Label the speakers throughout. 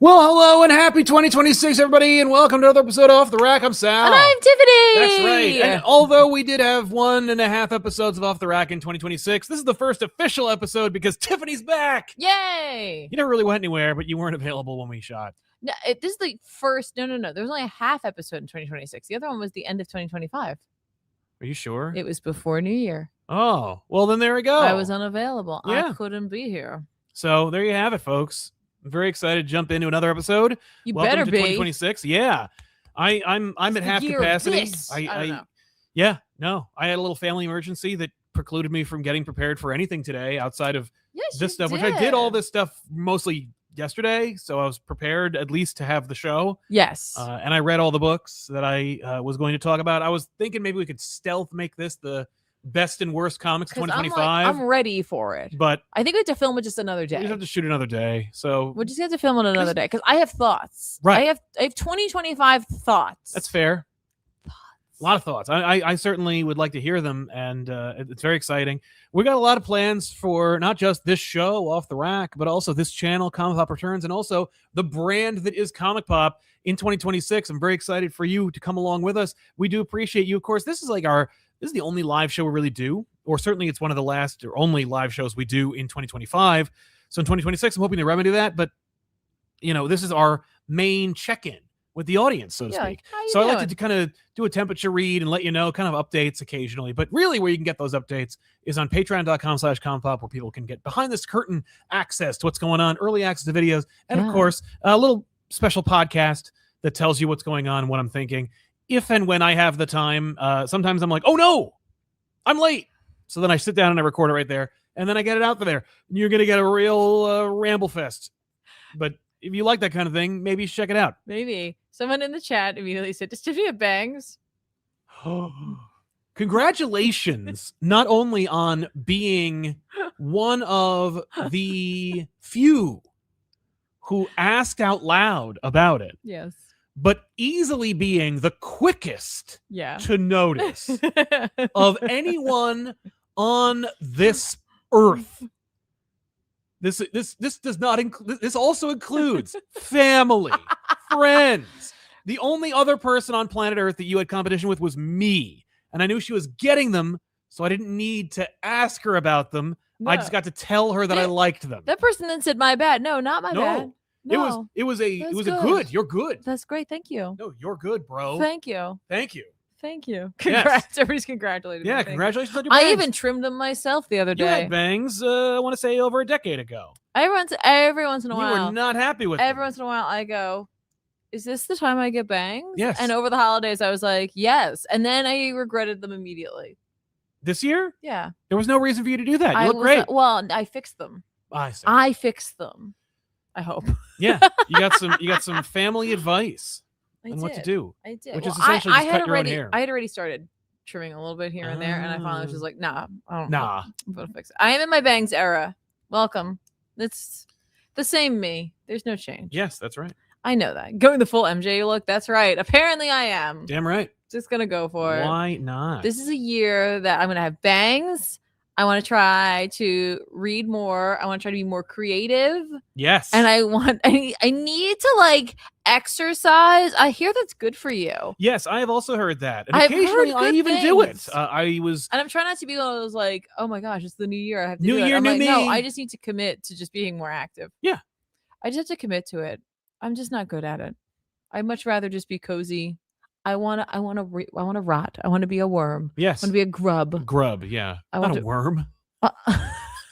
Speaker 1: Well, hello and happy 2026, everybody, and welcome to another episode of Off the Rack. I'm Sal.
Speaker 2: And I'm Tiffany.
Speaker 1: That's right. And although we did have 1.5 episodes of Off the Rack in 2026, this is the first official episode because Tiffany's back.
Speaker 2: Yay!
Speaker 1: You never really went anywhere, but you weren't available when we shot.
Speaker 2: No, this is the first. No. There was only a half episode in 2026. The other one was the end of 2025.
Speaker 1: Are you sure?
Speaker 2: It was before New Year.
Speaker 1: Oh, well, then there we go.
Speaker 2: I was unavailable.
Speaker 1: Yeah.
Speaker 2: I couldn't be here.
Speaker 1: So there you have it, folks. I'm very excited to jump into another episode.
Speaker 2: You
Speaker 1: Welcome
Speaker 2: better
Speaker 1: to
Speaker 2: be.
Speaker 1: 2026. Yeah. I'm at half capacity.
Speaker 2: I don't know.
Speaker 1: Yeah, no. I had a little family emergency that precluded me from getting prepared for anything today outside of this stuff, which I did all this stuff mostly yesterday, so I was prepared at least to have the show.
Speaker 2: Yes.
Speaker 1: And I read all the books that I was going to talk about. I was thinking maybe we could stealth make this the best and worst comics 2025.
Speaker 2: I'm ready for it.
Speaker 1: But
Speaker 2: I think we have to film it just another day.
Speaker 1: we just have to shoot another day. So
Speaker 2: We'll just have to film it another day because I have thoughts.
Speaker 1: Right.
Speaker 2: I have 2025 thoughts.
Speaker 1: that's fair. A lot of thoughts. I certainly would like to hear them, and it's very exciting. We got a lot of plans for not just this show, Off the Rack, but also this channel, ComicPop Returns, and also the brand that is ComicPop in 2026. I'm very excited for you to come along with us. We do appreciate you. Of course, this is the only live show we really do, or certainly it's one of the last or only live shows we do in 2025. So in 2026, I'm hoping to remedy that. But, this is our main check-in with the audience, so to speak. So I like to kind of do a temperature read and let you know kind of updates occasionally. But really where you can get those updates is on patreon.com/compop, where people can get behind this curtain access to what's going on, early access to videos, and of course, a little special podcast that tells you what's going on and what I'm thinking. If and when I have the time, sometimes I'm like, oh no, I'm late. So then I sit down and I record it right there, and then I get it out there. You're going to get a real ramble fest. But if you like that kind of thing, maybe you should check it out.
Speaker 2: Maybe. Someone in the chat immediately said, does Tiffany have bangs?
Speaker 1: Congratulations, not only on being one of the few who asked out loud about it.
Speaker 2: Yes.
Speaker 1: But easily being the quickest to notice of anyone on this earth. This does not include. This also includes family, friends. The only other person on planet Earth that you had competition with was me, and I knew she was getting them, so I didn't need to ask her about them. No. I just got to tell her that I liked them.
Speaker 2: That person then said, "My bad." No, not my bad. No,
Speaker 1: it was a good. You're good.
Speaker 2: That's great. Thank you.
Speaker 1: No, you're good, bro.
Speaker 2: Thank you.
Speaker 1: Than's
Speaker 2: Congrats. Yes. Everybody's congratulating me.
Speaker 1: Yeah, congratulations on your bangs.
Speaker 2: I even trimmed them myself the other day.
Speaker 1: You had bangs, I want to say over a decade ago.
Speaker 2: Every once in a while.
Speaker 1: You were not happy with
Speaker 2: Every once in a while I go, is this the time I get bangs?
Speaker 1: Yes.
Speaker 2: And over the holidays I was like, yes. And then I regretted them immediately.
Speaker 1: This year?
Speaker 2: Yeah.
Speaker 1: There was no reason for you to do that. You look great.
Speaker 2: Well, I fixed them. I fixed them. I hope.
Speaker 1: Yeah, you got some family advice on what to do.
Speaker 2: I did.
Speaker 1: Which is essentially just cut your own hair.
Speaker 2: I had already started trimming a little bit here and there, and I finally was just like, nah, I'm gonna fix it. I am in my bangs era. Welcome. It's the same me. There's no change.
Speaker 1: Yes, that's right.
Speaker 2: I know that. Going the full MJ look. That's right. Apparently, I am.
Speaker 1: Damn right.
Speaker 2: Just gonna go for it.
Speaker 1: Why not?
Speaker 2: This is a year that I'm gonna have bangs. I want to try to read more. I want to try to be more creative.
Speaker 1: Yes.
Speaker 2: And I need to exercise. I hear that's good for you.
Speaker 1: Yes, I have also heard that. And occasionally I even do it.
Speaker 2: And I'm trying not to be one of those oh my gosh, it's the new year. I have to
Speaker 1: do it. New year, new me.
Speaker 2: No, I just need to commit to just being more active.
Speaker 1: Yeah.
Speaker 2: I just have to commit to it. I'm just not good at it. I'd much rather just be cozy. I want to rot. I want to be a worm.
Speaker 1: Yes.
Speaker 2: I want to be a grub.
Speaker 1: Grub, yeah. Not a worm.
Speaker 2: They're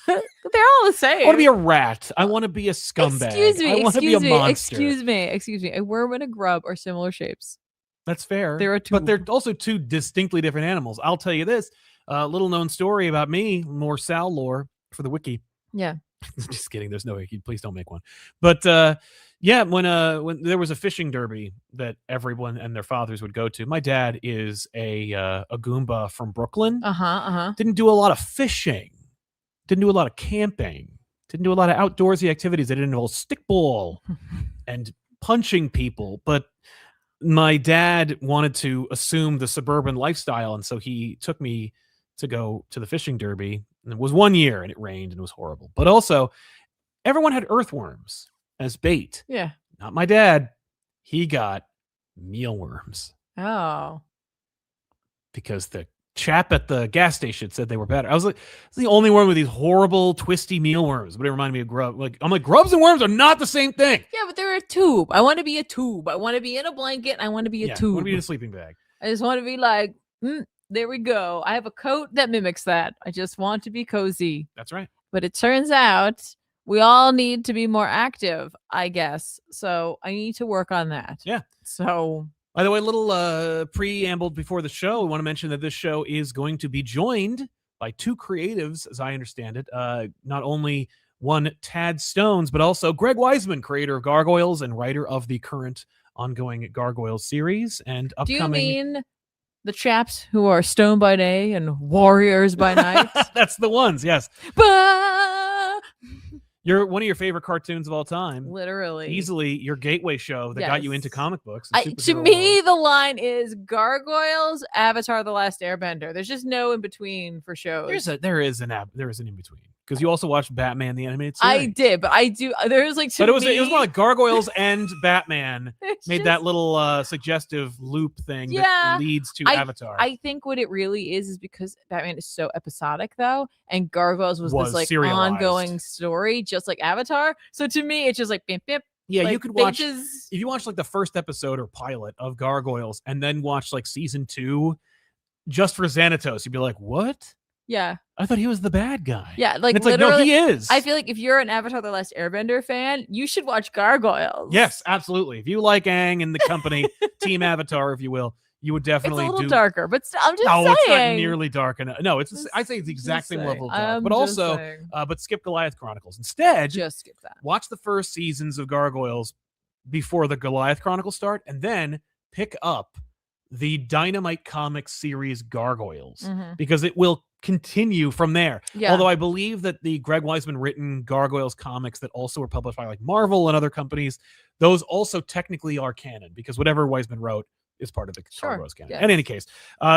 Speaker 2: all the same.
Speaker 1: I want to be a rat. I want to be a scumbag.
Speaker 2: Excuse me.
Speaker 1: I want to be a monster.
Speaker 2: Excuse me. A worm and a grub are similar shapes.
Speaker 1: That's fair.
Speaker 2: But
Speaker 1: they're also two distinctly different animals. I'll tell you this. Little known story about me, more Sal lore for the wiki.
Speaker 2: Yeah.
Speaker 1: Just kidding. There's no wiki. Please don't make one. But yeah, when there was a fishing derby that everyone and their fathers would go to, my dad is a Goomba from Brooklyn. Didn't do a lot of fishing. Didn't do a lot of camping. Didn't do a lot of outdoorsy activities that didn't involve stickball and punching people. But my dad wanted to assume the suburban lifestyle, and so he took me to go to the fishing derby. And it was 1 year, and it rained, and it was horrible. But also, everyone had earthworms as bait.
Speaker 2: Yeah.
Speaker 1: Not my dad. He got mealworms.
Speaker 2: Oh.
Speaker 1: Because the chap at the gas station said they were better. I was like, it's the only one with these horrible, twisty mealworms. But it reminded me of grub. I'm like, grubs and worms are not the same thing.
Speaker 2: Yeah, but they're a tube. I want to be a tube. I want to be in a blanket. I want to be a tube.
Speaker 1: I want to be in a sleeping bag.
Speaker 2: I just want to be like, there we go. I have a coat that mimics that. I just want to be cozy.
Speaker 1: That's right.
Speaker 2: But it turns out we all need to be more active, I guess. So I need to work on that.
Speaker 1: Yeah.
Speaker 2: So...
Speaker 1: By the way, a little preamble before the show. We want to mention that this show is going to be joined by two creatives, as I understand it. Not only one Tad Stones, but also Greg Weisman, creator of Gargoyles and writer of the current ongoing Gargoyles series and upcoming.
Speaker 2: Do you mean the chaps who are stone by day and warriors by night?
Speaker 1: That's the ones, yes.
Speaker 2: Bah!
Speaker 1: You're one of your favorite cartoons of all time.
Speaker 2: Literally.
Speaker 1: Easily your gateway show that got you into comic books.
Speaker 2: To me, the line is Gargoyles, Avatar: The Last Airbender. There's just no in between for shows.
Speaker 1: There is an in between. Because you also watched Batman the animated series.
Speaker 2: I did, but I do. There's like,
Speaker 1: but it was more like Gargoyles and Batman made that little suggestive loop thing that leads to Avatar.
Speaker 2: I think what it really is because Batman is so episodic, though, and Gargoyles was this like ongoing story, just like Avatar. So to me, it's just like bim bim.
Speaker 1: Yeah,
Speaker 2: like,
Speaker 1: you could watch if you watch like the first episode or pilot of Gargoyles and then watch like season 2 just for Xanatos, you'd be like, what?
Speaker 2: Yeah.
Speaker 1: I thought he was the bad guy.
Speaker 2: Yeah, like
Speaker 1: it's literally, no, he is.
Speaker 2: I feel like if you're an Avatar: The Last Airbender fan, you should watch Gargoyles.
Speaker 1: Yes, absolutely. If you like Aang and the company, Team Avatar, if you will, you would definitely.
Speaker 2: It's a little darker, but I'm just saying.
Speaker 1: No, it's not nearly dark enough. No, I say it's the exact same level of dark. But also, but skip Goliath Chronicles. Instead,
Speaker 2: just skip that.
Speaker 1: Watch the first seasons of Gargoyles before the Goliath Chronicles start, and then pick up the Dynamite Comics series Gargoyles because it will continue from there. Yeah. Although I believe that the Greg Weisman written Gargoyles comics that also were published by like Marvel and other companies, those also technically are canon because whatever Weisman wrote is part of the Gargoyles canon. Yes. In any case,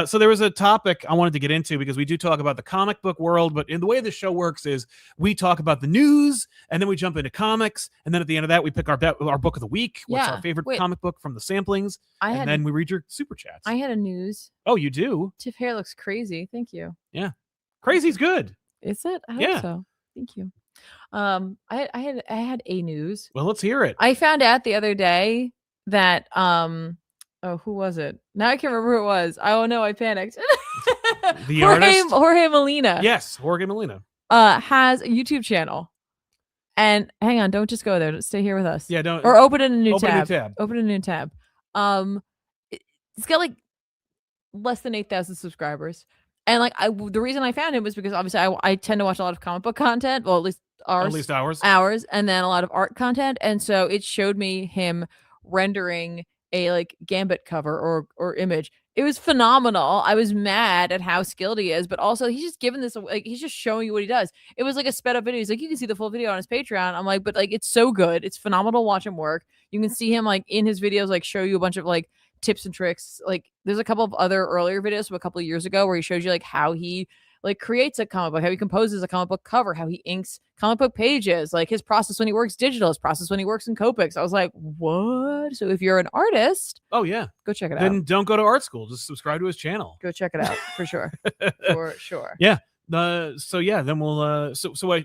Speaker 1: so there was a topic I wanted to get into because we do talk about the comic book world, but in the way this show works is we talk about the news and then we jump into comics, and then at the end of that we pick our book of the week. What's our favorite comic book from the samplings? And then we read your super chats.
Speaker 2: I had a news.
Speaker 1: Oh, you do?
Speaker 2: Tiff hair looks crazy. Thank you.
Speaker 1: Yeah, crazy's good.
Speaker 2: Is it? I hope so. Thank you. I had a news.
Speaker 1: Well, let's hear it.
Speaker 2: I found out the other day that oh, who was it? Now I can't remember who it was. Oh no, I panicked.
Speaker 1: The artist?
Speaker 2: Jorge Molina.
Speaker 1: Yes, Jorge Molina.
Speaker 2: Has a YouTube channel. And hang on, don't just go there. Stay here with us.
Speaker 1: Yeah, don't.
Speaker 2: Or open in a new tab. Open a new tab. It's got like less than 8,000 subscribers. And like the reason I found him was because obviously I tend to watch a lot of comic book content. Well, at least ours, and then a lot of art content. And so it showed me him rendering a like Gambit cover or image. It was phenomenal. I was mad at how skilled he is, but also he's just giving this like he's just showing you what he does. It was like a sped up video. He's like, you can see the full video on his Patreon. I'm like, but like it's so good. It's phenomenal to watch him work. You can see him like in his videos, like show you a bunch of like tips and tricks. Like there's a couple of other earlier videos from a couple of years ago where he shows you like how he like creates a comic book, how he composes a comic book cover, how he inks comic book pages, like his process when he works digital, his process when he works in Copics. I was like, what? So if you're an artist,
Speaker 1: oh yeah,
Speaker 2: go check it out.
Speaker 1: Then don't go to art school. Just subscribe to his channel.
Speaker 2: Go check it out for sure. For sure.
Speaker 1: Yeah. So yeah, then we'll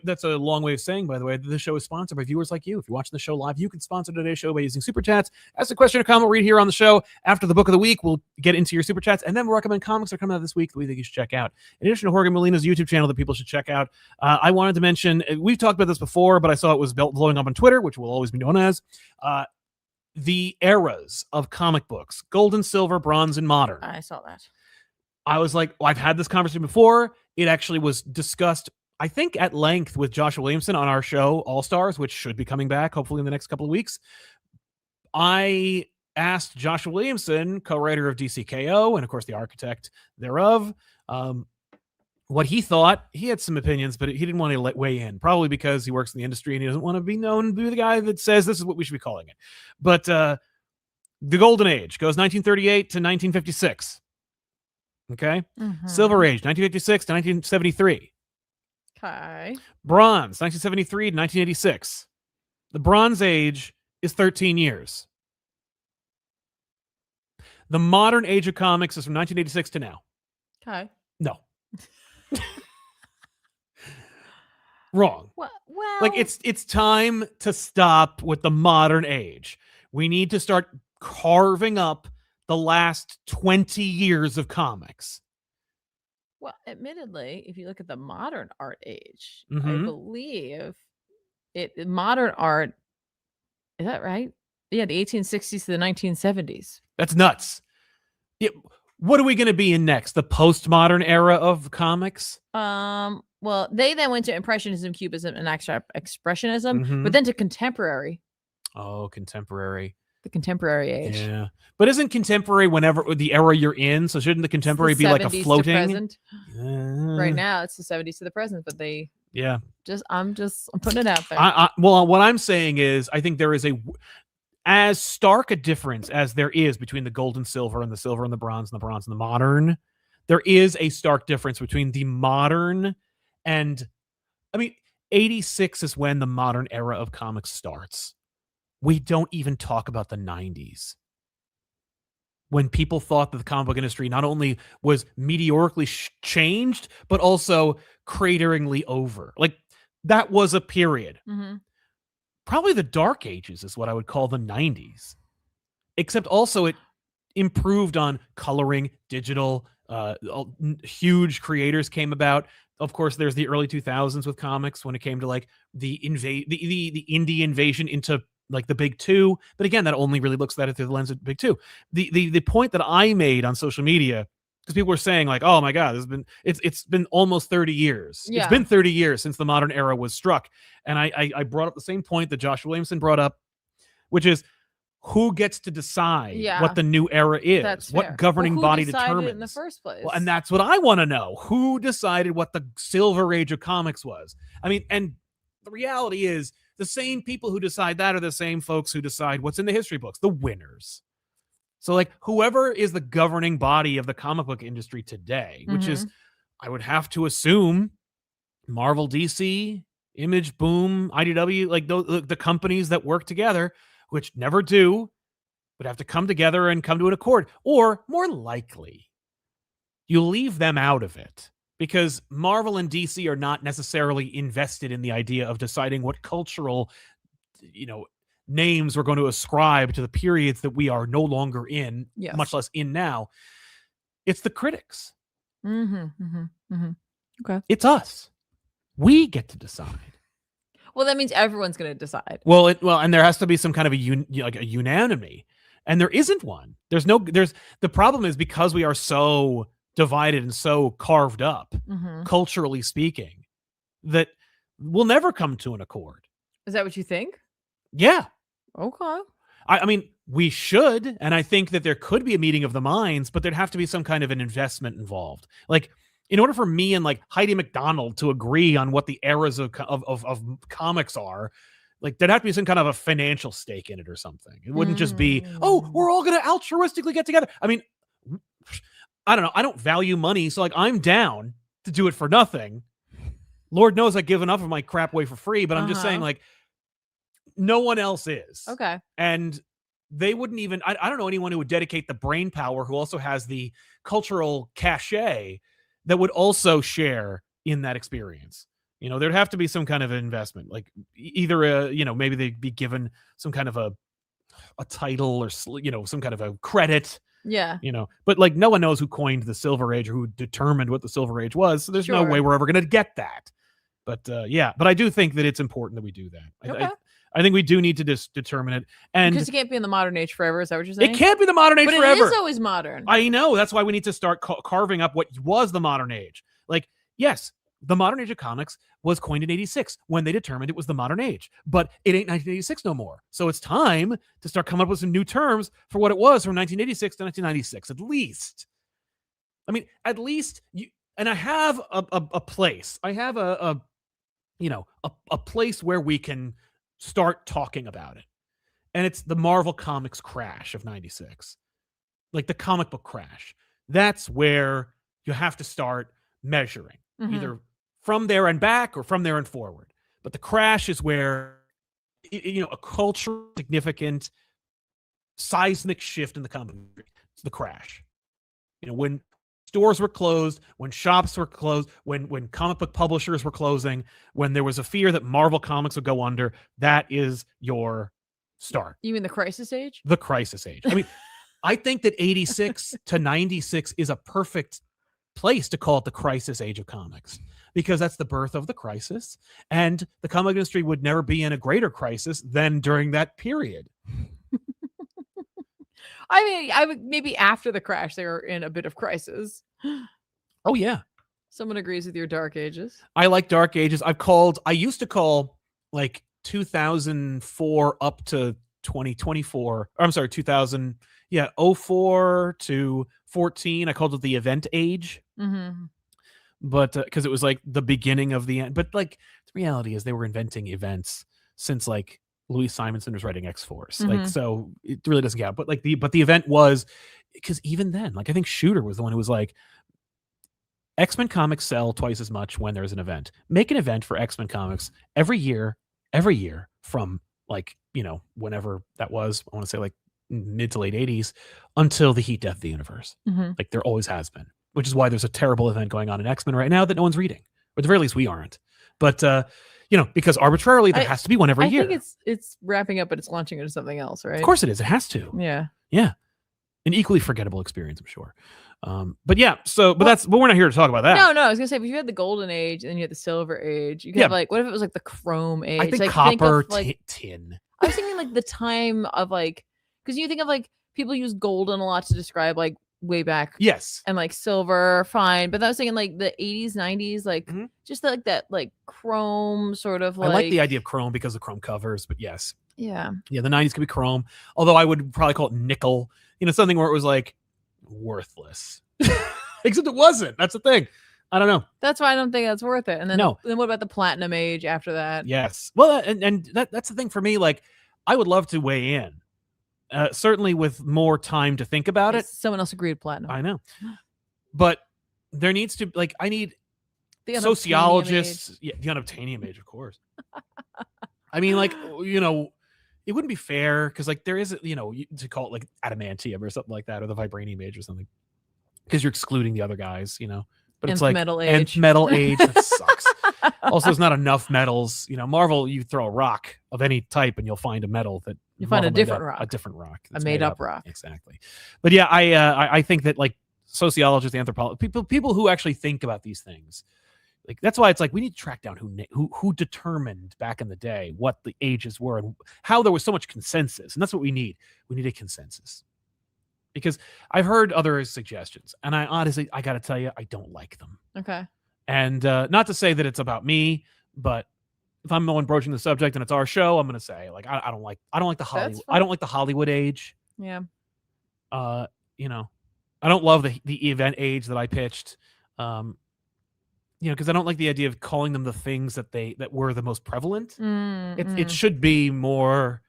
Speaker 1: that's a long way of saying, by the way, that this show is sponsored by viewers like you. If you're watching the show live, you can sponsor today's show by using super chats. Ask a question or comment, read here on the show. After the book of the week, we'll get into your super chats, and then we'll recommend comics that are coming out this week that we think you should check out. In addition to Jorge Molina's YouTube channel that people should check out, I wanted to mention, we've talked about this before, but I saw it was blowing up on Twitter, which will always be known as the eras of comic books: gold and silver, bronze and modern.
Speaker 2: I saw that.
Speaker 1: I was like, I've had this conversation before. It actually was discussed, I think, at length with Joshua Williamson on our show, All Stars, which should be coming back hopefully in the next couple of weeks. I asked Joshua Williamson, co-writer of DCKO, and of course the architect thereof, what he thought. He had some opinions, but he didn't want to weigh in, probably because he works in the industry and he doesn't want to be known to be the guy that says this is what we should be calling it. But the Golden Age goes 1938 to 1956. Okay. Silver Age, 1956 to 1973.
Speaker 2: Okay.
Speaker 1: Bronze, 1973 to 1986. The Bronze Age is 13 years. The modern age of comics is from 1986 to now.
Speaker 2: Okay.
Speaker 1: No. Wrong.
Speaker 2: Well,
Speaker 1: like it's time to stop with the modern age. We need to start carving up the last 20 years of comics.
Speaker 2: Well, admittedly, if you look at the modern art age, I
Speaker 1: Mhm.
Speaker 2: believe modern art, is that right? Yeah, the 1860s to the 1970s.
Speaker 1: That's nuts. What are we going to be in next? The postmodern era of comics?
Speaker 2: Well, they then went to Impressionism, Cubism, and abstract expressionism,
Speaker 1: Mhm.
Speaker 2: but then to contemporary.
Speaker 1: Oh, contemporary.
Speaker 2: The contemporary age.
Speaker 1: Yeah. But isn't contemporary whenever the era you're in? So shouldn't the contemporary be like a
Speaker 2: 70s to
Speaker 1: floating?
Speaker 2: present. Right now, it's the 70s to the present, but they
Speaker 1: Yeah.
Speaker 2: I'm putting it out there.
Speaker 1: Well, what I'm saying is I think there is as stark a difference as there is between the gold and silver and the silver and the bronze and the bronze and the modern. There is a stark difference between the modern and, I mean, 86 is when the modern era of comics starts. We don't even talk about the 90s. When people thought that the comic book industry not only was meteorically changed, but also crateringly over. Like, that was a period.
Speaker 2: Mm-hmm.
Speaker 1: Probably the dark ages is what I would call the 90s. Except also it improved on coloring, digital, huge creators came about. Of course, there's the early 2000s with comics when it came to like the indie invasion into like the big two. But again, that only really looks at it through the lens of the big two. The point that I made on social media, because people were saying like, oh my God, it's been almost 30 years.
Speaker 2: Yeah.
Speaker 1: It's been 30 years since the modern era was struck. And I brought up the same point that Josh Williamson brought up, which is who gets to decide what the new era is?
Speaker 2: That's
Speaker 1: what
Speaker 2: fair.
Speaker 1: body
Speaker 2: who
Speaker 1: determines
Speaker 2: decided it in the first place?
Speaker 1: Well, and that's what I want to know. Who decided what the silver age of comics was? I mean, and the reality is the same people who decide that are the same folks who decide what's in the history books, the winners. So like whoever is the governing body of the comic book industry today, which is, I would have to assume, Marvel, DC, Image, Boom, IDW, like the companies that work together, which never do, would have to come together and come to an accord. Or more likely, you leave them out of it because Marvel and DC are not necessarily invested in the idea of deciding what cultural, names we're going to ascribe to the periods that we are no longer in, much less in now. It's the critics.
Speaker 2: Okay.
Speaker 1: It's us. We get to decide.
Speaker 2: Well, that means everyone's going to decide.
Speaker 1: Well, and there has to be some kind of a unanimity, and there isn't one. The problem is because we are so divided and so carved up, culturally speaking, that we'll never come to an accord.
Speaker 2: Is that what you think?
Speaker 1: Yeah.
Speaker 2: Okay.
Speaker 1: I mean, we should, and I think that there could be a meeting of the minds, but thered have to be some kind of an investment involved. Like, in order for me and like Heidi McDonald to agree on what the eras of comics are, like there'd have to be some kind of a financial stake in it or something. It wouldn't just be, oh, we're all going to altruistically get together. I mean, I don't know. I don't value money. So like I'm down to do it for nothing. Lord knows I give enough of my crap away for free, but I'm just saying like no one else is.
Speaker 2: Okay.
Speaker 1: And they wouldn't even, I don't know anyone who would dedicate the brain power who also has the cultural cachet that would also share in that experience. There'd have to be some kind of investment, like either maybe they'd be given some kind of a title or some kind of a credit.
Speaker 2: Yeah.
Speaker 1: But like no one knows who coined the Silver Age or who determined what the Silver Age was. So there's no way we're ever going to get that. But but I do think that it's important that we do that.
Speaker 2: Okay.
Speaker 1: I think we do need to determine it. And
Speaker 2: because it can't be in the modern age forever. Is that what you're saying?
Speaker 1: It can't be the modern age forever.
Speaker 2: But it is always modern.
Speaker 1: I know. That's why we need to start carving up what was the modern age. Like, yes, the modern age of comics was coined in 86 when they determined it was the modern age. But it ain't 1986 no more. So it's time to start coming up with some new terms for what it was from 1986 to 1996, at least. I mean, at least and I have a place. I have a place where we can start talking about it. And it's the Marvel Comics crash of 96. Like the comic book crash. That's where you have to start measuring. Either from there and back or from there and forward. But the crash is where a culturally significant seismic shift in the comic industry. It's the crash. When stores were closed, when shops were closed, when comic book publishers were closing, when there was a fear that Marvel Comics would go under, that is your start.
Speaker 2: You mean the crisis age?
Speaker 1: The crisis age. I mean, I think that 86 to 96 is a perfect place to call it the crisis age of comics, because that's the birth of the crisis, and the comic industry would never be in a greater crisis than during that period.
Speaker 2: I mean, I would maybe after the crash they were in a bit of crisis.
Speaker 1: Oh yeah.
Speaker 2: Someone agrees with your dark ages.
Speaker 1: I like dark ages. I used to call like 2004 up to 2024. I'm sorry, 2000. Yeah, 04 to 14. I called it the event age.
Speaker 2: Mm-hmm.
Speaker 1: But because it was like the beginning of the end. But like the reality is they were inventing events since like Louis Simonson was writing X-Force.
Speaker 2: Mm-hmm.
Speaker 1: Like, so it really doesn't count. But like the event was, because even then, like I think Shooter was the one who was like, X-Men comics sell twice as much when there's an event. Make an event for X-Men comics every year from like, whenever that was, I want to say like mid to late 80s until the heat death of the universe.
Speaker 2: Mm-hmm.
Speaker 1: Like there always has been, which is why there's a terrible event going on in X-Men right now that no one's reading, or at the very least we aren't. But because arbitrarily there has to be one every year.
Speaker 2: I think it's wrapping up, but it's launching into something else, right?
Speaker 1: Of course it is. It has to.
Speaker 2: Yeah.
Speaker 1: An equally forgettable experience, I'm sure. But we're not here to talk about that.
Speaker 2: No, I was gonna say, if you had the golden age and then you had the silver age, you could have like, what if it was like the chrome age?
Speaker 1: I think
Speaker 2: like,
Speaker 1: copper,
Speaker 2: tin. I was thinking like the time of like, because you think of like people use golden a lot to describe like way back.
Speaker 1: Yes.
Speaker 2: And like silver, fine. But I was thinking like the 80s, 90s, like just like that like chrome sort of like.
Speaker 1: I like the idea of chrome because of chrome covers, but yes.
Speaker 2: Yeah.
Speaker 1: Yeah, the 90s could be chrome. Although I would probably call it nickel. Something where it was like worthless. Except it wasn't. That's the thing. I don't know.
Speaker 2: That's why I don't think that's worth it. And then then what about the platinum age after that?
Speaker 1: Yes. Well, and that's the thing for me. Like, I would love to weigh in. Certainly with more time to think about it.
Speaker 2: Someone else agreed platinum.
Speaker 1: I know. But there needs to, like, I need
Speaker 2: the
Speaker 1: sociologists. Yeah, the unobtainium age, of course. I mean, like, it wouldn't be fair because, like, there is, to call it like adamantium or something like that, or the vibranium age or something, because you're excluding the other guys, But it's like
Speaker 2: metal age.
Speaker 1: Metal age. That sucks. Also, there's not enough metals. Marvel, you throw a rock of any type and you'll find a metal that
Speaker 2: you find a different rock.
Speaker 1: A different rock.
Speaker 2: A made up rock.
Speaker 1: Exactly. But yeah, I think that like sociologists, anthropologists, people who actually think about these things, like that's why it's like we need to track down who determined back in the day what the ages were and how there was so much consensus. And that's what we need. We need a consensus. Because I've heard other suggestions, and I honestly, I got to tell you, I don't like them.
Speaker 2: Okay.
Speaker 1: And not to say that it's about me, but if I'm the one broaching the subject and it's our show, I'm going to say like I don't like the Hollywood. I don't like the Hollywood age.
Speaker 2: Yeah.
Speaker 1: I don't love the event age that I pitched. Because I don't like the idea of calling them the things that were the most prevalent. It should be more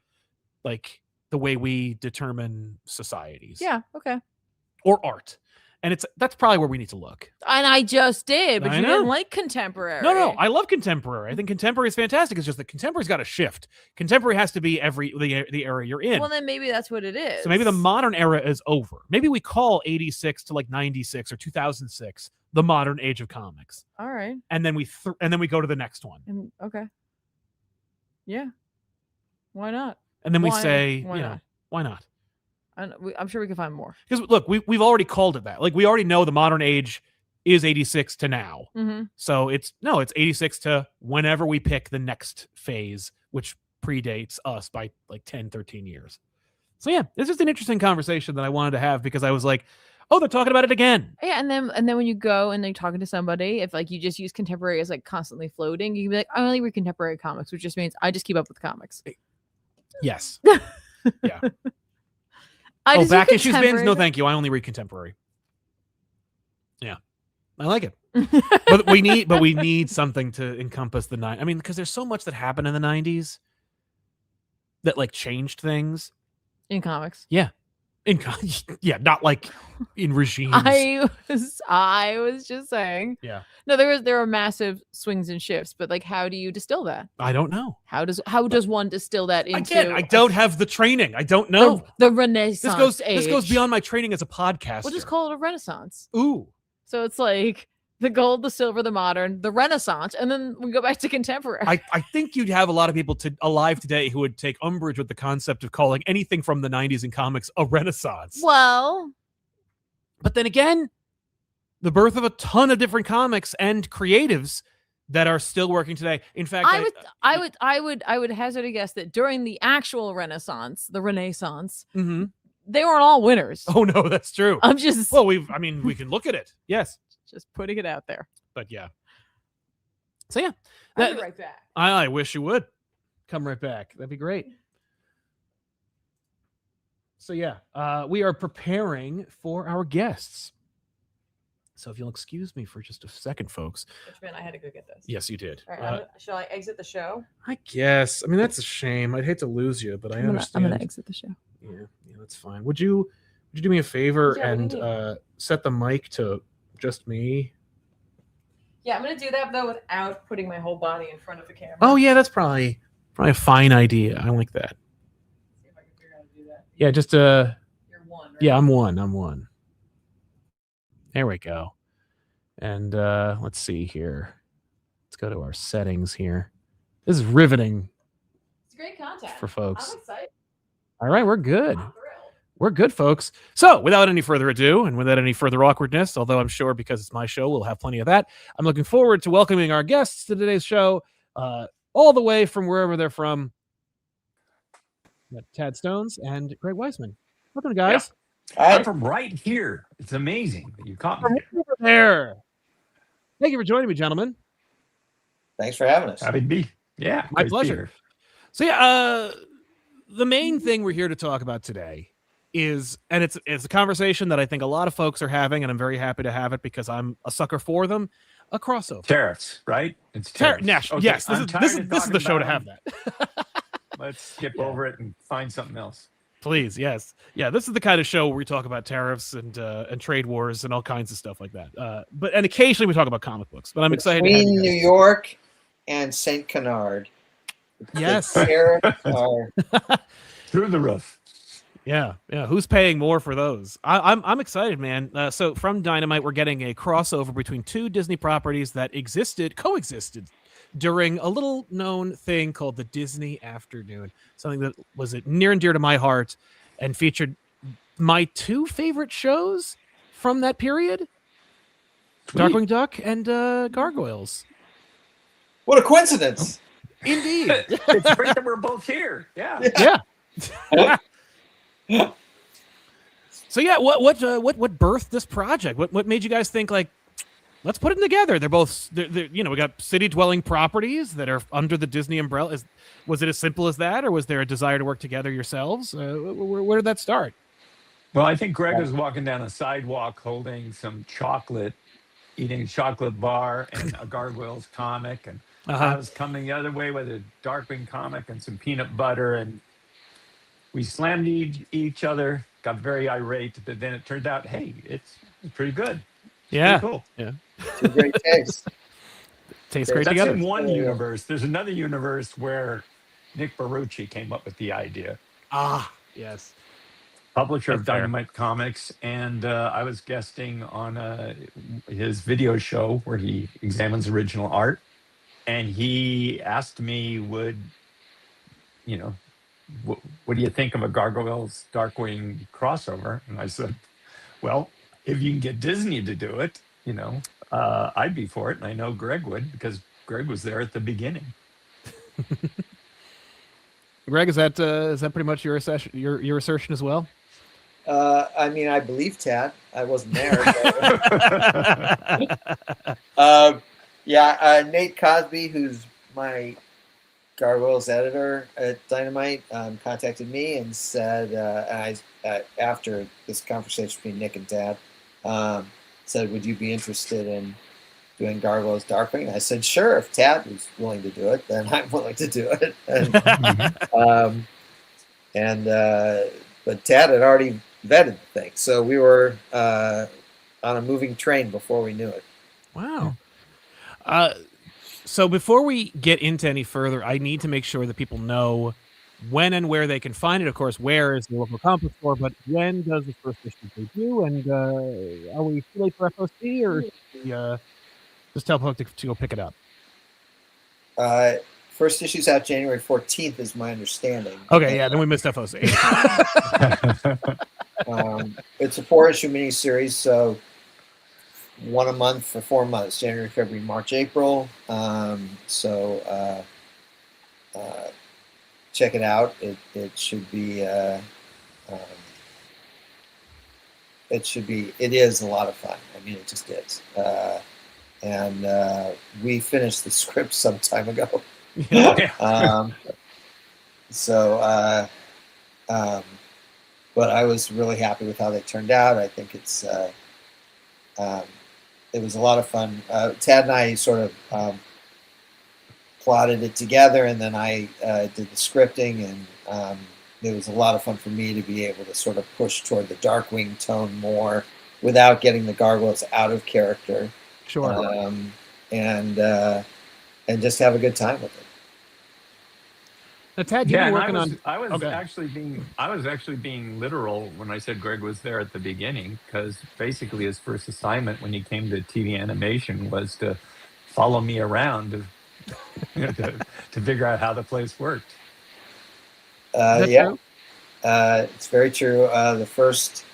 Speaker 1: like the way we determine societies.
Speaker 2: Yeah. Okay.
Speaker 1: Or art. And that's probably where we need to look.
Speaker 2: And I just did, but you didn't like contemporary.
Speaker 1: No, I love contemporary. I think contemporary is fantastic. It's just that contemporary's got to shift. Contemporary has to be the era you're in.
Speaker 2: Well, then maybe that's what it is.
Speaker 1: So maybe the modern era is over. Maybe we call 86 to like 96 or 2006 the modern age of comics.
Speaker 2: All right.
Speaker 1: And then we go to the next one.
Speaker 2: Okay. Yeah. Why not?
Speaker 1: And then we say, why not?
Speaker 2: I'm sure we can find more.
Speaker 1: Because look, we've already called it that. Like we already know the modern age is 86 to now.
Speaker 2: Mm-hmm.
Speaker 1: So it's 86 to whenever we pick the next phase, which predates us by like 10, 13 years. So yeah, it's just an interesting conversation that I wanted to have because I was like, oh, they're talking about it again.
Speaker 2: Yeah, and then when you go and they're talking to somebody, if like you just use contemporary as like constantly floating, you can be like, I only read contemporary comics, which just means I just keep up with comics.
Speaker 1: Yes. Yeah.
Speaker 2: Back
Speaker 1: issues bins? No, thank you. I only read contemporary. Yeah, I like it. but we need something to encompass the 90s. I mean, because there's so much that happened in the 90s that like changed things
Speaker 2: in comics.
Speaker 1: Yeah, Yeah, not like in regimes.
Speaker 2: I was just saying.
Speaker 1: Yeah.
Speaker 2: No, there are massive swings and shifts, but like, how do you distill that?
Speaker 1: I don't know.
Speaker 2: How does one distill that into?
Speaker 1: Again, I don't have the training. I don't know.
Speaker 2: The Renaissance
Speaker 1: This goes beyond my training as a podcaster.
Speaker 2: We'll just call it a Renaissance.
Speaker 1: Ooh.
Speaker 2: So it's like the gold, the silver, the modern, the Renaissance, and then we go back to contemporary.
Speaker 1: I think you'd have a lot of people alive today who would take umbrage with the concept of calling anything from the 90s in comics a Renaissance.
Speaker 2: Well,
Speaker 1: but then again, the birth of a ton of different comics and creatives that are still working today. In fact,
Speaker 2: I would hazard a guess that during the actual Renaissance, the Renaissance,
Speaker 1: mm-hmm.
Speaker 2: they weren't all winners.
Speaker 1: Oh no, that's true.
Speaker 2: I'm just
Speaker 1: we can look at it. Yes.
Speaker 2: Just putting it out there.
Speaker 1: But yeah. So yeah.
Speaker 2: I'll be right back.
Speaker 1: I wish you would. Come right back. That'd be great. So yeah, we are preparing for our guests. So if you'll excuse me for just a second, folks.
Speaker 2: Which meant I had to go get this.
Speaker 1: Yes, you did.
Speaker 2: All right, shall I exit the show?
Speaker 1: I guess. I mean, that's a shame. I'd hate to lose you, but I understand.
Speaker 2: I'm gonna exit the show.
Speaker 1: Yeah, that's fine. Would you do me a favor and set the mic to just me?
Speaker 2: Yeah, I'm gonna do that though without putting my whole body in front of the camera.
Speaker 1: Oh yeah, that's probably a fine idea. I like that.
Speaker 2: See if I can figure out how to do that.
Speaker 1: Yeah, just
Speaker 2: You're one, right?
Speaker 1: Yeah, I'm one. There we go. And let's see here. Let's go to our settings here. This is riveting.
Speaker 2: It's great content
Speaker 1: for folks.
Speaker 2: I'm excited.
Speaker 1: All right, we're good.
Speaker 2: I'm thrilled.
Speaker 1: We're good, folks. So, without any further ado and without any further awkwardness, although I'm sure because it's my show, we'll have plenty of that, I'm looking forward to welcoming our guests to today's show, all the way from wherever they're from. Tad Stones and Greg Weisman. Welcome, guys.
Speaker 3: Yeah. I'm from right here. It's amazing that you caught me
Speaker 1: over there. Thank you for joining me, gentlemen.
Speaker 4: Thanks for having us.
Speaker 3: Happy to be. Yeah,
Speaker 1: my pleasure. So yeah, the main thing we're here to talk about today is, and it's a conversation that I think a lot of folks are having, and I'm very happy to have it because I'm a sucker for them. A crossover.
Speaker 3: Tariffs, right? It's tariffs.
Speaker 1: National.
Speaker 3: Okay,
Speaker 1: yes, this is the show to have that.
Speaker 3: Let's skip over it and find something else.
Speaker 1: Please, yes. Yeah, this is the kind of show where we talk about tariffs and trade wars and all kinds of stuff like that. But occasionally we talk about comic books. But I'm excited.
Speaker 4: Between New York and St. Canard.
Speaker 1: Yes.
Speaker 4: Tariffs are
Speaker 3: through the roof.
Speaker 1: Yeah. Who's paying more for those? I'm excited, man. So from Dynamite, we're getting a crossover between two Disney properties that coexisted during a little known thing called the Disney Afternoon, something that was near and dear to my heart and featured my two favorite shows from that period, Darkwing Duck and Gargoyles.
Speaker 4: What a coincidence.
Speaker 1: Indeed.
Speaker 3: It's great that we're both here. Yeah. So
Speaker 1: yeah, what birthed this project? What made you guys think, like, let's put them together? They're both, we got city dwelling properties that are under the Disney umbrella. Was it as simple as that, or was there a desire to work together yourselves? Where did that start?
Speaker 3: Well, I think Greg was walking down a sidewalk holding some chocolate, eating a chocolate bar and a Gargoyles comic, and I was coming the other way with a Darkwing comic and some peanut butter, and we slammed each other, got very irate, but then it turned out, hey, it's pretty good.
Speaker 1: Yeah.
Speaker 3: Pretty cool.
Speaker 1: Yeah.
Speaker 4: It's a great taste.
Speaker 1: Tastes great
Speaker 3: That's
Speaker 1: together.
Speaker 3: in one universe. There's another universe where Nick Barucci came up with the idea.
Speaker 1: Yes.
Speaker 3: Publisher of Dynamite Comics, and I was guesting on his video show where he examines original art, and he asked me, what do you think of a Gargoyles Darkwing crossover? And I said, well, if you can get Disney to do it, I'd be for it. And I know Greg would, because Greg was there at the beginning.
Speaker 1: Greg, is that pretty much your assertion as well?
Speaker 4: I mean, I believe Tad. I wasn't there. But, Nate Cosby, who's my Gargoyles editor at Dynamite, contacted me and said, after this conversation between Nick and Tad, said, would you be interested in doing Gargoyles Darkwing? And I said, sure. If Tad was willing to do it, then I'm willing to do it. And, but Tad had already vetted the thing. So we were on a moving train before we knew it.
Speaker 1: Wow. So before we get into any further, I need to make sure that people know when and where they can find it. Of course, where is the local comic book store, but when does the first issue debut? And are we too late for FOC, or should we, just tell folks to go pick it up?
Speaker 4: First issue's out January 14th, is my understanding.
Speaker 1: Okay, yeah, then we missed FOC.
Speaker 4: It's a 4-issue miniseries, so one a month for 4 months: January, February, March, April. Check it out. It should be. It is a lot of fun. I mean, it just is. And we finished the script some time ago. But I was really happy with how they turned out. I think it was a lot of fun. Tad and I sort of plotted it together, and then I did the scripting, and it was a lot of fun for me to be able to sort of push toward the Darkwing tone more without getting the gargoyles out of character.
Speaker 1: Sure.
Speaker 4: And just have a good time with it.
Speaker 1: Now, Tad, you've been working on.
Speaker 3: I was actually being literal when I said Greg was there at the beginning, because basically his first assignment when he came to TV animation was to follow me around to figure out how the place worked.
Speaker 4: Yeah, it's very true. The first,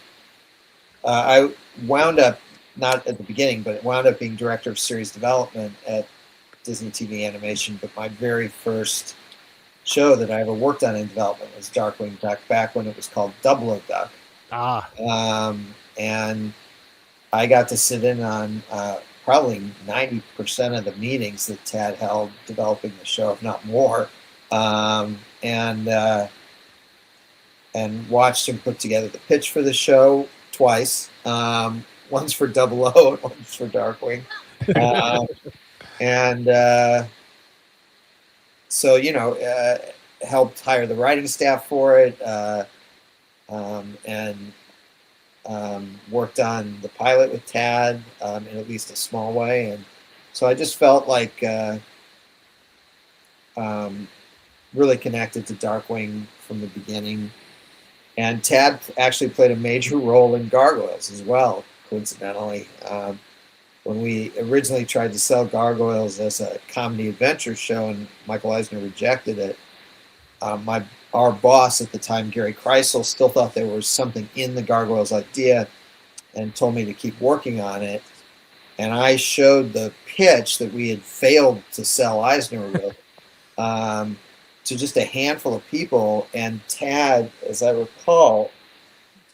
Speaker 4: I wound up, not at the beginning, but it wound up being director of series development at Disney TV Animation. But my very first show that I ever worked on in development was Darkwing Duck, back when it was called Double O Duck. And I got to sit in on probably 90% of the meetings that Tad held developing the show, if not more, and watched him put together the pitch for the show twice. Once for Double O and once for Darkwing. So, helped hire the writing staff for it, and worked on the pilot with Tad in at least a small way. And so I just felt like really connected to Darkwing from the beginning. And Tad actually played a major role in Gargoyles as well, coincidentally. When we originally tried to sell Gargoyles as a comedy adventure show and Michael Eisner rejected it, our boss at the time, Gary Kreisel, still thought there was something in the Gargoyles idea and told me to keep working on it. And I showed the pitch that we had failed to sell Eisner with to just a handful of people. And Tad, as I recall,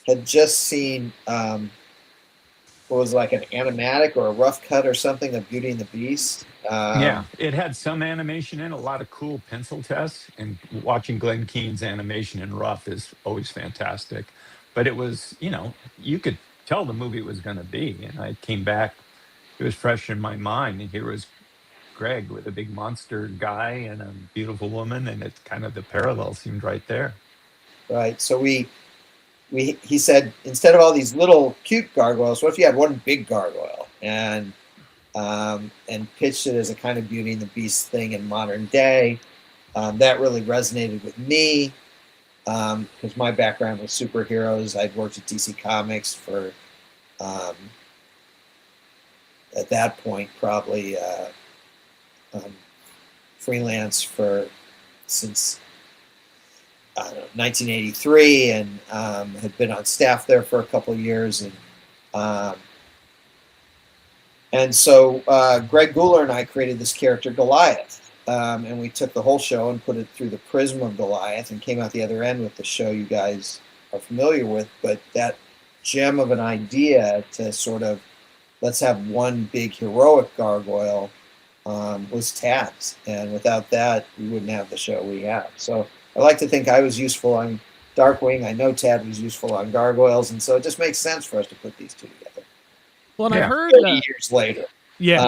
Speaker 4: had just seen what was like an animatic or a rough cut or something of Beauty and the Beast.
Speaker 3: Yeah, it had some animation in, a lot of cool pencil tests, and watching Glenn Keane's animation in rough is always fantastic. But it was, you could tell the movie was going to be, and I came back, it was fresh in my mind, and here was Greg with a big monster guy and a beautiful woman, and it's kind of the parallel seemed right there.
Speaker 4: Right, so he said, instead of all these little cute gargoyles, what if you had one big gargoyle? And pitched it as a kind of Beauty and the Beast thing in modern day. That really resonated with me because my background was superheroes. I'd worked at DC Comics for, at that point, probably freelance since 1983, and had been on staff there for a couple of years, and so Greg Guler and I created this character Goliath, and we took the whole show and put it through the prism of Goliath, and came out the other end with the show you guys are familiar with. But that gem of an idea to sort of let's have one big heroic gargoyle was Tad's, and without that we wouldn't have the show we have. So I like to think I was useful on Darkwing. I know Tad was useful on Gargoyles, and so it just makes sense for us to put these two together.
Speaker 1: Well, and I heard
Speaker 4: 30 years later.
Speaker 1: Yeah.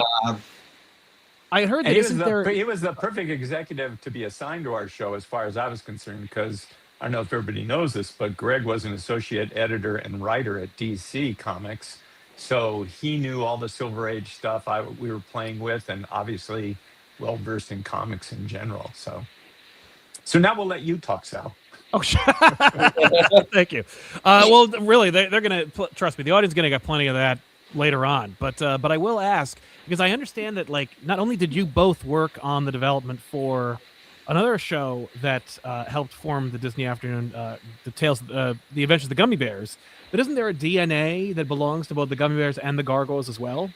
Speaker 1: I heard that
Speaker 3: he was the perfect executive to be assigned to our show, as far as I was concerned, because I don't know if everybody knows this, but Greg was an associate editor and writer at DC Comics. So he knew all the Silver Age stuff we were playing with, and obviously well versed in comics in general. So now we'll let you talk, Sal.
Speaker 1: Oh, thank you. Well, really, they're going to trust me. The audience is going to get plenty of that later on. But I will ask, because I understand that, like, not only did you both work on the development for another show that helped form the Disney Afternoon, the Adventures of the Gummy Bears, but isn't there a DNA that belongs to both the Gummy Bears and the Gargoyles as well?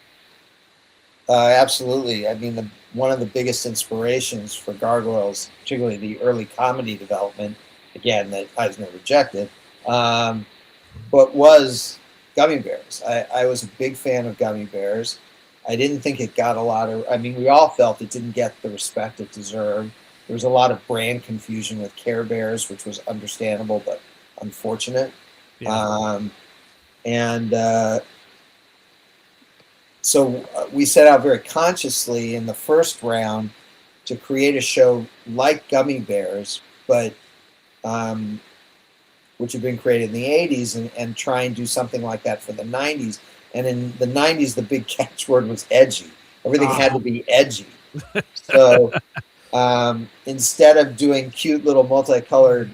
Speaker 4: Absolutely. I mean, one of the biggest inspirations for Gargoyles, particularly the early comedy development, again, that Eisner rejected, but was Gummy Bears. I was a big fan of Gummy Bears. I didn't think it got a lot of, I mean, we all felt it didn't get the respect it deserved. There was a lot of brand confusion with Care Bears, which was understandable but unfortunate. Yeah. So we set out very consciously in the first round to create a show like Gummy Bears, but which had been created in the 80s, and try and do something like that for the 90s. And in the 90s, the big catchword was edgy. Everything had to be edgy. So instead of doing cute little multicolored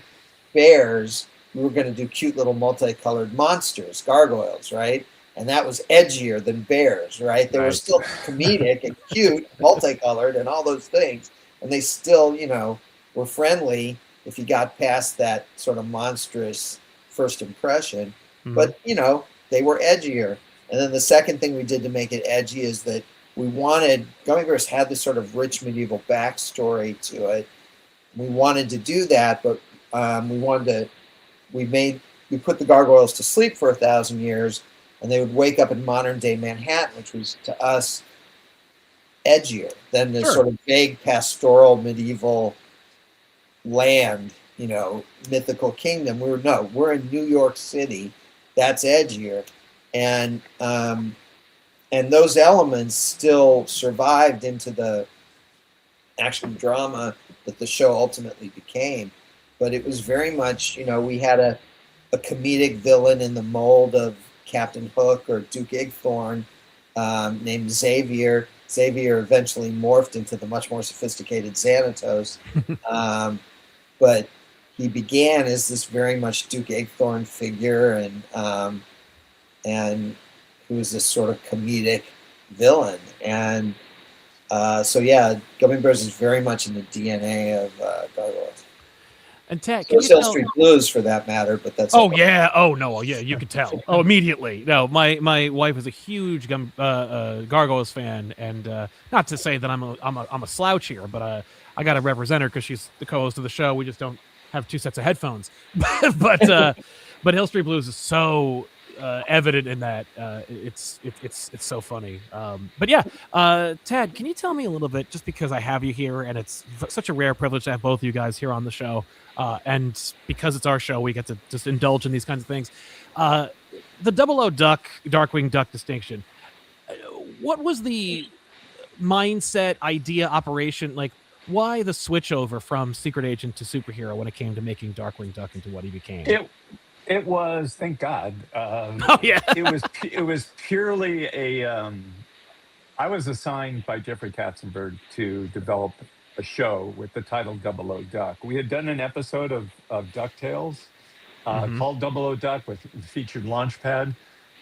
Speaker 4: bears, we were going to do cute little multicolored monsters, gargoyles, right? And that was edgier than bears, right? They were still comedic and cute, multicolored, and all those things. And they still, you know, were friendly if you got past that sort of monstrous first impression. Mm-hmm. But, you know, they were edgier. And then the second thing we did to make it edgy is that we wanted, Gummy Bears had this sort of rich medieval backstory to it. We wanted to do that, but we put the gargoyles to sleep for 1,000 years, and they would wake up in modern day Manhattan, which was to us edgier than this sort of vague pastoral medieval land, you know, mythical kingdom. We're in New York City. That's edgier. And those elements still survived into the action drama that the show ultimately became. But it was very much, you know, we had a comedic villain in the mold of Captain Hook or Duke Igthorn named Xavier. Xavier eventually morphed into the much more sophisticated Xanatos. But he began as this very much Duke Igthorn figure, and who was this sort of comedic villain. And so, yeah, Gummy Bears is very much in the DNA of Gargoyles.
Speaker 1: And Ted,
Speaker 4: so Hill Street Blues, for that matter, but that's...
Speaker 1: you could tell. Immediately. No, my wife is a huge Gargoyles fan, and not to say that I'm a slouch here, but I got to represent her because she's the co-host of the show. We just don't have two sets of headphones. but Hill Street Blues is so evident in that. It's so funny. But yeah, Ted, can you tell me a little bit, just because I have you here, and it's such a rare privilege to have both of you guys here on the show. And because it's our show, we get to just indulge in these kinds of things. The 00 Duck, Darkwing Duck distinction. What was the mindset, idea, operation? Like, why the switch over from secret agent to superhero when it came to making Darkwing Duck into what he became?
Speaker 3: It was, thank God. It was purely a. I was assigned by Jeffrey Katzenberg to develop a show with the title 00 Duck. We had done an episode of DuckTales called 00 Duck with featured Launchpad,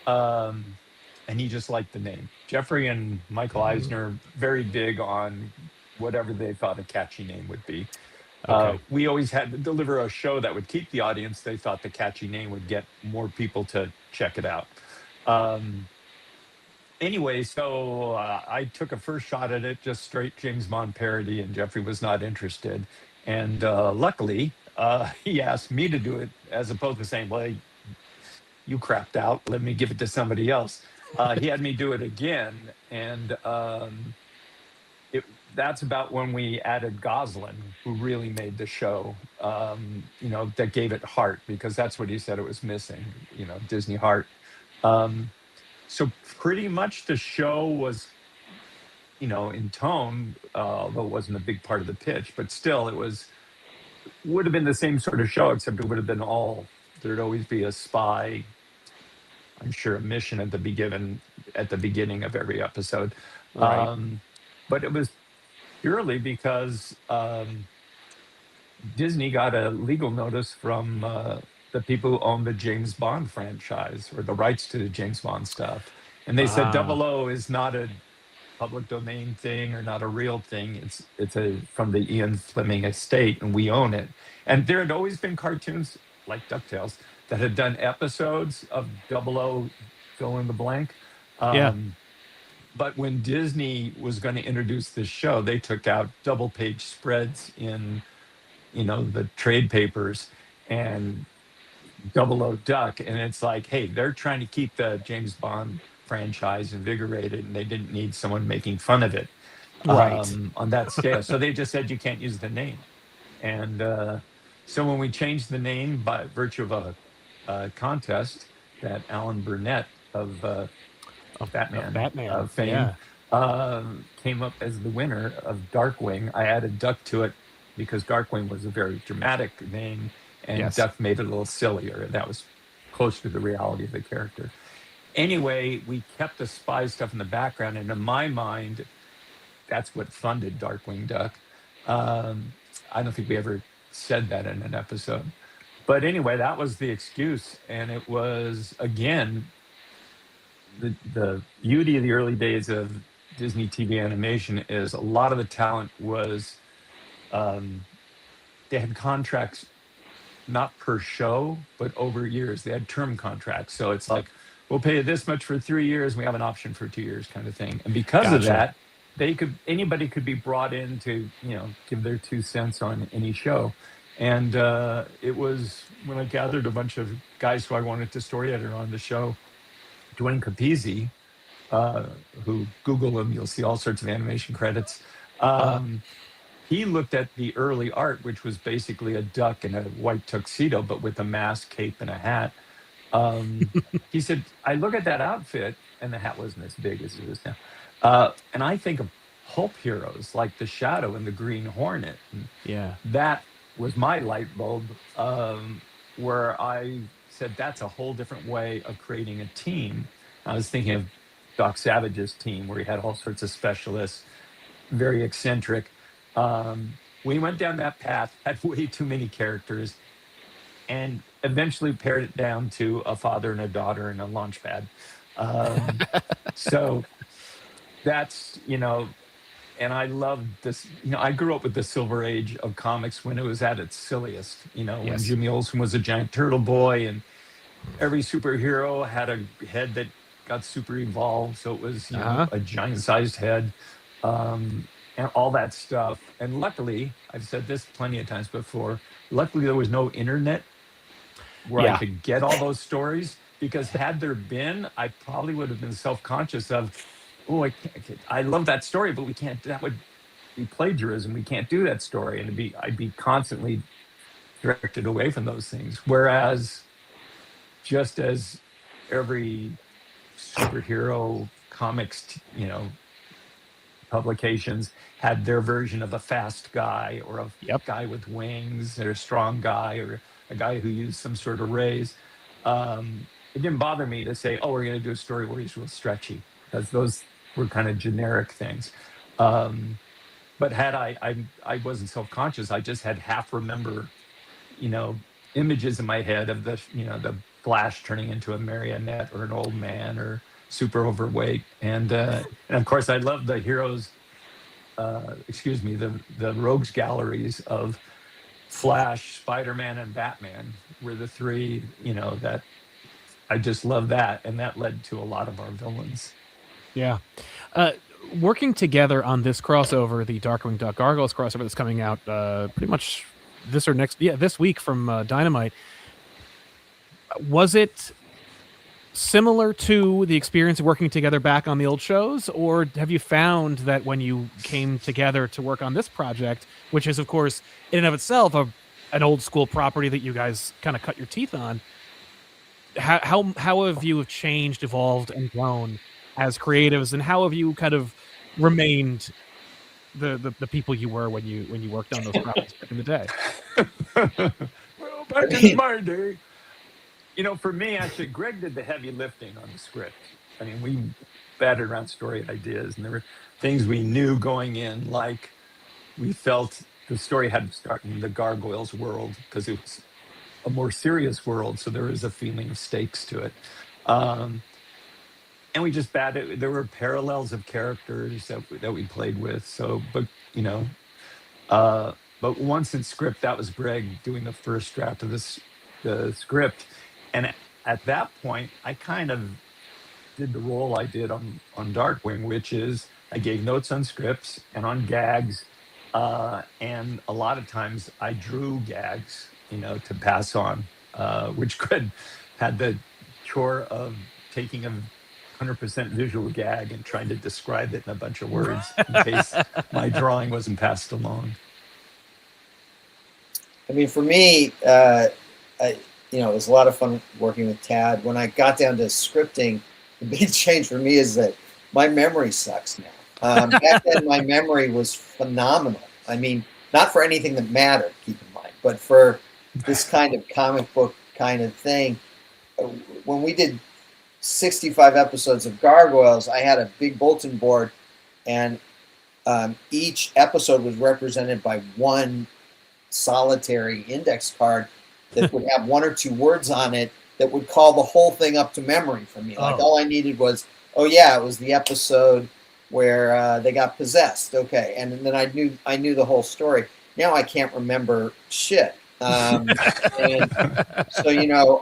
Speaker 3: and he just liked the name. Jeffrey and Michael Eisner, very big on whatever they thought a catchy name would be. We always had to deliver a show that would keep the audience. They thought the catchy name would get more people to check it out. Anyway, so I took a first shot at it, just straight James Bond parody, and Jeffrey was not interested. And luckily, he asked me to do it, as opposed to saying, well, you crapped out, let me give it to somebody else. He had me do it again, and that's about when we added Goslin, who really made the show, you know, that gave it heart, because that's what he said it was missing, you know, Disney heart. So pretty much the show was, you know, in tone, although it wasn't a big part of the pitch, but still it was would have been the same sort of show, except it would have been there'd always be a spy, I'm sure, a mission at the beginning of every episode.
Speaker 1: Right.
Speaker 3: But it was purely because Disney got a legal notice from the people who own the James Bond franchise, or the rights to the James Bond stuff. And they said
Speaker 1: Ah.
Speaker 3: 00 is not a public domain thing or not a real thing. It's from the Ian Fleming estate, and we own it. And there had always been cartoons like DuckTales that had done episodes of 00 fill in the blank.
Speaker 1: Yeah.
Speaker 3: But when Disney was going to introduce this show, they took out double-page spreads in, the trade papers and 00 Duck. And it's like, hey, they're trying to keep the James Bond franchise invigorated, and they didn't need someone making fun of it on that scale. So they just said, you can't use the name. And so when we changed the name by virtue of a contest that Alan Burnett of Batman fame came up as the winner of Darkwing, I added Duck to it because Darkwing was a very dramatic name, and Duck made it a little sillier. That was close to the reality of the character. Anyway, we kept the spy stuff in the background, and in my mind, that's what funded Darkwing Duck. I don't think we ever said that in an episode. But anyway, that was the excuse. And it was, again, the beauty of the early days of Disney TV animation is a lot of the talent was, they had contracts not per show, but over years. They had term contracts. So it's like, we'll pay you this much for 3 years. We have an option for 2 years kind of thing. And because of that, anybody could be brought in to, give their 2 cents on any show. And it was when I gathered a bunch of guys who I wanted to story editor on the show, Dwayne Capizzi, who Google him, you'll see all sorts of animation credits. He looked at the early art, which was basically a duck in a white tuxedo, but with a mask, cape, and a hat. He said, I look at that outfit, and the hat wasn't as big as it is now. And I think of pulp heroes like the Shadow and the Green Hornet. And that was my light bulb, where I said, that's a whole different way of creating a team. I was thinking of Doc Savage's team, where he had all sorts of specialists, very eccentric. We went down that path, had way too many characters, and eventually pared it down to a father and a daughter and a launch pad. So that's, and I loved this. I grew up with the Silver Age of comics when it was at its silliest, when Jimmy Olsen was a giant turtle boy and every superhero had a head that got super evolved. So it was a giant sized head. And all that stuff. And luckily, I've said this plenty of times before, luckily there was no internet where I could get all those stories, because had there been, I probably would have been self-conscious of, I love that story, but that would be plagiarism. We can't do that story. And I'd be constantly directed away from those things. Whereas just as every superhero comics, publications had their version of a fast guy, or a guy with wings, or a strong guy, or a guy who used some sort of rays. It didn't bother me to say, we're going to do a story where he's real stretchy, because those were kind of generic things. But had I wasn't self-conscious, I just had half remember, images in my head of the Flash turning into a marionette or an old man or super overweight. And of course, I love the heroes, the rogues galleries of Flash, Spider-Man, and Batman were the three, that I just love that. And that led to a lot of our villains.
Speaker 1: Yeah. Working together on this crossover, the Darkwing Duck Gargoyles crossover that's coming out pretty much this week from Dynamite, was it similar to the experience of working together back on the old shows, or have you found that when you came together to work on this project, which is of course in and of itself an old school property that you guys kind of cut your teeth on, how have you changed, evolved, and grown as creatives, and how have you kind of remained the people you were when you worked on those projects back in the day.
Speaker 3: Well, back in my day, for me, actually, Greg did the heavy lifting on the script. I mean, we batted around story ideas, and there were things we knew going in, like we felt the story had to start in the Gargoyles world because it was a more serious world, so there was a feeling of stakes to it. And we just batted. There were parallels of characters that we played with. So, but but once in script, that was Greg doing the first draft of the script, and at that point, I kind of did the role I did on Darkwing, which is I gave notes on scripts and on gags, and a lot of times I drew gags, to pass on, which Greg had the chore of taking a 100% visual gag and trying to describe it in a bunch of words in case my drawing wasn't passed along.
Speaker 4: I mean, for me, it was a lot of fun working with Tad. When I got down to scripting, the big change for me is that my memory sucks now. Back then, my memory was phenomenal. I mean, not for anything that mattered, keep in mind, but for this kind of comic book kind of thing. When we did 65 episodes of Gargoyles, I had a big bulletin board, and each episode was represented by one solitary index card that would have one or two words on it that would call the whole thing up to memory for me. Like all I needed was, it was the episode where they got possessed. Okay, and then I knew the whole story. Now I can't remember shit. And so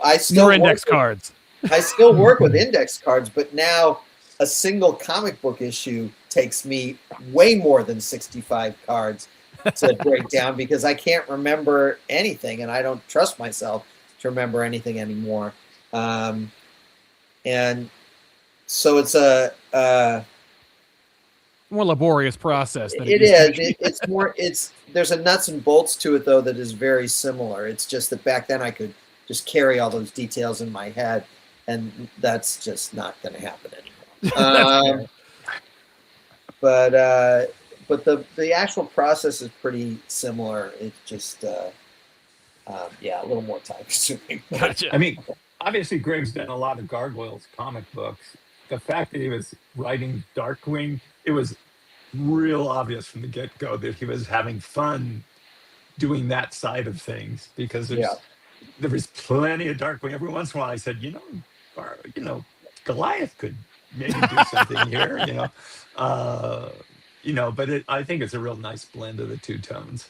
Speaker 4: I still
Speaker 1: more index cards.
Speaker 4: I still work with index cards, but now a single comic book issue takes me way more than 65 cards to break down because I can't remember anything, and I don't trust myself to remember anything anymore. And so it's a
Speaker 1: more laborious process. Than
Speaker 4: it is. It's more. There's a nuts and bolts to it though that is very similar. It's just that back then I could just carry all those details in my head, and that's just not going to happen anymore. But the actual process is pretty similar. It's just a little more time consuming.
Speaker 1: Gotcha.
Speaker 3: I mean, obviously Greg's done a lot of Gargoyles comic books. The fact that he was writing Darkwing, it was real obvious from the get-go that he was having fun doing that side of things because there was plenty of Darkwing. Every once in a while I said, Goliath could maybe do something here, but I think it's a real nice blend of the two tones.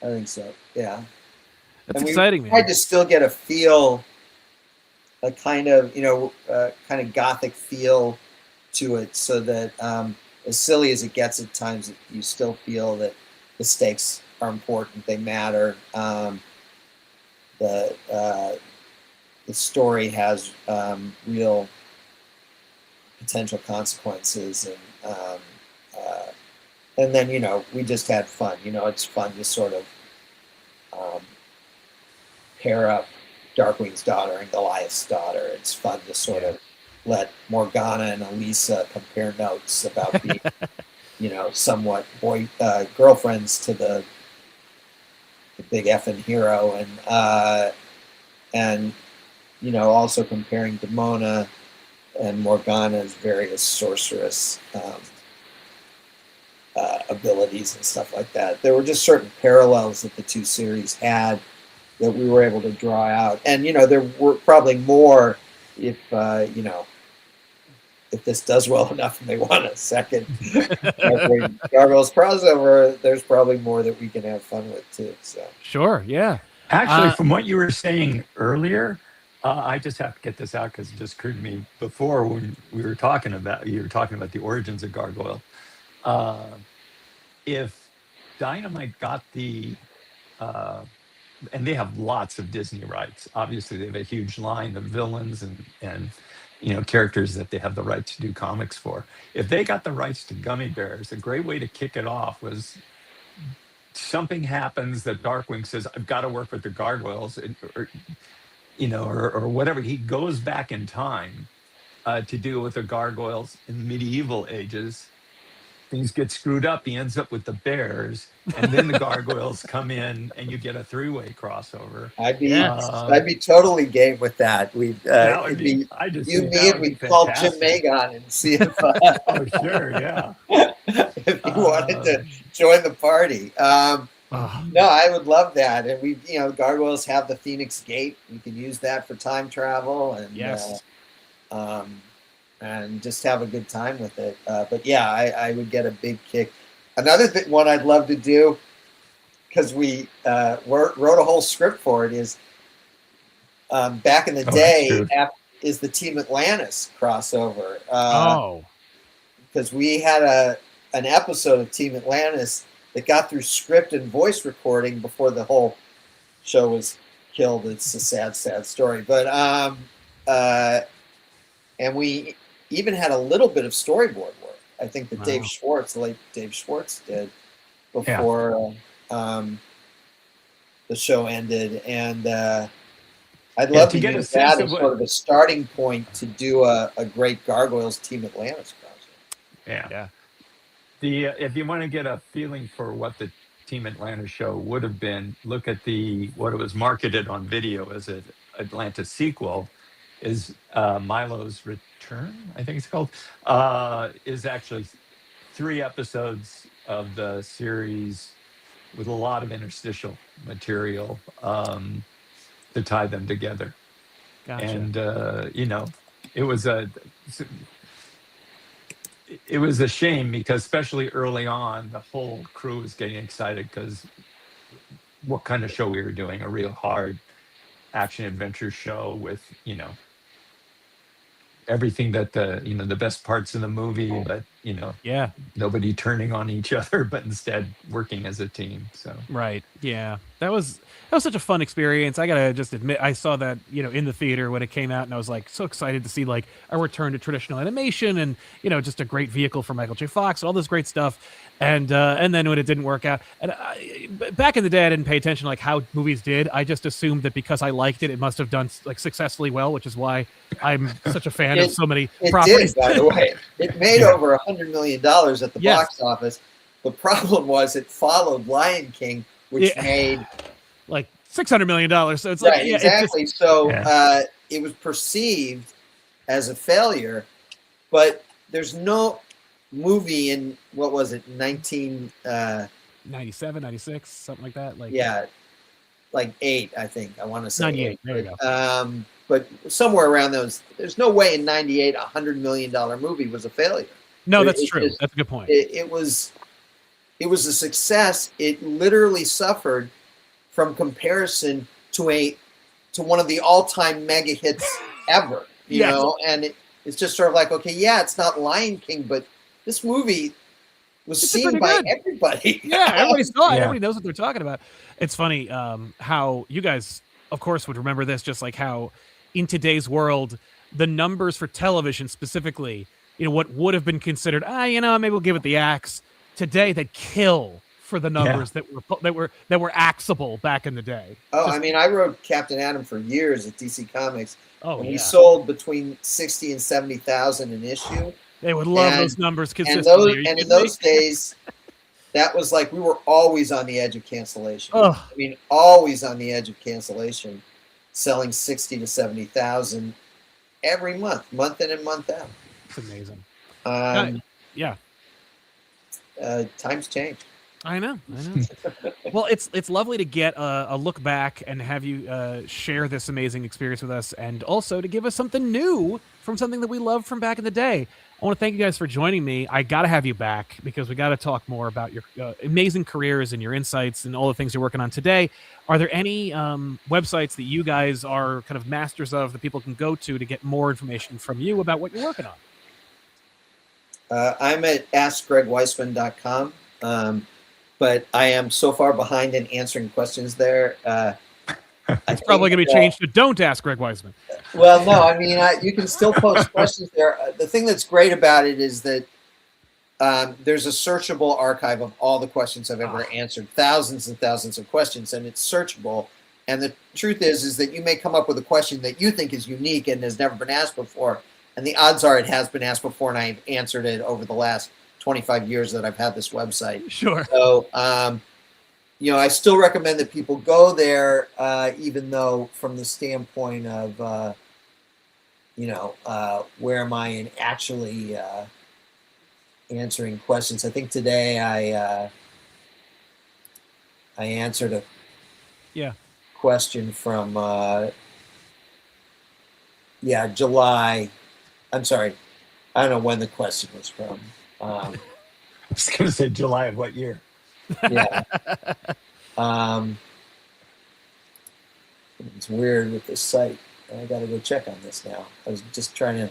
Speaker 4: I think so. Yeah.
Speaker 1: That's exciting, man.
Speaker 4: I just still get a feel, a kind of gothic feel to it, so that as silly as it gets at times, you still feel that the stakes are important, they matter. The story has real potential consequences, and then we just had fun. It's fun to sort of pair up Darkwing's daughter and Goliath's daughter. It's fun to sort of let Morgana and Elisa compare notes about being, somewhat girlfriends to the big effing hero, and also comparing Demona and Morgana's various sorceress abilities and stuff like that. There were just certain parallels that the two series had that we were able to draw out, and there were probably more if this does well enough and they want a second Gargoyles crossover, there's probably more that we can have fun with too. So
Speaker 1: sure, yeah.
Speaker 3: Actually, from what you were saying earlier, I just have to get this out because it just occurred to me before when you were talking about the origins of Gargoyle. If Dynamite got the and they have lots of Disney rights. Obviously, they have a huge line of villains and characters that they have the rights to do comics for. If they got the rights to Gummy Bears, a great way to kick it off was something happens that Darkwing says, "I've got to work with the Gargoyles," or whatever. He goes back in time to deal with the Gargoyles in medieval ages. things get screwed up, he ends up with the Bears, and then the Gargoyles come in, and you get a three-way crossover.
Speaker 4: I'd be totally game with that.
Speaker 3: That would
Speaker 4: It'd
Speaker 3: be.
Speaker 4: be
Speaker 3: I just
Speaker 4: you,
Speaker 3: think
Speaker 4: me,
Speaker 3: that
Speaker 4: and
Speaker 3: would be
Speaker 4: we'd call Jim
Speaker 3: fantastic.
Speaker 4: Magon and see if
Speaker 3: Oh, sure, yeah.
Speaker 4: if he wanted to join the party. No, I would love that. And we, Gargoyles have the Phoenix Gate. We could use that for time travel and
Speaker 1: Yes.
Speaker 4: And just have a good time with it. But yeah, I would get a big kick. Another one I'd love to do, because we wrote a whole script for it, is back in the day is the Team Atlantis crossover. Because we had an episode of Team Atlantis that got through script and voice recording before the whole show was killed. It's a sad, sad story. But and we even had a little bit of storyboard work. I think that Dave Schwartz, the late Dave Schwartz, did before the show ended. And I'd love to use that as sort of a starting point to do a great Gargoyles Team Atlantis project.
Speaker 3: Yeah. If you want to get a feeling for what the Team Atlantis show would have been, look at what it was marketed on video as an Atlantis sequel. Is Milo's Return, I think it's called, is actually 3 episodes of the series with a lot of interstitial material to tie them together.
Speaker 1: Gotcha.
Speaker 3: And it was a shame, because especially early on, the whole crew was getting excited because what kind of show we were doing, a real hard action adventure show with, everything that the best parts of the movie, but nobody turning on each other, but instead working as a team. So
Speaker 1: right, yeah, that was such a fun experience. I gotta just admit, I saw that in the theater when it came out, and I was like so excited to see like a return to traditional animation, and just a great vehicle for Michael J. Fox, all this great stuff. And then when it didn't work out, and back in the day, I didn't pay attention to like how movies did. I just assumed that because I liked it, it must have done like successfully well, which is why I'm such a fan of so many properties.
Speaker 4: It did, by the way. It made over $100 million at the box office. The problem was it followed Lion King, which made
Speaker 1: like $600 million. So it's
Speaker 4: right, exactly. It was perceived as a failure, but there's no movie in, what was it,
Speaker 1: 97, 96, something like that.
Speaker 4: Like 8, I think. I want to say
Speaker 1: 98. There you go.
Speaker 4: But somewhere around those, there's no way in 98 $100 million movie was a failure.
Speaker 1: No, that's true. That's a good point.
Speaker 4: It was a success. It literally suffered from comparison to one of the all-time mega hits ever. You know, and it's just sort of like, okay, it's not Lion King, but this movie was seen by everybody.
Speaker 1: Yeah, everybody saw it. Everybody knows what they're talking about. It's funny how you guys, of course, would remember this, just like how in today's world, the numbers for television specifically, what would have been considered, maybe we'll give it the axe. Today, they kill for the numbers that were axable back in the day.
Speaker 4: I wrote Captain Atom for years at DC Comics. We sold between 60 and 70,000 an issue.
Speaker 1: They would love those numbers consistently.
Speaker 4: And in those days, that was like we were always on the edge of cancellation. Always on the edge of cancellation, selling 60 to 70,000 every month in and month out.
Speaker 1: It's amazing.
Speaker 4: Times change.
Speaker 1: I know. Well, it's lovely to get a look back and have you share this amazing experience with us, and also to give us something new from something that we loved from back in the day. I want to thank you guys for joining me. I got to have you back because we got to talk more about your amazing careers and your insights and all the things you're working on today. Are there any websites that you guys are kind of masters of that people can go to get more information from you about what you're working on?
Speaker 4: I'm at AskGregWeisman.com. But I am so far behind in answering questions there.
Speaker 1: It's probably going to be changed to don't ask Greg Weisman.
Speaker 4: Well, no, you can still post questions there. The thing that's great about it is that there's a searchable archive of all the questions I've ever answered, thousands and thousands of questions, and it's searchable. And the truth is that you may come up with a question that you think is unique and has never been asked before, and the odds are it has been asked before, and I've answered it over the last 25 years that I've had this website.
Speaker 1: Sure.
Speaker 4: So, I still recommend that people go there, even though from the standpoint of, where am I in actually answering questions. I think today I answered a question from July. I'm sorry, I don't know when the question was from.
Speaker 3: I was going to say July of what year?
Speaker 4: Yeah. It's weird with this site. I got to go check on this now. I was just trying to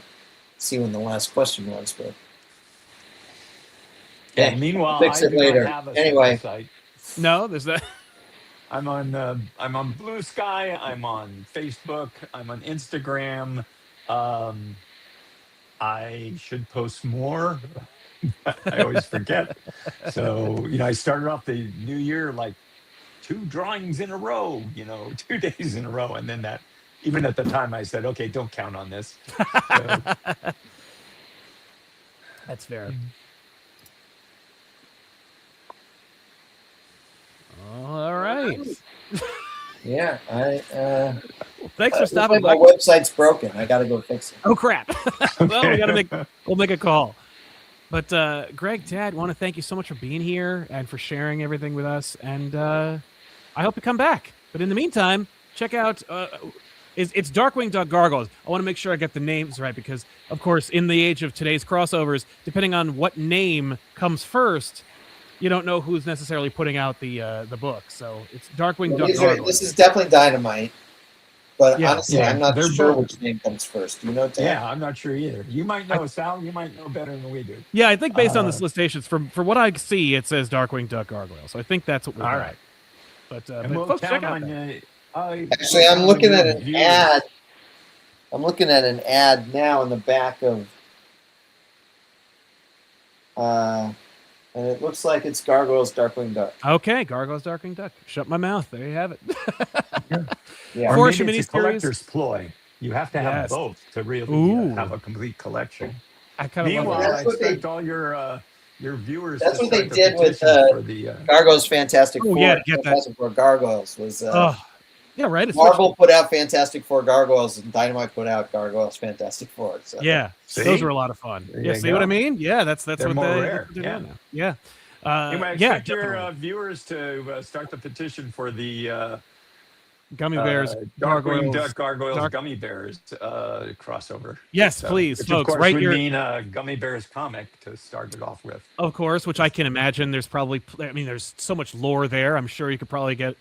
Speaker 4: see when the last question was, but
Speaker 3: yeah. Meanwhile,
Speaker 4: fix it later. Anyway,
Speaker 3: site.
Speaker 1: No, there's that.
Speaker 3: I'm on Blue Sky. I'm on Facebook. I'm on Instagram. I should post more. I always forget. So, I started off the new year like 2 drawings in a row, 2 days in a row. And then even at the time I said, okay, don't count on this. So,
Speaker 1: that's fair. All right.
Speaker 4: Yeah,
Speaker 1: thanks for stopping by.
Speaker 4: My website's broken. I got to go fix it.
Speaker 1: Oh crap! Well,
Speaker 3: okay.
Speaker 1: we'll make a call. But Greg, Dad, want to thank you so much for being here and for sharing everything with us. And I hope you come back. But in the meantime, check out it's Darkwing.Gargoyles. I want to make sure I get the names right because, of course, in the age of today's crossovers, depending on what name comes first, you don't know who's necessarily putting out the book. So it's Darkwing.Gargoyles.
Speaker 4: This is definitely Dynamite. But
Speaker 1: Yeah.
Speaker 4: honestly, I'm not sure which name comes first. Do you know, Dan?
Speaker 3: Yeah, I'm not sure either. You might know, Sal. You might know better than we do.
Speaker 1: Yeah, I think based on the solicitations, from what I see, it says Darkwing.Gargoyles. So I think that's what we're
Speaker 3: all
Speaker 1: doing.
Speaker 3: right.
Speaker 1: But
Speaker 3: we'll
Speaker 1: folks, check out
Speaker 4: actually, I'm looking at an ad. I'm looking at an ad now in the back of, and it looks like it's Gargoyles Darkwing Duck.
Speaker 1: Okay, Gargoyles Darkwing Duck. Shut my mouth. There you have it.
Speaker 4: Yeah.
Speaker 3: Or maybe it's a collector's ploy. You have to have both to really have a complete collection.
Speaker 1: I kind of
Speaker 3: Meanwhile,
Speaker 1: love
Speaker 3: I expect all your viewers.
Speaker 4: That's
Speaker 3: to
Speaker 4: what they
Speaker 3: start the
Speaker 4: did with
Speaker 3: petition for the
Speaker 4: Gargoyles Fantastic Four.
Speaker 1: Yeah, get
Speaker 4: Fantastic Four Gargoyles was.
Speaker 1: Yeah, right. It's
Speaker 4: Marvel put out Fantastic Four Gargoyles, and Dynamite put out Gargoyles Fantastic Four. So.
Speaker 1: Yeah, those were a lot of fun. Yeah, see what I mean? Yeah, that's
Speaker 3: They're
Speaker 1: what
Speaker 3: more
Speaker 1: they're
Speaker 3: rare.
Speaker 1: doing
Speaker 3: Yeah.
Speaker 1: now. Yeah.
Speaker 3: Anyway, I expect your viewers to start the petition for the
Speaker 1: Gummy Bears,
Speaker 3: Darkwing Duck Gargoyles Gummy Bears crossover.
Speaker 1: Yes, please,
Speaker 3: which
Speaker 1: folks.
Speaker 3: Of course,
Speaker 1: write
Speaker 3: would
Speaker 1: your
Speaker 3: mean a Gummy Bears comic to start it off with.
Speaker 1: Of course, which I can imagine. There's probably, there's so much lore there. I'm sure you could probably get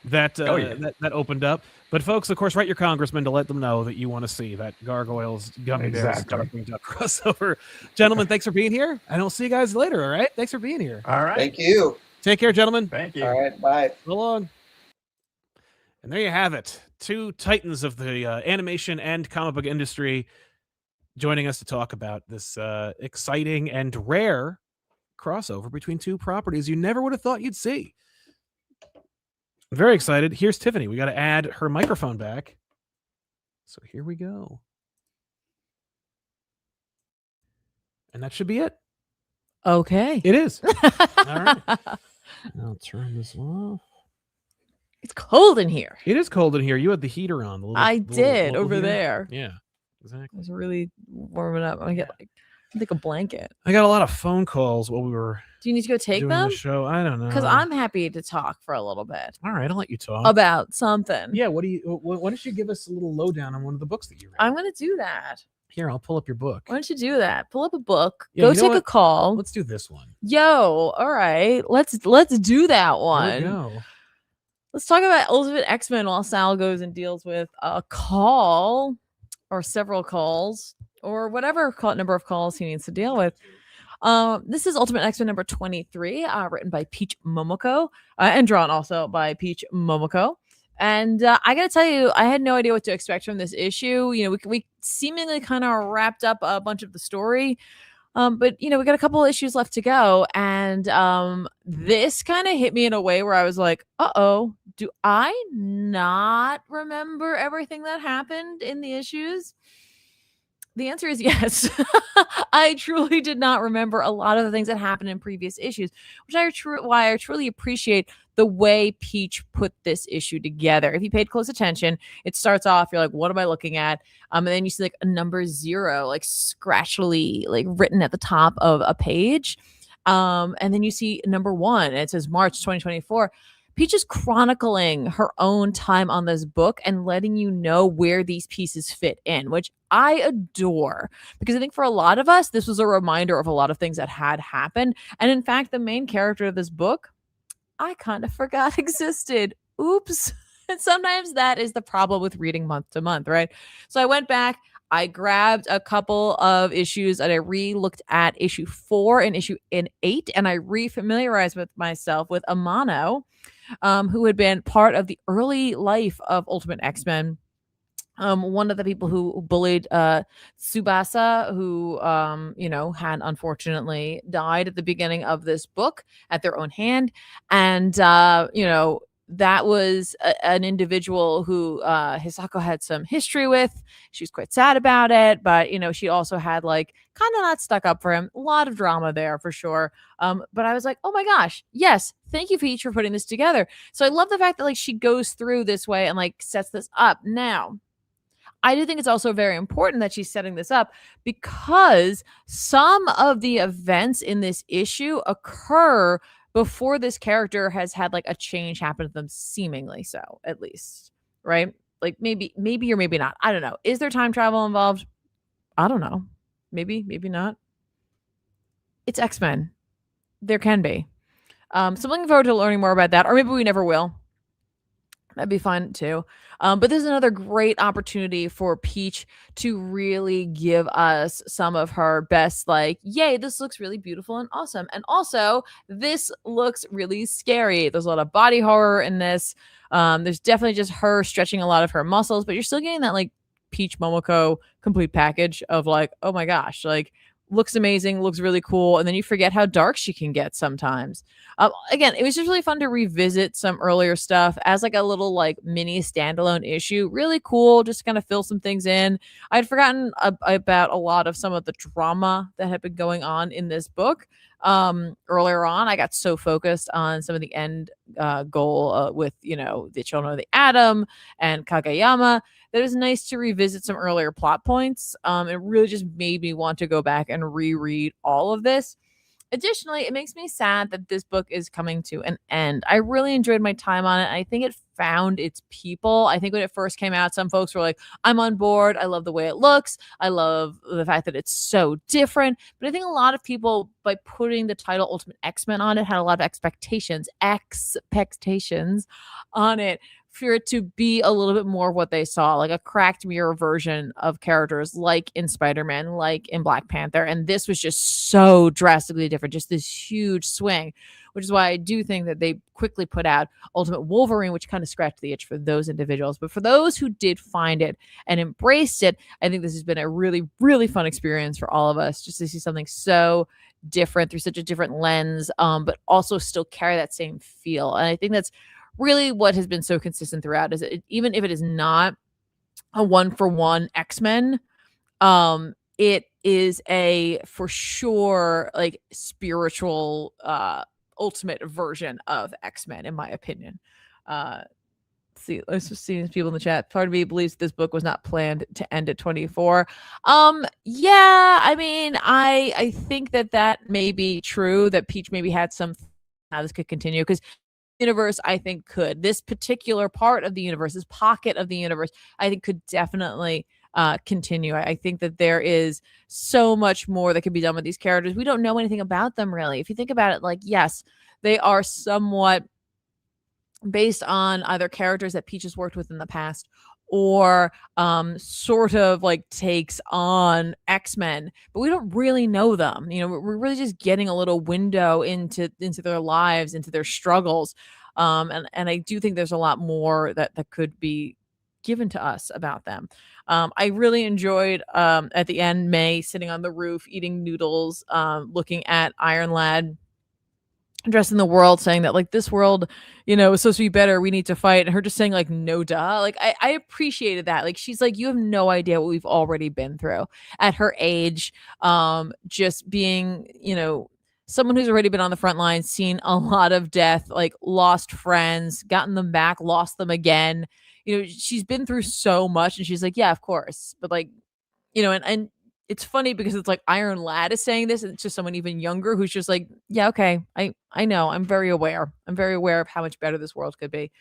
Speaker 1: that that opened up. But folks, of course, write your congressman to let them know that you want to see that Gargoyles Gummy Bears Darkwing Duck crossover. Gentlemen, thanks for being here. And I'll see you guys later. All right, thanks for being here.
Speaker 3: All right,
Speaker 4: thank you.
Speaker 1: Take care, gentlemen.
Speaker 3: Thank you.
Speaker 4: All right, bye.
Speaker 1: So long. And there you have it. 2 titans of the animation and comic book industry joining us to talk about this exciting and rare crossover between 2 properties you never would have thought you'd see. I'm very excited. Here's Tiffany. We got to add her microphone back. So here we go. And that should be it.
Speaker 2: Okay.
Speaker 1: It is. All right. I'll turn this off.
Speaker 2: It's cold in here.
Speaker 1: It is cold in here. You had the heater on.
Speaker 2: I did over
Speaker 1: heater.
Speaker 2: there.
Speaker 1: Yeah, exactly.
Speaker 2: It was really warming up. I get like a blanket.
Speaker 1: I got a lot of phone calls while we were.
Speaker 2: Do you need to go take
Speaker 1: doing
Speaker 2: them?
Speaker 1: The show. I don't know.
Speaker 2: Because I'm happy to talk for a little bit.
Speaker 1: All right, I'll let you talk
Speaker 2: about something.
Speaker 1: Yeah. Why don't you give us a little lowdown on one of the books that you read?
Speaker 2: I'm going to do that.
Speaker 1: Here, I'll pull up your book.
Speaker 2: Why don't you do that? Pull up a book.
Speaker 1: Yeah,
Speaker 2: go take a call.
Speaker 1: Let's do this one.
Speaker 2: Yo, all right. Let's do that one.
Speaker 1: Here we go.
Speaker 2: Let's talk about Ultimate X-Men while Sal goes and deals with a call or several calls or whatever number of calls he needs to deal with. This is Ultimate X-Men number 23, written by Peach Momoko and drawn also by Peach Momoko. And I got to tell you, I had no idea what to expect from this issue. You know, we seemingly kind of wrapped up a bunch of the story. But, you know, we got a couple issues left to go. And this kind of hit me in a way where I was like, uh-oh, do I not remember everything that happened in the issues? The answer is yes. I truly did not remember a lot of the things that happened in previous issues, which why I truly appreciate the way Peach put this issue together. If you paid close attention, it starts off, you're like, what am I looking at? And then you see like a number 0, like scratchily, like written at the top of a page. And then you see number 1, and it says March 2024. Peach is chronicling her own time on this book and letting you know where these pieces fit in, which I adore, because I think for a lot of us, this was a reminder of a lot of things that had happened. And in fact, the main character of this book, I kind of forgot existed. Oops. And sometimes that is the problem with reading month to month, right? So I went back, I grabbed a couple of issues, and I re-looked at issue 4 and issue 8, and I re-familiarized with myself with Amano, who had been part of the early life of Ultimate X-Men. One of the people who bullied Tsubasa, who had unfortunately died at the beginning of this book at their own hand. And that was an individual who Hisako had some history with. She was quite sad about it, but she also had like kind of not stuck up for him. A lot of drama there for sure. But I was like, oh my gosh, yes, thank you Peach for putting this together. So I love the fact that like she goes through this way and like sets this up. Now, I do think it's also very important that she's setting this up, because some of the events in this issue occur before this character has had like a change happen to them, seemingly so, at least, right? Like maybe or maybe not. I don't know. Is there time travel involved? I don't know. Maybe not. It's X-Men. There can be. So I'm looking forward to learning more about that, or maybe we never will. That'd be fun too. But this is another great opportunity for Peach to really give us some of her best, like, yay, this looks really beautiful and awesome. And also, this looks really scary. There's a lot of body horror in this. There's definitely just her stretching a lot of her muscles, but you're still getting that like Peach Momoko complete package of like, oh my gosh, like looks amazing, looks really cool, and then you forget how dark she can get sometimes. Again, it was just really fun to revisit some earlier stuff as like a little like mini standalone issue. Really cool, just to kind of fill some things in. I'd forgotten about a lot of some of the drama that had been going on in this book. Earlier on, I got so focused on some of the end goal with the Children of the Atom and Kageyama that it was nice to revisit some earlier plot points. It really just made me want to go back and reread all of this. Additionally, it makes me sad that this book is coming to an end. I really enjoyed my time on it. I think it found its people. I think when it first came out, some folks were like, I'm on board. I love the way it looks. I love the fact that it's so different. But I think a lot of people, by putting the title Ultimate X-Men on it, had a lot of expectations on it, for it to be a little bit more of what they saw, like a cracked mirror version of characters like in Spider-Man, like in Black Panther. And this was just so drastically different, just this huge swing, which is why I do think that they quickly put out Ultimate Wolverine, which kind of scratched the itch for those individuals. But for those who did find it and embraced it, I think this has been a really, really fun experience for all of us, just to see something so different through such a different lens, but also still carry that same feel. And I think that's really what has been so consistent throughout, is even if it is not a 1-for-1 X-Men, it is a for sure like spiritual ultimate version of X-Men, in my opinion. Let's just see people in the chat. Part of me believes this book was not planned to end at 24. Yeah, I mean, I think that may be true, that Peach maybe had some how this could continue, because universe, I think, could. This particular part of the universe, this pocket of the universe, I think could definitely continue. I think that there is so much more that could be done with these characters. We don't know anything about them, really. If you think about it, like, yes, they are somewhat based on either characters that Peach has worked with in the past, or sort of like takes on X-Men, but we don't really know them. We're really just getting a little window into their lives, into their struggles. And I do think there's a lot more that could be given to us about them. I really enjoyed at the end, May sitting on the roof eating noodles, looking at Iron Lad addressing the world, saying that like this world, you know, is supposed to be better. We need to fight. And her just saying like, no, duh. Like I appreciated that. Like she's like, you have no idea what we've already been through at her age. Just being, you know, someone who's already been on the front lines, seen a lot of death, like lost friends, gotten them back, lost them again. You know, she's been through so much, and she's like, yeah, of course. But like, you know, and it's funny because it's like Iron Lad is saying this, and it's just someone even younger who's just like, yeah, okay, I know, I'm very aware of how much better this world could be.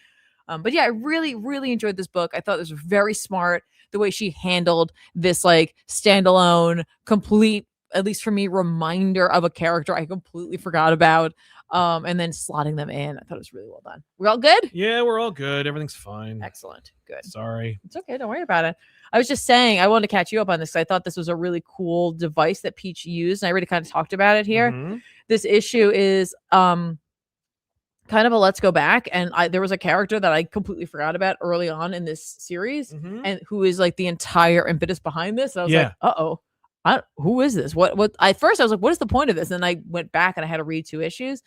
Speaker 2: But yeah, I really, really enjoyed this book. I thought this was very smart, the way she handled this like standalone, complete, at least for me, reminder of a character I completely forgot about. And then slotting them in. I thought it was really well done. We're all good?
Speaker 1: Yeah, we're all good. Everything's fine.
Speaker 2: Excellent. Good.
Speaker 1: Sorry.
Speaker 2: It's okay. Don't worry about it. I was just saying, I wanted to catch you up on this because I thought this was a really cool device that Peach used. And I already kind of talked about it here.
Speaker 1: Mm-hmm.
Speaker 2: This issue is kind of a let's go back. And there was a character that I completely forgot about early on in this series, and who is like the entire impetus behind this. And I was like, uh-oh. Who is this? What at first I was like, what is the point of this? And I went back and I had to read 2 issues.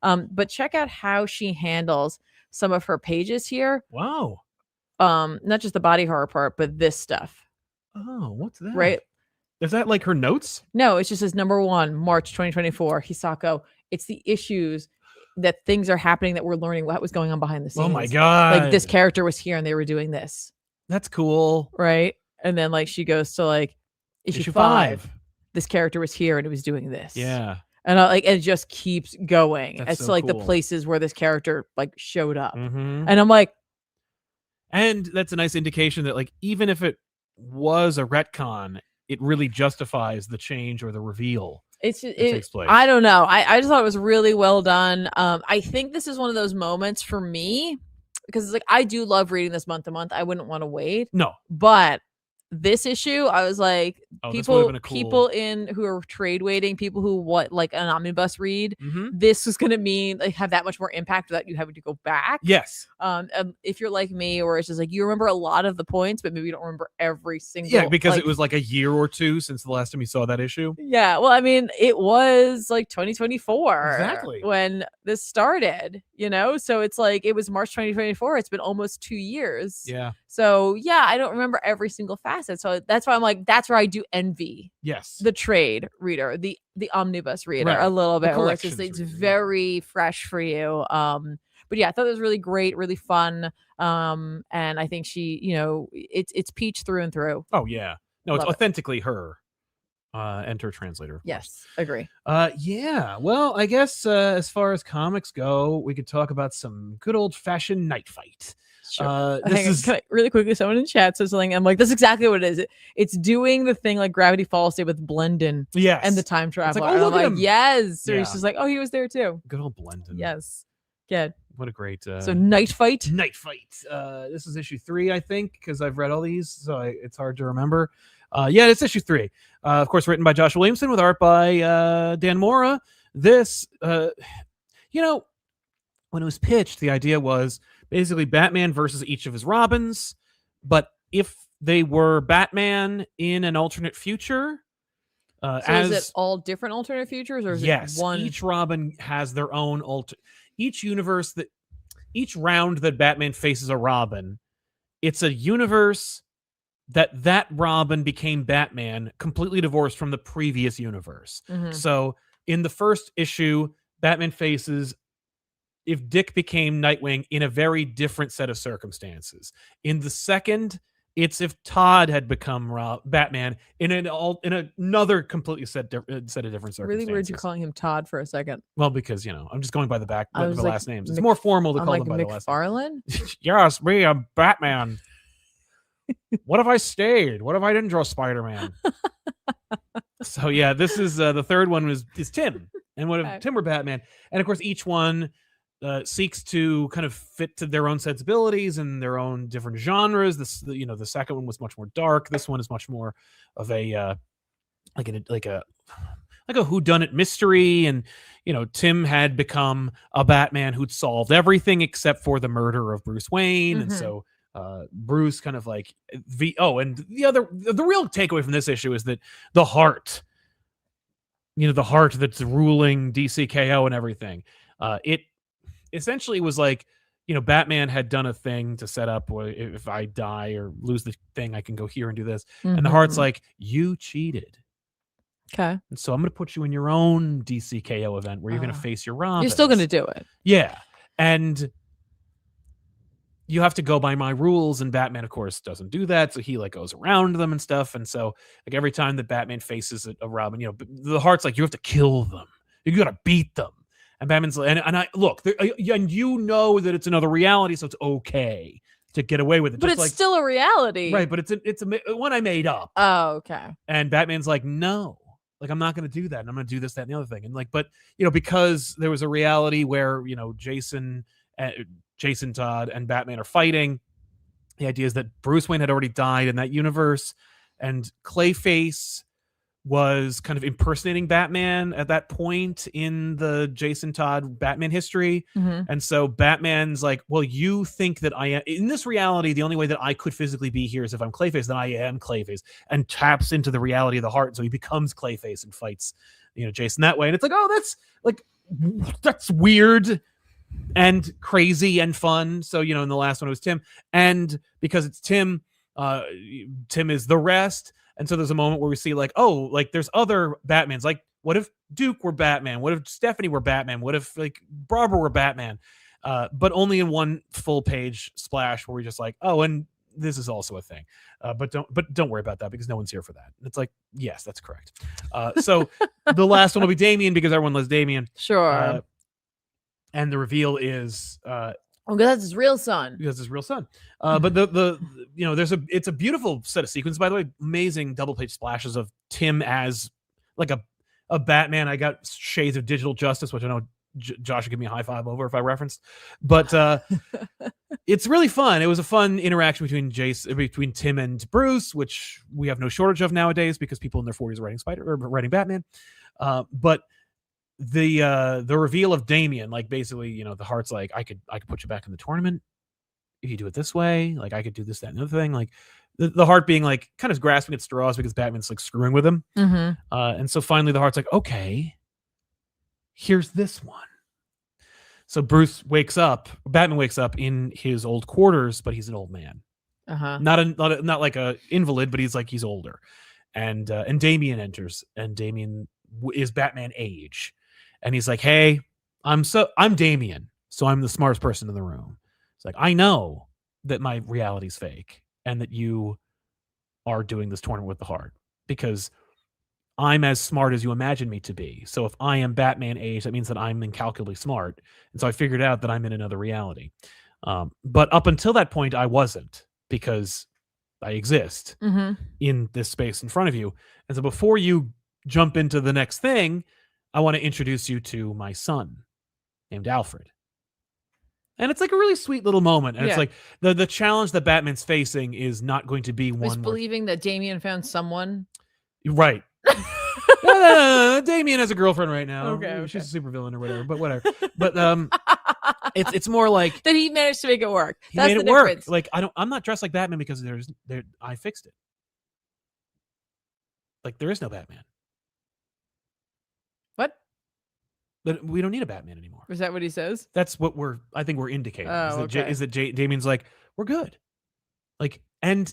Speaker 2: But check out how she handles some of her pages here.
Speaker 1: Wow.
Speaker 2: Not just the body horror part, but this stuff.
Speaker 1: Oh, what's that?
Speaker 2: Right?
Speaker 1: Is that like her notes?
Speaker 2: No, it's just says number 1, March 2024, Hisako. It's the issues that things are happening that we're learning what was going on behind the scenes.
Speaker 1: Oh my God.
Speaker 2: Like this character was here and they were doing this.
Speaker 1: That's cool.
Speaker 2: Right? And then like she goes to like issue 5. This character was here and it was doing this.
Speaker 1: Yeah.
Speaker 2: And it just keeps going.
Speaker 1: That's
Speaker 2: it's
Speaker 1: so
Speaker 2: like
Speaker 1: cool.
Speaker 2: the places where this character like showed up.
Speaker 1: Mm-hmm.
Speaker 2: And I'm like,
Speaker 1: and that's a nice indication that like even if it was a retcon, it really justifies the change or the reveal.
Speaker 2: It
Speaker 1: takes place.
Speaker 2: I don't know. I just thought it was really well done. I think this is one of those moments for me because it's like I do love reading this month to month. I wouldn't want to wait.
Speaker 1: No,
Speaker 2: but this issue, I was like, people who are trade waiting, people who want like an omnibus read, this was going to mean like have that much more impact without you having to go back.
Speaker 1: Yes.
Speaker 2: If you're like me, or it's just like you remember a lot of the points, but maybe you don't remember every single.
Speaker 1: Yeah, because it was like a year or 2 since the last time you saw that issue.
Speaker 2: Yeah, well, I mean, it was like 2024
Speaker 1: exactly
Speaker 2: when this started. You know, so it's like it was March 2024. It's been almost 2 years.
Speaker 1: Yeah.
Speaker 2: So yeah, I don't remember every single facet. So that's why I'm like, that's where I do envy.
Speaker 1: Yes.
Speaker 2: The trade reader, the omnibus reader, a little bit. Where it's very fresh for you. But yeah, I thought it was really great, really fun. And I think she, you know, it's Peach through and through.
Speaker 1: Oh yeah. No, it's
Speaker 2: Love
Speaker 1: authentically her. Enter translator.
Speaker 2: Yes, agree.
Speaker 1: Yeah. Well, I guess as far as comics go, we could talk about some good old fashioned Knightfight.
Speaker 2: Sure. Really quickly, someone in chat says something. I'm like, that's exactly what it is. It's doing the thing like Gravity Falls did with Blendon.
Speaker 1: Yes.
Speaker 2: And the time traveler.
Speaker 1: Like, oh,
Speaker 2: I'm like, yes. So
Speaker 1: yeah.
Speaker 2: he's just like, oh, he was there too.
Speaker 1: Good old Blendon.
Speaker 2: Yes. Good.
Speaker 1: What a great.
Speaker 2: So Knightfight.
Speaker 1: Knightfight. This is issue 3, I think, because I've read all these, so it's hard to remember. Yeah, it's issue 3. Of course, written by Josh Williamson with art by Dan Mora. This, you know, when it was pitched, the idea was basically Batman versus each of his Robins, but if they were Batman in an alternate future,
Speaker 2: so is it all different alternate futures, or is it one?
Speaker 1: Each Robin has their own each universe each round that Batman faces a Robin, it's a universe that Robin became Batman completely divorced from the previous universe. So in the first issue, Batman faces if Dick became Nightwing in a very different set of circumstances. In the second, it's if Todd had become Batman in another completely set of different circumstances.
Speaker 2: Really weird you calling him Todd for a second.
Speaker 1: Well, because, you know, I'm just going by the last names. It's more formal to call them by the last
Speaker 2: name.
Speaker 1: Yes, me, I'm Batman. What if I stayed? What if I didn't draw Spider-Man? So yeah, this is the third one is Tim. And what if Tim were Batman? And of course, each one seeks to kind of fit to their own sensibilities and their own different genres. The second one was much more dark. This one is much more of a like a whodunit mystery. And you know, Tim had become a Batman who'd solved everything except for the murder of Bruce Wayne, and so Bruce kind of like and the real takeaway from this issue is that the heart that's ruling DCKO and everything. It essentially was like, Batman had done a thing to set up where if I die or lose the thing, I can go here and do this. And the Heart's like, you cheated.
Speaker 2: Okay.
Speaker 1: And so I'm going to put you in your own DCKO event where you're going to face your Robins.
Speaker 2: You're still going to do it.
Speaker 1: Yeah. And you have to go by my rules, and Batman, of course, doesn't do that. So he like goes around them and stuff. And so like every time that Batman faces a Robin, the Heart's like, you have to kill them. You got to beat them. And Batman's like, and I look, and you know that it's another reality, so it's okay to get away with it.
Speaker 2: But
Speaker 1: just
Speaker 2: it's still a reality.
Speaker 1: Right, but it's a one I made up.
Speaker 2: Oh, okay. And
Speaker 1: Batman's like, no. Like, I'm not going to do that. And I'm going to do this, that, and the other thing. And like, but, because there was a reality where, Jason Todd and Batman are fighting. The idea is that Bruce Wayne had already died in that universe. And Clayface was kind of impersonating Batman at that point in the Jason Todd Batman history. And so Batman's like, well, you think that I am in this reality. The only way that I could physically be here is if I'm Clayface. Then I am Clayface, and taps into the reality of the Heart. So he becomes Clayface and fights, Jason that way. And it's like, oh, that's weird and crazy and fun. So, in the last one it was Tim. And because it's Tim, Tim is the rest. And so there's a moment where we see like, oh, like there's other Batmans. Like, what if Duke were Batman? What if Stephanie were Batman? What if like Barbara were Batman? But only in one full page splash where we're just like, oh, and this is also a thing. But don't worry about that because no one's here for that. And it's like, yes, that's correct. So the last one will be Damian because everyone loves Damian.
Speaker 2: Sure.
Speaker 1: And the reveal is
Speaker 2: because that's his real son.
Speaker 1: But it's a beautiful set of sequences, by the way. Amazing double page splashes of Tim as like a Batman. I got shades of Digital Justice, which I know Josh would give me a high five over if I referenced. But it's really fun. It was a fun interaction between Tim and Bruce, which we have no shortage of nowadays because people in their 40s are writing Batman. But the reveal of Damian, like basically, the Heart's like, I could put you back in the tournament if you do it this way. Like I could do this, that, and the other thing. Like the Heart being like kind of grasping at straws because Batman's like screwing with him. And so finally the Heart's like, okay, here's this one. So Batman wakes up in his old quarters, but he's an old man. Not like a invalid, but he's older. And Damian enters, and Damian is Batman age. And he's like, hey, I'm Damian, so I'm the smartest person in the room. It's like, I know that my reality's fake and that you are doing this tournament with the Heart because I'm as smart as you imagine me to be. So if I am Batman age, that means that I'm incalculably smart. And so I figured out that I'm in another reality. But up until that point, I wasn't because I exist in this space in front of you. And so before you jump into the next thing, I want to introduce you to my son named Alfred. And it's like a really sweet little moment. And it's like the challenge that Batman's facing is not going to be one.
Speaker 2: Believing that Damian found someone.
Speaker 1: Right. No. Damian has a girlfriend right now.
Speaker 2: Okay.
Speaker 1: She's a supervillain or whatever, but whatever. But it's more like
Speaker 2: that he managed to make it work.
Speaker 1: He made it work. Like I'm not dressed like Batman because I fixed it. Like there is no Batman.
Speaker 2: What?
Speaker 1: But we don't need a Batman anymore.
Speaker 2: Is that what he says?
Speaker 1: That's what I think we're indicating.
Speaker 2: Oh,
Speaker 1: is that Damian's like, we're good. Like, and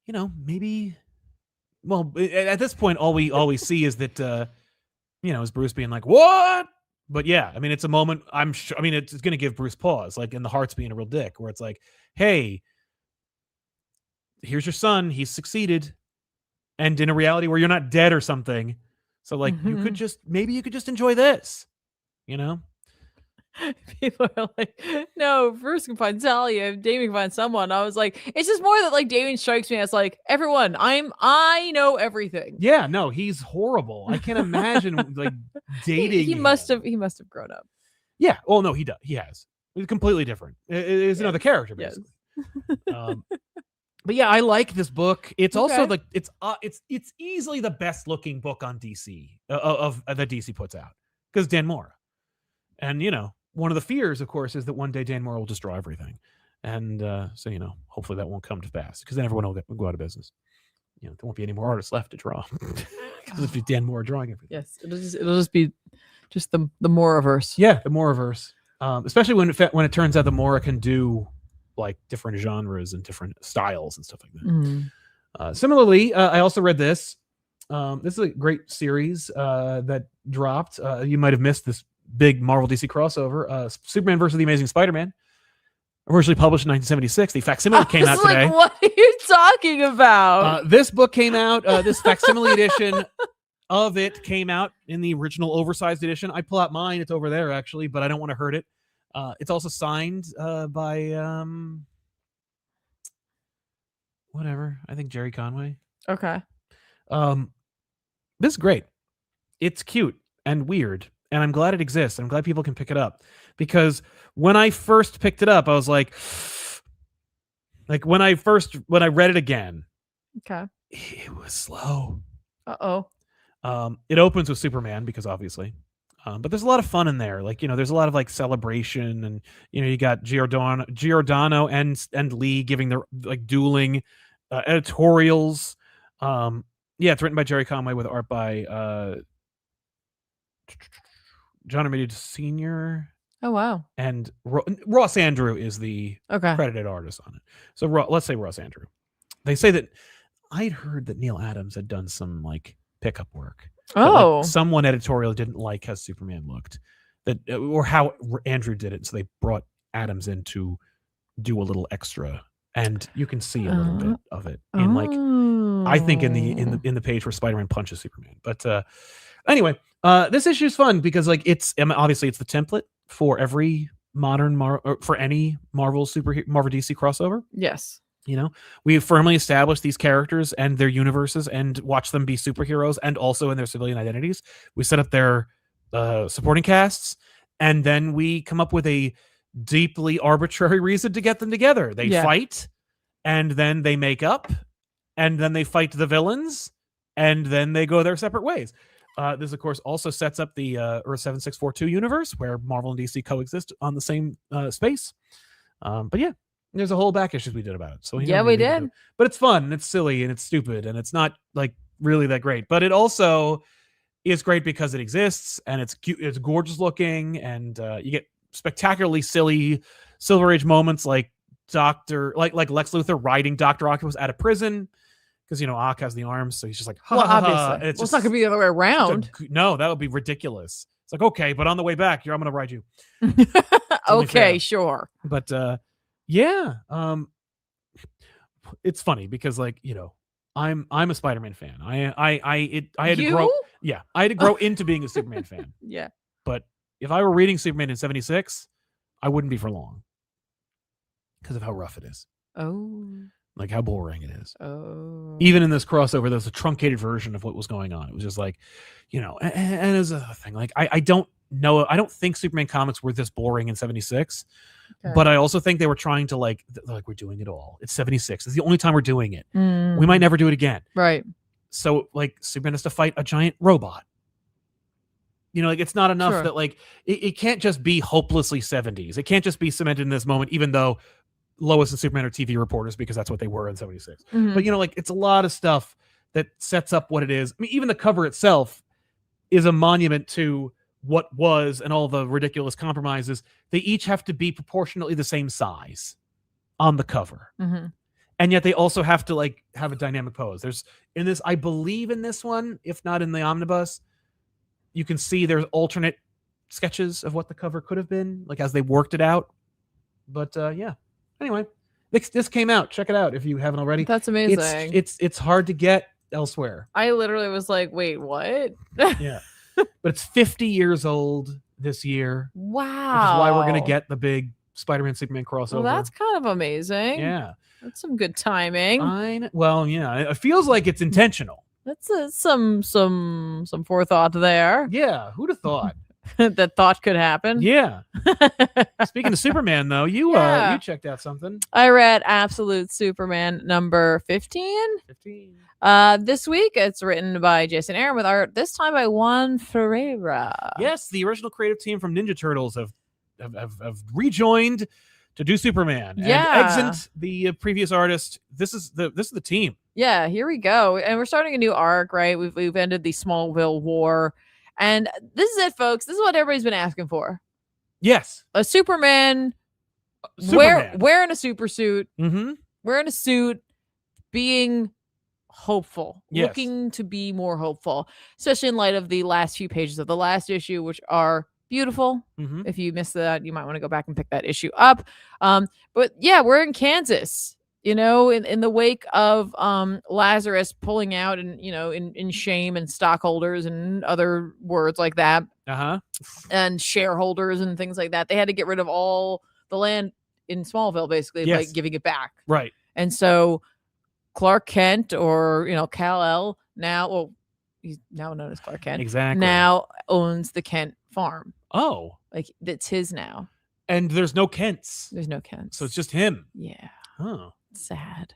Speaker 1: maybe. Well, at this point, all we see is that is Bruce being like, what? But yeah, I mean, it's a moment. I'm sure. I mean, it's going to give Bruce pause, like, and the Heart's being a real dick, where it's like, hey, here's your son. He's succeeded, and in a reality where you're not dead or something. So like, you could just enjoy this,
Speaker 2: People are like, no, Bruce can find Talia, Damian can find someone. I was like, it's just more that like Damian strikes me as like, everyone, I know everything.
Speaker 1: Yeah, no, he's horrible. I can't imagine like dating.
Speaker 2: He must have grown up.
Speaker 1: Yeah. Well, no, he does. He has. He's completely different. It's another character, basically. Yes. But yeah, I like this book. It's also like it's easily the best looking book on DC that DC puts out because Dan Mora, and one of the fears, of course, is that one day Dan Mora will just draw everything, and so hopefully that won't come to pass because then everyone will go out of business. There won't be any more artists left to draw because it'll be Dan Mora drawing everything.
Speaker 2: Yes, it'll just be Just the Moraverse.
Speaker 1: Yeah, the Moraverse. Especially when it turns out the Mora can do like different genres and different styles and stuff like that. Similarly, I also read this. This is a great series that dropped. You might have missed this big Marvel DC crossover. Superman versus the Amazing Spider-Man. Originally published in 1976. The facsimile came out today.
Speaker 2: What are you talking about?
Speaker 1: This book came out. This facsimile edition of it came out in the original oversized edition. I pull out mine. It's over there, actually, but I don't want to hurt it. It's also signed by whatever. I think Jerry Conway.
Speaker 2: Okay.
Speaker 1: This is great. It's cute and weird, and I'm glad it exists. I'm glad people can pick it up, because when I first picked it up, I was like when I read it again,
Speaker 2: okay,
Speaker 1: it was slow.
Speaker 2: Uh-oh.
Speaker 1: It opens with Superman, because obviously, but there's a lot of fun in there. Like, there's a lot of like celebration, and you got Giordano and Lee giving their like dueling editorials. Yeah, it's written by Jerry Conway with art by John Romita Sr.
Speaker 2: Oh, wow.
Speaker 1: And Ross Andrew is the credited artist on it. So let's say Ross Andrew. They say that I'd heard that Neil Adams had done some like pickup work.
Speaker 2: Oh.
Speaker 1: Like, someone editorial didn't like how Superman looked, or how Andrew did it, so they brought Adams in to do a little extra, and you can see a little bit of it in like I think in the page where Spider-Man punches Superman. But anyway, this issue is fun because like obviously it's the template for every modern for any Marvel DC crossover.
Speaker 2: Yes.
Speaker 1: We have firmly established these characters and their universes and watch them be superheroes and also in their civilian identities. We set up their supporting casts, and then we come up with a deeply arbitrary reason to get them together. They fight, and then they make up, and then they fight the villains, and then they go their separate ways. This, of course, also sets up the Earth 7642 universe where Marvel and DC coexist on the same space. But yeah, there's a whole back issues we did about it. So
Speaker 2: yeah, we did.
Speaker 1: But it's fun, and it's silly, and it's stupid, and it's not like really that great. But it also is great because it exists, and it's cute, it's gorgeous looking, and you get spectacularly silly Silver Age moments like like Lex Luthor riding Dr. Octopus out of prison. Because Ock has the arms, so he's just like,
Speaker 2: obviously. It's not gonna be the other way around.
Speaker 1: No, that would be ridiculous. It's like, okay, but on the way back, I'm gonna ride you.
Speaker 2: Okay, sure.
Speaker 1: But yeah, it's funny because like I'm a Spider-Man fan. I had to grow. Yeah, I had to grow into being a Superman fan.
Speaker 2: Yeah.
Speaker 1: But if I were reading Superman in '76, I wouldn't be for long because of how rough it is.
Speaker 2: Oh.
Speaker 1: Like how boring it is.
Speaker 2: Oh.
Speaker 1: Even in this crossover, there's a truncated version of what was going on. It was just like, and there's a thing. Like I don't know. I don't think Superman comics were this boring in '76. Okay. But I also think they were trying to like we're doing it all. It's '76. It's the only time we're doing it. We might never do it again.
Speaker 2: Right.
Speaker 1: So like Superman has to fight a giant robot. Like it's not enough that like it can't just be hopelessly 70s. It can't just be cemented in this moment, even though Lois and Superman are TV reporters because that's what they were in '76. But like it's a lot of stuff that sets up what it is. I mean, even the cover itself is a monument to what was and all the ridiculous compromises. They each have to be proportionately the same size on the cover. And yet they also have to like have a dynamic pose. There's in this, I believe in this one, if not in the omnibus, you can see there's alternate sketches of what the cover could have been, like as they worked it out. But yeah. Anyway, this came out. Check it out if you haven't already.
Speaker 2: That's amazing.
Speaker 1: It's hard to get elsewhere.
Speaker 2: I literally was like, wait, what?
Speaker 1: Yeah. But it's 50 years old this year.
Speaker 2: Wow.
Speaker 1: Which is why we're going to get the big Spider-Man Superman crossover.
Speaker 2: Well, that's kind of amazing.
Speaker 1: Yeah.
Speaker 2: That's some good timing.
Speaker 1: Well, yeah. It feels like it's intentional.
Speaker 2: That's some forethought there.
Speaker 1: Yeah. Who'd have thought?
Speaker 2: That thought could happen.
Speaker 1: Yeah. Speaking of Superman, though, you checked out something.
Speaker 2: I read Absolute Superman number 15. This week. It's written by Jason Aaron with art this time by Juan Ferreira.
Speaker 1: Yes, the original creative team from Ninja Turtles have rejoined to do Superman.
Speaker 2: Yeah.
Speaker 1: And exit the previous artist. This is the team.
Speaker 2: Yeah, here we go. And we're starting a new arc, right? We've ended the Smallville war. And this is it, folks. This is what everybody's been asking for.
Speaker 1: Yes.
Speaker 2: A Superman. Wearing a super suit.
Speaker 1: Mm-hmm.
Speaker 2: Wearing a suit. Being hopeful.
Speaker 1: Yes.
Speaker 2: Looking to be more hopeful. Especially in light of the last few pages of the last issue, which are beautiful.
Speaker 1: Mm-hmm.
Speaker 2: If you missed that, you might want to go back and pick that issue up. But yeah, we're in Kansas, you know, in the wake of Lazarus pulling out and, you know, in shame, and stockholders and other words like that. And shareholders and things like that. They had to get rid of all the land in Smallville, basically, by giving it back.
Speaker 1: Right.
Speaker 2: And so Clark Kent, or, you know, Kal-El now, well, he's now known as Clark Kent.
Speaker 1: Exactly.
Speaker 2: Now owns the Kent farm.
Speaker 1: Oh.
Speaker 2: Like, it's his now.
Speaker 1: And there's no Kents.
Speaker 2: There's no Kents.
Speaker 1: So it's just him.
Speaker 2: Yeah.
Speaker 1: Oh.
Speaker 2: Sad.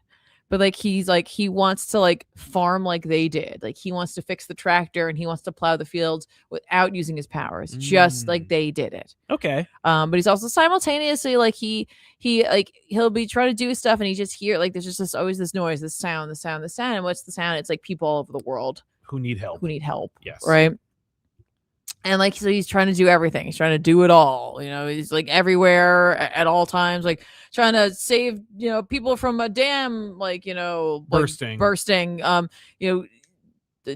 Speaker 2: But like, he's like, he wants to like farm like they did. Like, he wants to fix the tractor and he wants to plow the fields without using his powers, just like they did it.
Speaker 1: Okay.
Speaker 2: But he's also simultaneously like, he'll be trying to do his stuff and he just hear like, there's just always this noise, this sound. And what's the sound? It's like people all over the world
Speaker 1: who need help.
Speaker 2: Yes. Right. And like, so he's trying to do everything. He's trying to do it all. You know, he's like everywhere at all times, like trying to save, you know, people from a dam, like, you know,
Speaker 1: bursting.
Speaker 2: You know,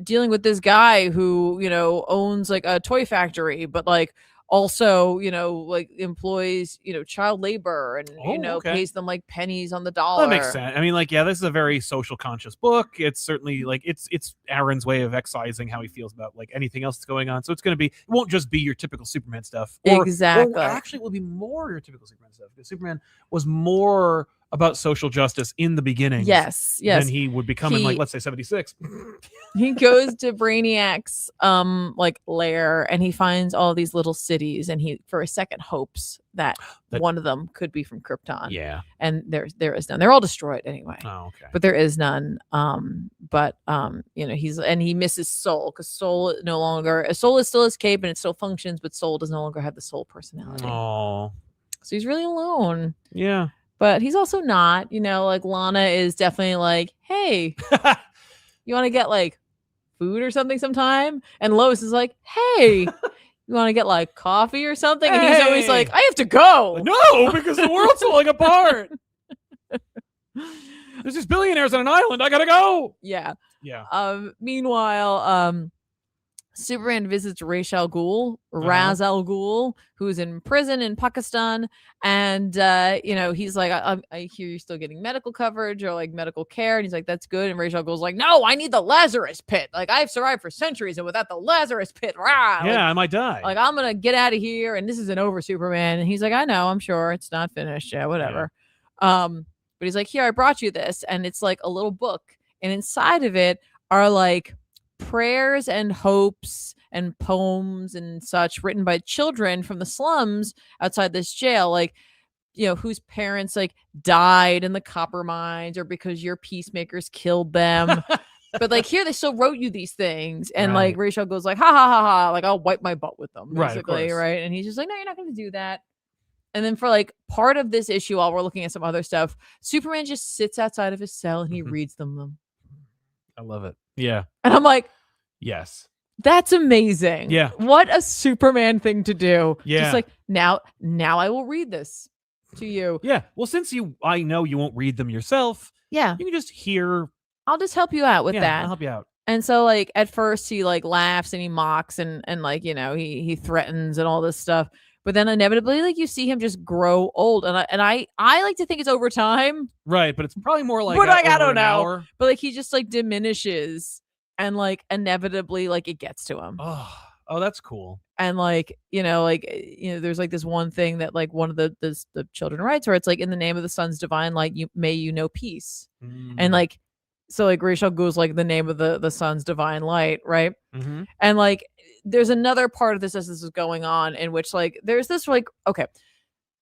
Speaker 2: dealing with this guy who, you know, owns like a toy factory, but like also, you know, like employs, you know, child labor and, you know, pays them like pennies on the dollar.
Speaker 1: That makes sense. I mean, like, yeah, this is a very social conscious book. It's certainly like, it's Aaron's way of excising how he feels about like anything else that's going on. So it's going to be, it won't just be your typical Superman stuff.
Speaker 2: Exactly.
Speaker 1: Or actually it will be more your typical Superman stuff, because Superman was more about social justice in the beginning.
Speaker 2: Yes.
Speaker 1: Than he would become in, like, let's say 76.
Speaker 2: He goes to Brainiac's like lair, and he finds all these little cities, and he for a second hopes that one of them could be from Krypton.
Speaker 1: Yeah.
Speaker 2: And there is none. They're all destroyed anyway.
Speaker 1: Oh, okay.
Speaker 2: But there is none. You know, he misses Soul, because Soul is still his cape and it still functions, but Soul does no longer have the Soul personality.
Speaker 1: Oh.
Speaker 2: So he's really alone.
Speaker 1: Yeah.
Speaker 2: But he's also not, you know, like Lana is definitely like, hey, you want to get like food or something sometime? And Lois is like, hey, you want to get like coffee or something? And he's always like, I have to go.
Speaker 1: No, because the world's falling apart. There's just billionaires on an island. I gotta go.
Speaker 2: Yeah.
Speaker 1: Yeah.
Speaker 2: Meanwhile, Superman visits Ra's al Ghul, who's in prison in Pakistan, and you know, he's like, I hear you're still getting medical coverage or like medical care, and he's like, that's good. And Ra's al Ghul's like, no, I need the Lazarus Pit. Like, I've survived for centuries, and without the Lazarus Pit,
Speaker 1: I might die.
Speaker 2: Like, I'm gonna get out of here, and this isn't over, Superman. And he's like, I know, I'm sure it's not finished. Yeah, whatever. Yeah. But he's like, here, I brought you this, and it's like a little book, and inside of it are like prayers and hopes and poems and such written by children from the slums outside this jail, like, you know, whose parents like died in the copper mines or because your peacemakers killed them. But like, here they still wrote you these things, and like Rachel goes like, ha ha ha ha, like, I'll wipe my butt with them, basically, right? And he's just like, no, you're not going to do that. And then for like part of this issue, while we're looking at some other stuff, Superman just sits outside of his cell and he reads them.
Speaker 1: I love it. Yeah.
Speaker 2: And I'm like,
Speaker 1: yes,
Speaker 2: that's amazing.
Speaker 1: Yeah.
Speaker 2: What a Superman thing to do.
Speaker 1: Yeah.
Speaker 2: Just like, now I will read this to you.
Speaker 1: Yeah. Well, since I know you won't read them yourself.
Speaker 2: Yeah.
Speaker 1: You can just hear.
Speaker 2: I'll just help you out with that.
Speaker 1: I'll help you out.
Speaker 2: And so like at first he like laughs and he mocks and like, you know, he threatens and all this stuff. But then inevitably, like, you see him just grow old, and I like to think it's over time,
Speaker 1: right? But it's probably more like,
Speaker 2: I don't know.
Speaker 1: Hour.
Speaker 2: But like, he just like diminishes, and like inevitably, like, it gets to him.
Speaker 1: Oh, that's cool.
Speaker 2: And like, you know, there's like this one thing that like one of the children writes, where it's like, in the name of the sun's divine light, may you know peace, and like, so like Ra's al Ghul's like the name of the sun's divine light, right?
Speaker 1: Mm-hmm.
Speaker 2: And like, there's another part of this as this is going on, in which like there's this like, okay,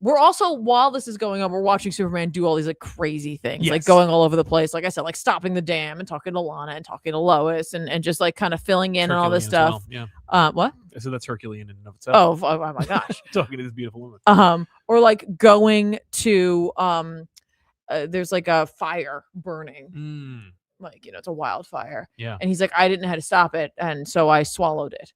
Speaker 2: we're also, while this is going on, we're watching Superman do all these like crazy things, like going all over the place, like I said, like stopping the dam and talking to Lana and talking to Lois and just like kind of filling in and all this stuff.
Speaker 1: Well. Yeah.
Speaker 2: What?
Speaker 1: So that's Herculean in and of itself.
Speaker 2: Oh my gosh.
Speaker 1: Talking to this beautiful woman.
Speaker 2: Or like going to there's like a fire burning. Like, you know, it's a wildfire.
Speaker 1: Yeah.
Speaker 2: And he's like, I didn't know how to stop it, and so I swallowed it.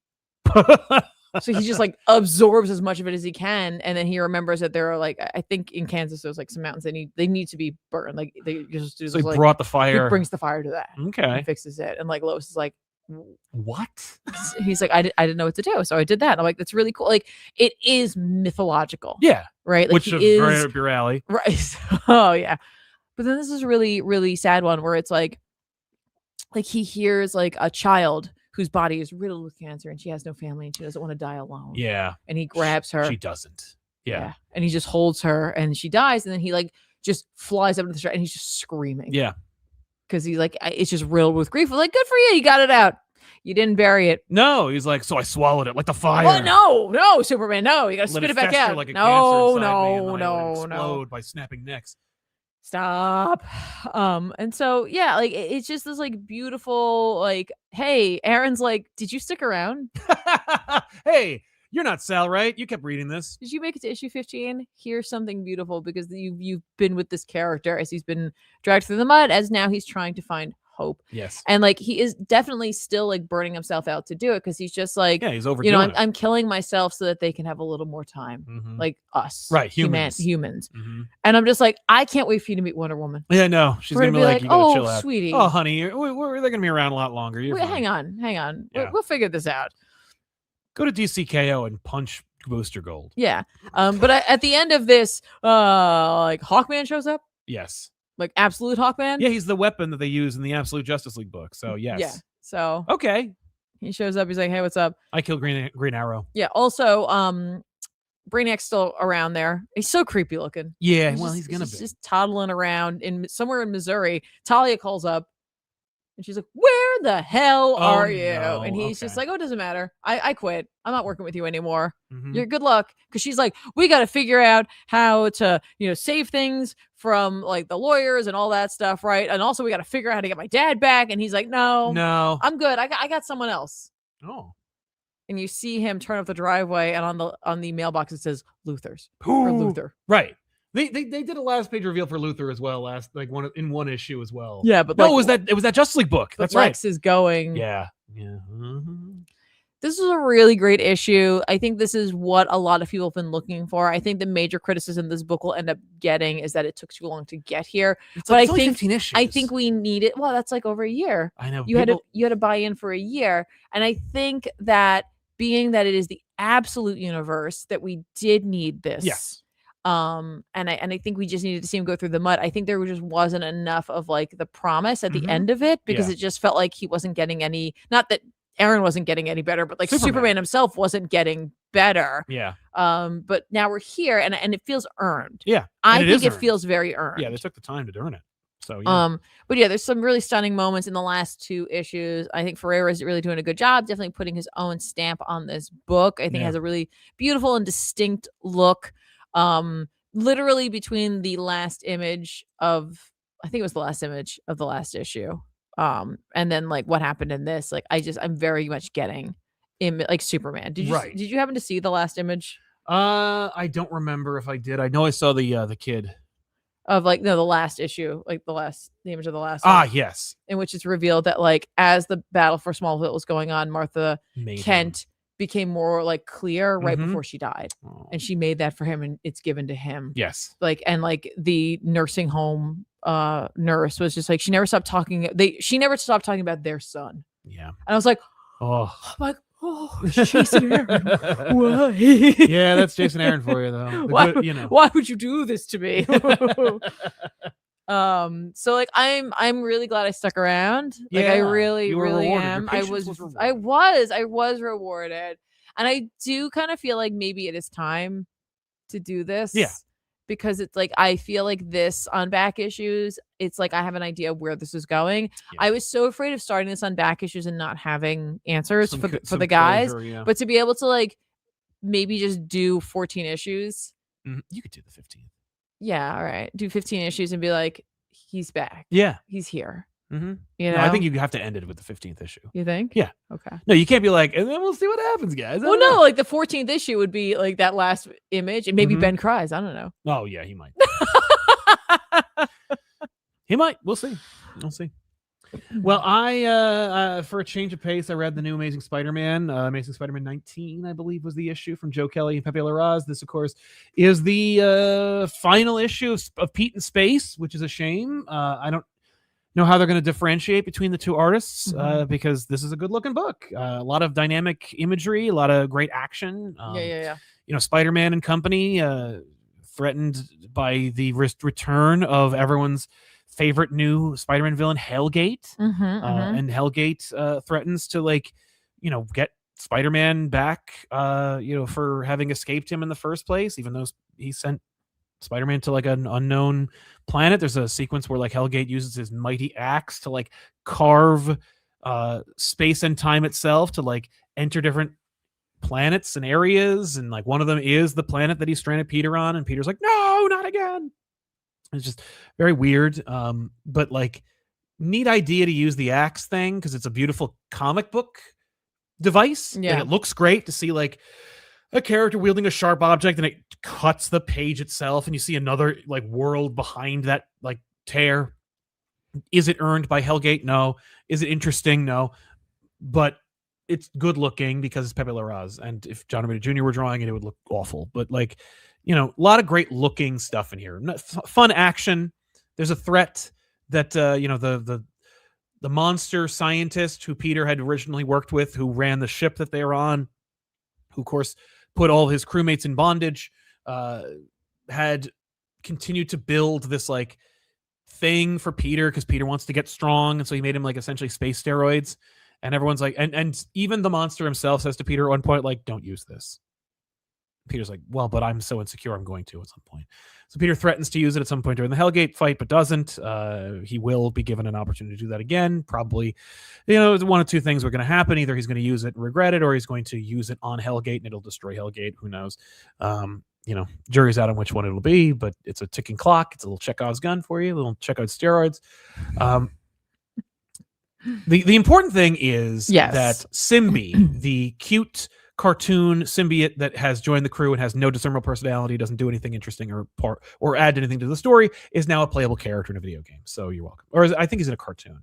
Speaker 2: So he just like absorbs as much of it as he can, and then he remembers that there are like I think in Kansas there's like some mountains they need to be burned. Like they just do
Speaker 1: So he
Speaker 2: like,
Speaker 1: brought the
Speaker 2: he
Speaker 1: fire.
Speaker 2: brings the fire to that.
Speaker 1: Okay.
Speaker 2: And fixes it, and like Lois is like,
Speaker 1: what?
Speaker 2: He's like, I didn't know what to do, so I did that. And I'm like, that's really cool. Like it is mythological.
Speaker 1: Yeah.
Speaker 2: Right. Like
Speaker 1: Which
Speaker 2: he
Speaker 1: is very
Speaker 2: is
Speaker 1: up your alley.
Speaker 2: right. Oh yeah. But then this is a really really sad one where it's like he hears like a child whose body is riddled with cancer and she has no family and she doesn't want to die alone.
Speaker 1: Yeah.
Speaker 2: And he grabs her.
Speaker 1: She doesn't. Yeah.
Speaker 2: And he just holds her and she dies. And then he like just flies up to the street and he's just screaming.
Speaker 1: Yeah.
Speaker 2: Because he's like, it's just riddled with grief. We're like, good for you. You got it out. You didn't bury it.
Speaker 1: No, he's like, so I swallowed it like the fire.
Speaker 2: Oh, no, Superman. No, you got to spit it back out.
Speaker 1: Like a
Speaker 2: no,
Speaker 1: cancer inside me, and then I
Speaker 2: no.
Speaker 1: explode by snapping necks.
Speaker 2: Stop. And so yeah, like it's just this like beautiful like, hey, Aaron's like, did you stick around?
Speaker 1: Hey, you're not Sal, right? You kept reading this.
Speaker 2: Did you make it to issue 15? Here's something beautiful because you've been with this character as he's been dragged through the mud, as now he's trying to find hope.
Speaker 1: Yes.
Speaker 2: And like he is definitely still like burning himself out to do it because he's just like,
Speaker 1: yeah, he's overdoing it.
Speaker 2: I'm killing myself so that they can have a little more time.
Speaker 1: Mm-hmm.
Speaker 2: Like us.
Speaker 1: Right, humans.
Speaker 2: Humans.
Speaker 1: Mm-hmm.
Speaker 2: And I'm just like, I can't wait for you to meet Wonder Woman.
Speaker 1: Yeah, no. She's
Speaker 2: We're
Speaker 1: going to be like, you got to chill
Speaker 2: oh,
Speaker 1: out.
Speaker 2: sweetie.
Speaker 1: Oh, honey, they're going to be around a lot longer. You're
Speaker 2: Wait,
Speaker 1: fine.
Speaker 2: hang on.
Speaker 1: Yeah.
Speaker 2: We'll figure this out.
Speaker 1: Go to DCKO and punch Booster Gold.
Speaker 2: Yeah. But at the end of this, like Hawkman shows up.
Speaker 1: Yes.
Speaker 2: Like absolute Hawkman.
Speaker 1: Yeah, he's the weapon that they use in the Absolute Justice League book. So yes.
Speaker 2: Yeah. So
Speaker 1: okay.
Speaker 2: He shows up. He's like, "Hey, what's up?"
Speaker 1: I killed Green Arrow.
Speaker 2: Yeah. Also, Brainiac's still around there. He's so creepy looking.
Speaker 1: Yeah.
Speaker 2: He's
Speaker 1: He's gonna be
Speaker 2: just toddling around somewhere in Missouri. Talia calls up, and she's like, "Where the hell are you?"
Speaker 1: No.
Speaker 2: And he's just like, "Oh, it doesn't matter. I quit. I'm not working with you anymore.
Speaker 1: Mm-hmm.
Speaker 2: You're good luck." Because she's like, "We got to figure out how to, save things from like the lawyers and all that stuff, right? And also we got to figure out how to get my dad back." And he's like, "No, I'm good. I got someone else."
Speaker 1: Oh.
Speaker 2: And you see him turn up the driveway, and on the mailbox it says Luther's or Luther.
Speaker 1: Right. They did a last page reveal for Luther as well in one issue as well.
Speaker 2: Yeah, but
Speaker 1: no, it was that Justice League book. That's right.
Speaker 2: Lex is going.
Speaker 1: Yeah. Yeah. Mm-hmm.
Speaker 2: This is a really great issue. I think this is what a lot of people have been looking for. I think the major criticism this book will end up getting is that it took too long to get here. But I think
Speaker 1: 15 issues.
Speaker 2: I think we need it. Well, that's like over a year.
Speaker 1: I know.
Speaker 2: You had to buy in for a year. And I think that being that it is the absolute universe that we did need this.
Speaker 1: Yes.
Speaker 2: And I think we just needed to see him go through the mud. I think there just wasn't enough of like the promise at the end of it because it just felt like he wasn't getting any, not that Aaron wasn't getting any better, but like Superman himself wasn't getting better.
Speaker 1: Yeah.
Speaker 2: But now we're here and it feels earned.
Speaker 1: Yeah.
Speaker 2: I think it feels very earned.
Speaker 1: Yeah, they took the time to earn it. So yeah.
Speaker 2: But yeah, there's some really stunning moments in the last two issues. I think Ferreira is really doing a good job, definitely putting his own stamp on this book. I think it has a really beautiful and distinct look. Literally between the last image of, I think it was the last image of the last issue. And then like what happened in this, like I'm very much getting like Superman. Did you happen to see the last image?
Speaker 1: I don't remember if I did. I know I saw the kid
Speaker 2: of like the last issue, like the image of the last
Speaker 1: one.
Speaker 2: Yes, in which it's revealed that like as the battle for Smallville was going on, Martha Kent became more like clear right before she died, and she made that for him, and it's given to him.
Speaker 1: Yes,
Speaker 2: like and like the nursing home nurse was just like she never stopped talking. She never stopped talking about their son. Yeah, and I was like, oh my. Oh, Jason Aaron. Why?
Speaker 1: Yeah, that's Jason Aaron for you, though.
Speaker 2: Why would you do this to me? So like I'm really glad I stuck around. Like I really am. I was rewarded. And I do kind of feel like maybe it is time to do this.
Speaker 1: Yeah.
Speaker 2: Because it's like I feel like this on back issues, it's like I have an idea of where this is going. Yeah. I was so afraid of starting this on back issues and not having answers for the guys, closure, but to be able to like maybe just do 14 issues.
Speaker 1: Mm-hmm. You could do the 15.
Speaker 2: Yeah, all right. Do 15 issues and be like, he's back.
Speaker 1: Yeah,
Speaker 2: he's here.
Speaker 1: Mm-hmm.
Speaker 2: You know,
Speaker 1: I think you have to end it with the 15th issue.
Speaker 2: You think?
Speaker 1: Yeah.
Speaker 2: Okay.
Speaker 1: No, you can't be like, and then we'll see what happens, guys.
Speaker 2: Well, no, like the 14th issue would be like that last image, and maybe Ben cries. I don't know.
Speaker 1: Oh yeah, he might. He might. We'll see. Well, I for a change of pace, I read the new Amazing Spider-Man. Amazing Spider-Man 19, I believe, was the issue from Joe Kelly and Pepe Larraz. This, of course, is the final issue of Pete in Space, which is a shame. I don't know how they're going to differentiate between the two artists because this is a good-looking book. A lot of dynamic imagery, a lot of great action.
Speaker 2: Yeah.
Speaker 1: You know, Spider-Man and company threatened by the return of everyone's favorite new Spider-Man villain, Hellgate. And Hellgate threatens to, like, you know, get Spider-Man back, you know, for having escaped him in the first place, even though he sent Spider-Man to like an unknown planet. There's a sequence where like Hellgate uses his mighty axe to like carve space and time itself to like enter different planets and areas, and like one of them is the planet that he stranded Peter on, and Peter's like, no, not again. It's just very weird, but like neat idea to use the axe thing because it's a beautiful comic book device.
Speaker 2: Yeah,
Speaker 1: and it looks great to see like a character wielding a sharp object and it cuts the page itself, and you see another like world behind that like tear. Is it earned by Hellgate? No. Is it interesting? No. But it's good looking because it's Pepe Larraz, and if John Romita Jr. were drawing it, it would look awful. But like, you know, a lot of great looking stuff in here. Fun action. There's a threat that you know, the monster scientist who Peter had originally worked with, who ran the ship that they were on, who of course put all his crewmates in bondage, had continued to build this like thing for Peter because Peter wants to get strong, and so he made him like essentially space steroids. And everyone's like, and even the monster himself says to Peter at one point, like, don't use this. Peter's like, well, but I'm so insecure, I'm going to at some point. So Peter threatens to use it at some point during the Hellgate fight, but doesn't. He will be given an opportunity to do that again. Probably, you know, one of two things are going to happen. Either he's going to use it and regret it, or he's going to use it on Hellgate and it'll destroy Hellgate. Who knows? You know, jury's out on which one it'll be, but it's a ticking clock. It's a little Chekhov's gun for you, a little Chekhov steroids. The important thing is that Symbi, the cute cartoon symbiote that has joined the crew and has no discernible personality, doesn't do anything interesting or add anything to the story, is now a playable character in a video game. So you're welcome. Or I think he's in a cartoon.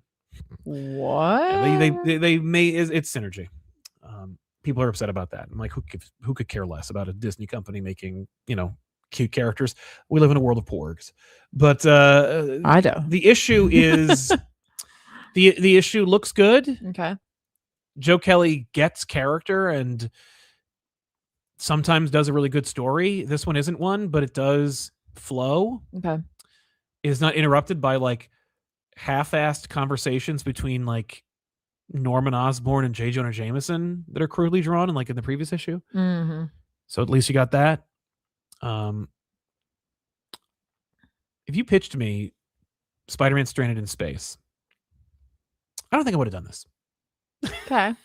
Speaker 2: What?
Speaker 1: Yeah, they may it's synergy. People are upset about that. I'm like, who could care less about a Disney company making, you know, cute characters? We live in a world of porgs. But
Speaker 2: I do.
Speaker 1: The issue is the issue looks good.
Speaker 2: Okay.
Speaker 1: Joe Kelly gets character and sometimes does a really good story. This one isn't one, but it does flow.
Speaker 2: Okay.
Speaker 1: It is not interrupted by like half-assed conversations between like Norman Osborn and J. Jonah Jameson that are crudely drawn, and like in the previous issue. So at least you got that. If you pitched me Spider-Man Stranded in Space, I don't think I would have done this.
Speaker 2: Okay.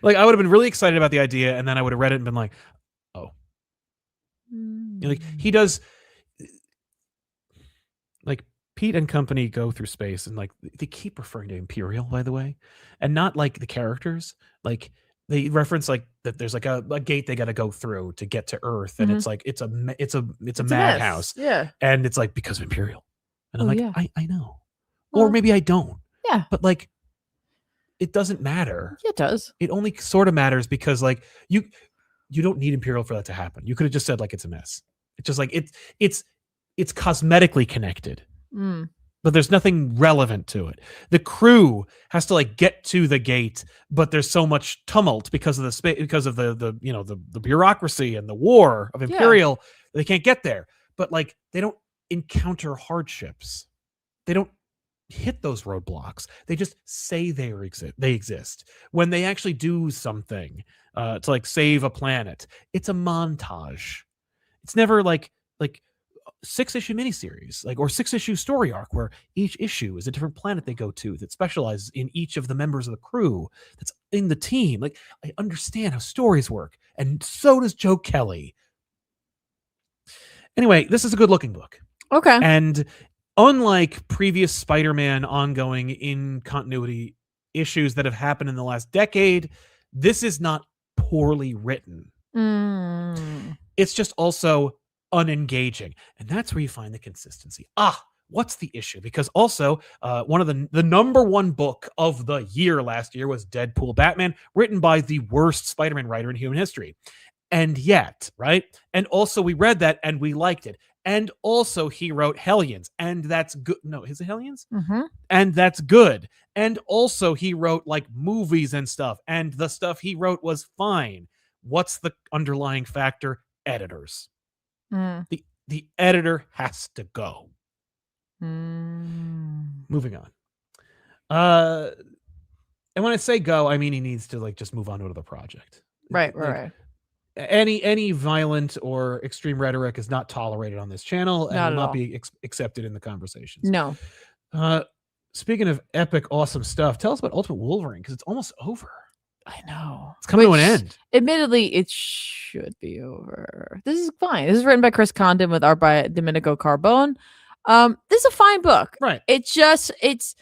Speaker 1: Like, I would have been really excited about the idea, and then I would have read it and been like, oh. You know, like, he does, like, Pete and company go through space, and like they keep referring to Imperial, by the way, and not like the characters. Like, they reference like that there's like a gate they got to go through to get to Earth, and it's like it's a madhouse.
Speaker 2: Yeah.
Speaker 1: And it's like because of Imperial. And I'm like,
Speaker 2: yeah.
Speaker 1: I know.
Speaker 2: Well,
Speaker 1: or maybe I don't.
Speaker 2: Yeah.
Speaker 1: But like, it doesn't matter.
Speaker 2: Yeah, it does.
Speaker 1: It only sort of matters because like you don't need Imperial for that to happen. You could have just said like it's a mess. It's just like it's cosmetically connected. But there's nothing relevant to it. The crew has to like get to the gate, but there's so much tumult because of the you know, the bureaucracy and the war of Imperial, they can't get there. But like they don't encounter hardships. They don't hit those roadblocks. They just say they exist. When they actually do something to like save a planet, it's a montage. It's never like 6-issue miniseries, like, or 6-issue story arc where each issue is a different planet they go to that specializes in each of the members of the crew that's in the team. Like, I understand how stories work, and so does Joe Kelly. Anyway, this is a good looking book.
Speaker 2: Okay.
Speaker 1: And unlike previous Spider-Man ongoing in continuity issues that have happened in the last decade, this is not poorly written. It's just also unengaging, and that's where you find the consistency. What's the issue? Because also one of the number one book of the year last year was Deadpool Batman, written by the worst Spider-Man writer in human history. And yet, right? And also we read that and we liked it. And also he wrote Hellions, and that's good. No, is it Hellions?
Speaker 2: Mm-hmm.
Speaker 1: And that's good. And also he wrote like movies and stuff, and the stuff he wrote was fine. What's the underlying factor? Editors. The editor has to go. Moving on. And when I say go, I mean he needs to like just move on to another project.
Speaker 2: Right.
Speaker 1: Any violent or extreme rhetoric is not tolerated on this channel and will not be accepted in the conversations.
Speaker 2: No.
Speaker 1: Speaking of epic, awesome stuff, tell us about Ultimate Wolverine, because it's almost over.
Speaker 2: I know.
Speaker 1: It's coming to an end.
Speaker 2: Admittedly, it should be over. This is fine. This is written by Chris Condon with art by Domenico Carbone. This is a fine book.
Speaker 1: Right.
Speaker 2: It's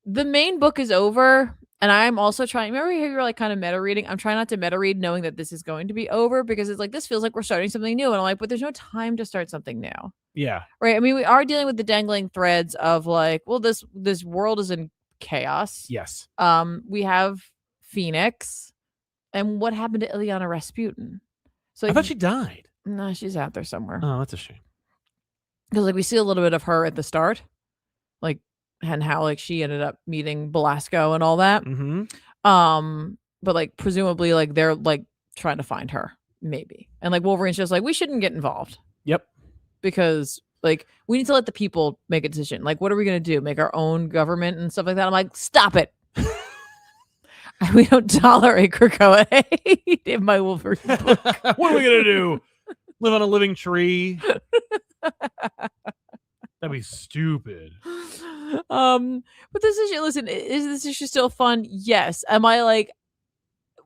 Speaker 2: the main book is over. And I'm also trying, remember how you were like kind of meta reading? I'm trying not to meta read knowing that this is going to be over, because it's like, this feels like we're starting something new. And I'm like, but there's no time to start something new.
Speaker 1: Yeah.
Speaker 2: Right. I mean, we are dealing with the dangling threads of like, well, this world is in chaos.
Speaker 1: Yes.
Speaker 2: We have Phoenix. And what happened to Ileana Rasputin? So
Speaker 1: I thought she died.
Speaker 2: No, she's out there somewhere.
Speaker 1: Oh, that's a shame.
Speaker 2: Because like we see a little bit of her at the start. Like, and how like she ended up meeting Belasco and all that.
Speaker 1: Mm-hmm.
Speaker 2: But like presumably like they're like trying to find her, maybe. And like Wolverine's just like, we shouldn't get involved.
Speaker 1: Yep.
Speaker 2: Because like we need to let the people make a decision. Like, what are we gonna do? Make our own government and stuff like that? I'm like, stop it. We don't tolerate Krakoa in my Wolverine book.
Speaker 1: What are we gonna do? Live on a living tree? That'd be stupid.
Speaker 2: But this issue, listen, is this issue still fun? Yes. Am I like,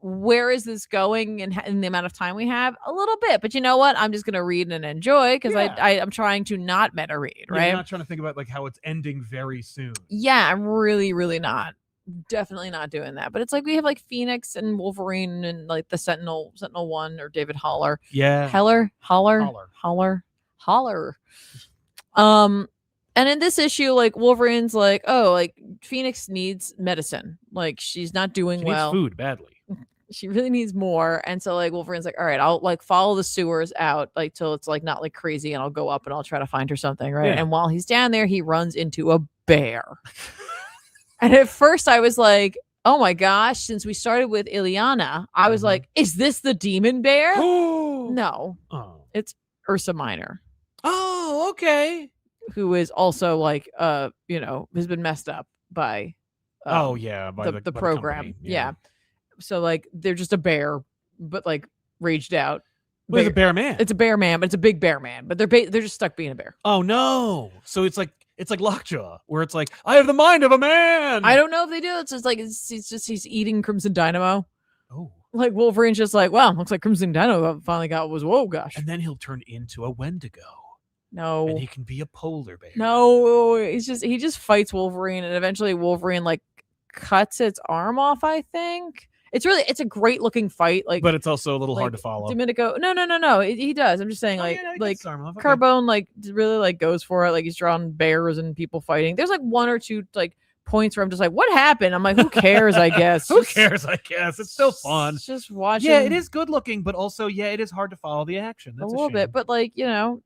Speaker 2: where is this going in the amount of time we have? A little bit, but you know what? I'm just gonna read and enjoy, because I'm trying to not meta read, right?
Speaker 1: I'm not trying to think about like how it's ending very soon.
Speaker 2: Yeah, I'm really, really not. Definitely not doing that. But it's like we have like Phoenix and Wolverine and like the Sentinel 1 or David Haller.
Speaker 1: Yeah.
Speaker 2: Haller. And in this issue, like Wolverine's like, oh, like Phoenix needs medicine. Like she's not doing well.
Speaker 1: Needs food badly.
Speaker 2: She really needs more. And so like Wolverine's like, all right, I'll like follow the sewers out like till it's like not like crazy, and I'll go up and I'll try to find her something, right?
Speaker 1: Yeah.
Speaker 2: And while he's down there, he runs into a bear. And at first I was like, oh my gosh, since we started with Ileana, I was like, is this the demon bear? No.
Speaker 1: Oh.
Speaker 2: It's Ursa Minor.
Speaker 1: Oh, okay.
Speaker 2: Who is also like has been messed up by
Speaker 1: by
Speaker 2: the program. Yeah. So like they're just a bear, but like raged out.
Speaker 1: Well, it's a bear man.
Speaker 2: It's a bear man, but it's a big bear man. But they're just stuck being a bear.
Speaker 1: Oh no. So it's like Lockjaw, where it's like, I have the mind of a man.
Speaker 2: I don't know if they do. It's just like he's eating Crimson Dynamo.
Speaker 1: Oh.
Speaker 2: Like Wolverine's just like, well, looks like Crimson Dynamo finally got whoa gosh.
Speaker 1: And then he'll turn into a Wendigo.
Speaker 2: No.
Speaker 1: And he can be a polar bear.
Speaker 2: No, he just fights Wolverine, and eventually Wolverine like cuts its arm off, I think. It's a great looking fight, like,
Speaker 1: but it's also a little hard to follow.
Speaker 2: Domenico, no, he does. I'm just saying, Carbone like really like goes for it. Like he's drawing bears and people fighting. There's like one or two like points where I'm just like, what happened? I'm like, who cares? I guess.
Speaker 1: Who cares? I guess it's still fun.
Speaker 2: Just watching.
Speaker 1: Yeah, it is good looking, but also it is hard to follow the action. That's
Speaker 2: a little bit, but like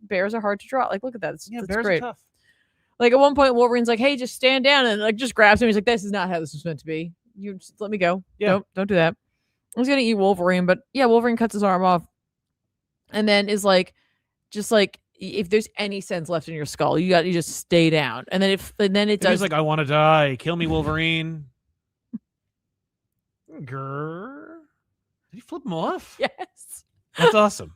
Speaker 2: bears are hard to draw. Like look at that. That's
Speaker 1: bears
Speaker 2: great.
Speaker 1: are tough.
Speaker 2: Like at one point, Wolverine's like, hey, just stand down, and like just grabs him. He's like, this is not how this was meant to be. You just let me go.
Speaker 1: Yeah.
Speaker 2: Don't do that. I was gonna eat Wolverine, but yeah, Wolverine cuts his arm off, and then is like, just like, if there's any sense left in your skull, you just stay down. And then it does.
Speaker 1: He's like, I want to die. Kill me, Wolverine. Grrr. Did he flip him off?
Speaker 2: Yes.
Speaker 1: That's awesome.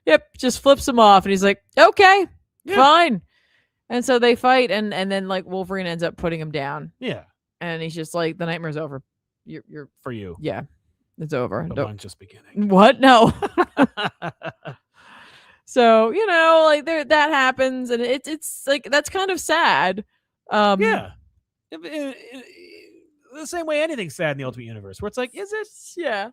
Speaker 2: Yep, just flips him off, and he's like, okay, fine. And so they fight, and then like Wolverine ends up putting him down.
Speaker 1: Yeah.
Speaker 2: And he's just like, the nightmare's over. You're
Speaker 1: for you.
Speaker 2: Yeah. It's over.
Speaker 1: The one's just beginning.
Speaker 2: What? No. So, like that happens, and it's like, that's kind of sad.
Speaker 1: Yeah. The same way anything's sad in the Ultimate Universe, where it's like, is it?
Speaker 2: Yeah.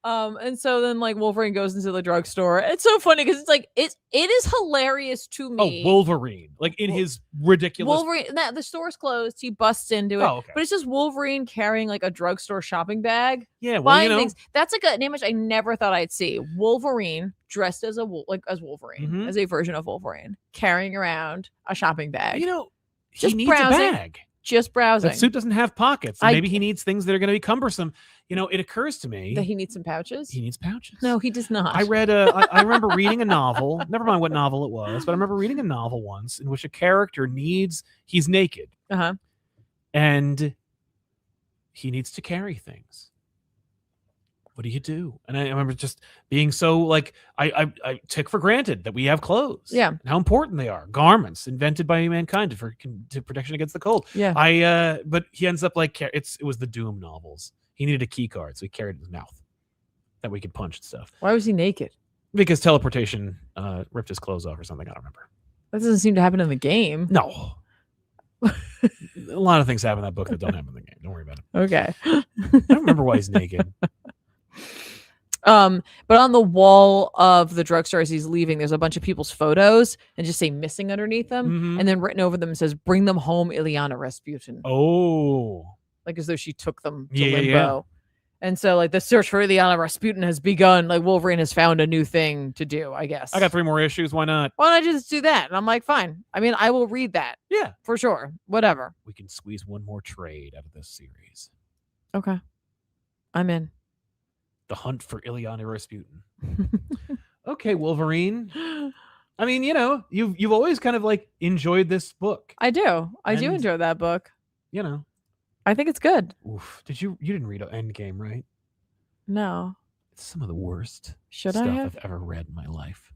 Speaker 2: And so then like Wolverine goes into the drugstore. It's so funny because it's like it is hilarious to me.
Speaker 1: Oh, Wolverine, like in his ridiculous.
Speaker 2: Wolverine, that the store's closed. He busts into it,
Speaker 1: okay.
Speaker 2: but it's just Wolverine carrying like a drugstore shopping bag.
Speaker 1: Yeah, well,
Speaker 2: buying things. That's like an image I never thought I'd see. Wolverine dressed as as Wolverine, as a version of Wolverine, carrying around a shopping bag.
Speaker 1: He needs
Speaker 2: browsing.
Speaker 1: a bag.
Speaker 2: Just browsing.
Speaker 1: That suit doesn't have pockets. Maybe he needs things that are going to be cumbersome. It occurs to me
Speaker 2: that he needs some pouches.
Speaker 1: He needs pouches.
Speaker 2: No, he does not.
Speaker 1: I read I remember reading a novel. Never mind what novel it was, but I remember reading a novel once in which a character he's naked. And he needs to carry things. What do you do? And I remember just being so like I took for granted that we have clothes.
Speaker 2: Yeah.
Speaker 1: And how important they are. Garments invented by mankind to protection against the cold.
Speaker 2: Yeah.
Speaker 1: But he ends up like it was the Doom novels. He needed a key card, so he carried it in his mouth that we could punch and stuff.
Speaker 2: Why was he naked?
Speaker 1: Because teleportation ripped his clothes off or something. I don't remember.
Speaker 2: That doesn't seem to happen in the game.
Speaker 1: No. A lot of things happen in that book that don't happen in the game. Don't worry about it.
Speaker 2: Okay.
Speaker 1: I don't remember why he's naked.
Speaker 2: But on the wall of the drugstore as he's leaving, there's a bunch of people's photos and just say missing underneath them. And then written over them says, "Bring them home, Ileana Rasputin."
Speaker 1: Oh.
Speaker 2: Like as though she took them to
Speaker 1: Yeah,
Speaker 2: limbo.
Speaker 1: yeah.
Speaker 2: And so like the search for Ileana Rasputin has begun. Like Wolverine has found a new thing to do, I guess.
Speaker 1: I got 3 more issues. Why not?
Speaker 2: Why don't I just do that? And I'm like, fine. I mean, I will read that.
Speaker 1: Yeah.
Speaker 2: For sure. Whatever.
Speaker 1: We can squeeze one more trade out of this series.
Speaker 2: Okay. I'm in.
Speaker 1: The hunt for Ileana Rasputin. Okay, Wolverine. I mean, you've always kind of like enjoyed this book.
Speaker 2: I do. I do enjoy that book. I think it's good.
Speaker 1: Oof. You didn't read Endgame, right?
Speaker 2: No.
Speaker 1: It's some of the worst
Speaker 2: stuff
Speaker 1: I've ever read in my life.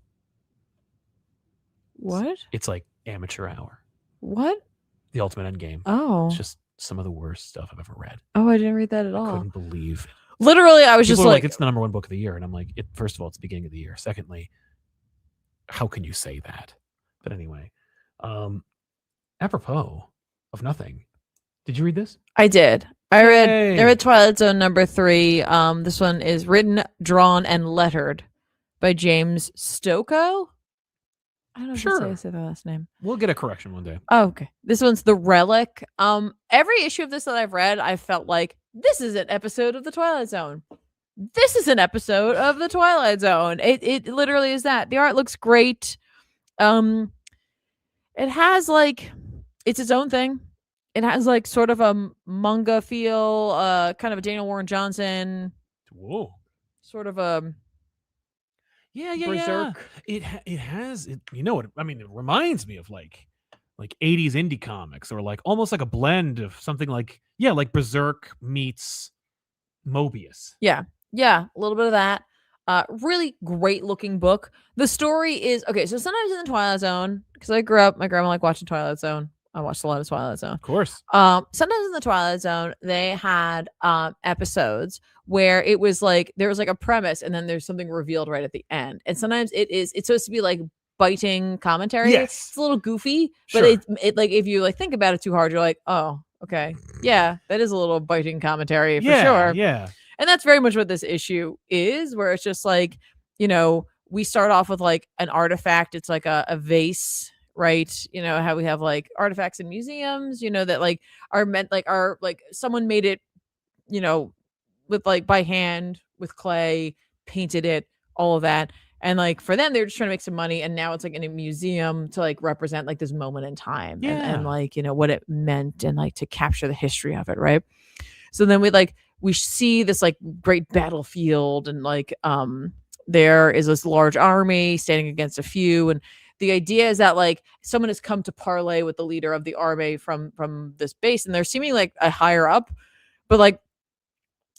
Speaker 2: What?
Speaker 1: It's like amateur hour.
Speaker 2: What?
Speaker 1: The Ultimate Endgame.
Speaker 2: Oh.
Speaker 1: It's just some of the worst stuff I've ever read.
Speaker 2: Oh, I didn't read that at all.
Speaker 1: I couldn't believe it.
Speaker 2: Literally, I was
Speaker 1: People
Speaker 2: just
Speaker 1: are
Speaker 2: like,
Speaker 1: it's the #1 book of the year. And I'm like, first of all, it's the beginning of the year. Secondly, how can you say that? But anyway, apropos of nothing. Did you read this?
Speaker 2: I did. I read Twilight Zone #3. This one is written, drawn, and lettered by James Stokoe. I don't know if I say the last name.
Speaker 1: We'll get a correction one day.
Speaker 2: Oh, okay. This one's The Relic. Every issue of this that I've read, I felt like this is an episode of The Twilight Zone. This is an episode of The Twilight Zone. It literally is that. The art looks great. It has like it's its own thing. It has like sort of a manga feel, kind of a Daniel Warren Johnson.
Speaker 1: Whoa.
Speaker 2: Sort of a Berserk.
Speaker 1: Yeah. It has it. You know what? I mean, it reminds me of like 80s indie comics, or like almost like a blend of something like Berserk meets Mobius.
Speaker 2: Yeah, a little bit of that. Really great looking book. The story is okay. So sometimes in the Twilight Zone, because I grew up, my grandma liked watching Twilight Zone. I watched a lot of Twilight Zone.
Speaker 1: Of course.
Speaker 2: Sometimes in the Twilight Zone, they had episodes where it was like there was like a premise and then there's something revealed right at the end. And sometimes it's supposed to be like biting commentary.
Speaker 1: Yes.
Speaker 2: It's a little goofy, but it like if you like think about it too hard, you're like, oh, okay. Yeah, that is a little biting commentary for sure.
Speaker 1: Yeah.
Speaker 2: And that's very much what this issue is, where it's just like, we start off with like an artifact. It's like a vase, right? How we have like artifacts in museums, that like are meant like are like someone made it, with like by hand with clay, painted it, all of that. And like for them, they're just trying to make some money. And now it's like in a museum to like represent like this moment in time and like, what it meant and like to capture the history of it. Right. So then we see this like great battlefield and like, there is this large army standing against a few. And the idea is that like someone has come to parlay with the leader of the army from this base, and they're seeming like a higher up, but like,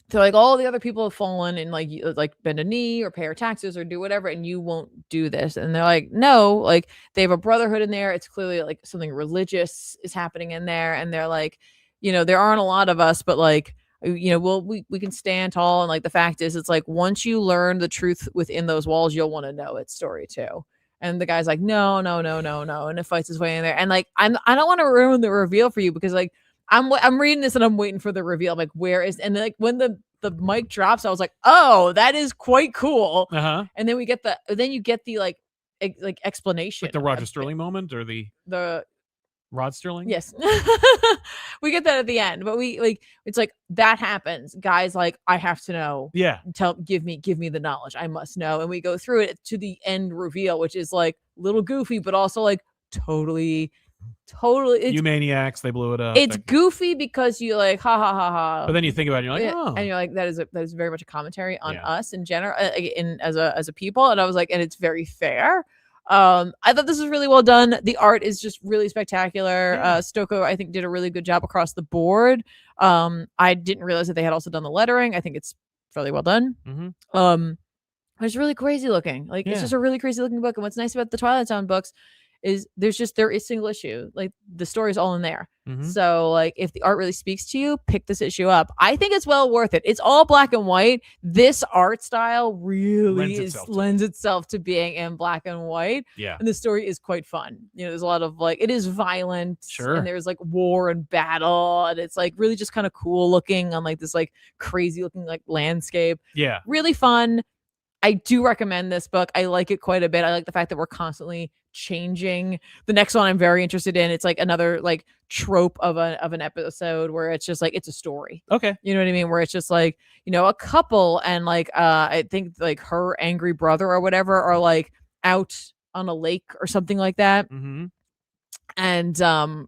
Speaker 2: so like all the other people have fallen and like bend a knee or pay our taxes or do whatever, and you won't do this. And they're like, no, like they have a brotherhood in there. It's clearly like something religious is happening in there. And they're like, there aren't a lot of us, but like, we can stand tall. And like the fact is, it's like once you learn the truth within those walls, you'll want to know its story too. And the guy's like, no, and it fights his way in there. And like I don't want to ruin the reveal for you because like I'm reading this and I'm waiting for the reveal. I'm like, where is, and like when the the mic drops, I was like, oh, that is quite cool. And then you get the like explanation,
Speaker 1: like the Roger Sterling moment, or the Rod Sterling.
Speaker 2: Yes. We get that at the end, but it's like that happens. Guys, like, I have to know.
Speaker 1: Yeah.
Speaker 2: Give me the knowledge. I must know. And we go through it to the end reveal, which is like a little goofy, but also like totally.
Speaker 1: You maniacs, they blew it up.
Speaker 2: It's goofy because you like, ha ha ha ha.
Speaker 1: But then you think about it, you're like, oh.
Speaker 2: And you're like, that is very much a commentary on us in general, as a people. And I was like, and it's very fair. I thought this was really well done. The art is just really spectacular. Stoko, I think, did a really good job across the board. I didn't realize that they had also done the lettering. I think it's fairly well done. It's really crazy looking. Like, it's just a really crazy looking book. And what's nice about the Twilight Zone books is there is single issue. Like, the story is all in there. So like, if the art really speaks to you, pick this issue up. I think it's well worth it. It's all black and white. This art style really lends itself to being in black and white. Yeah. And the story is quite fun. You know, there's a lot of like, it is violent. Sure. And there's like war and battle. And it's like really just kind of cool looking on like this like crazy looking like landscape. Yeah. Really fun. I do recommend this book. I like it quite a bit. I like the fact that we're constantly changing. The next one I'm very interested in. It's like another like trope of an episode where it's just like, it's a story. Okay. You know what I mean? Where it's just like, you know, a couple and like I think like her angry brother or whatever are like out on a lake or something like that. And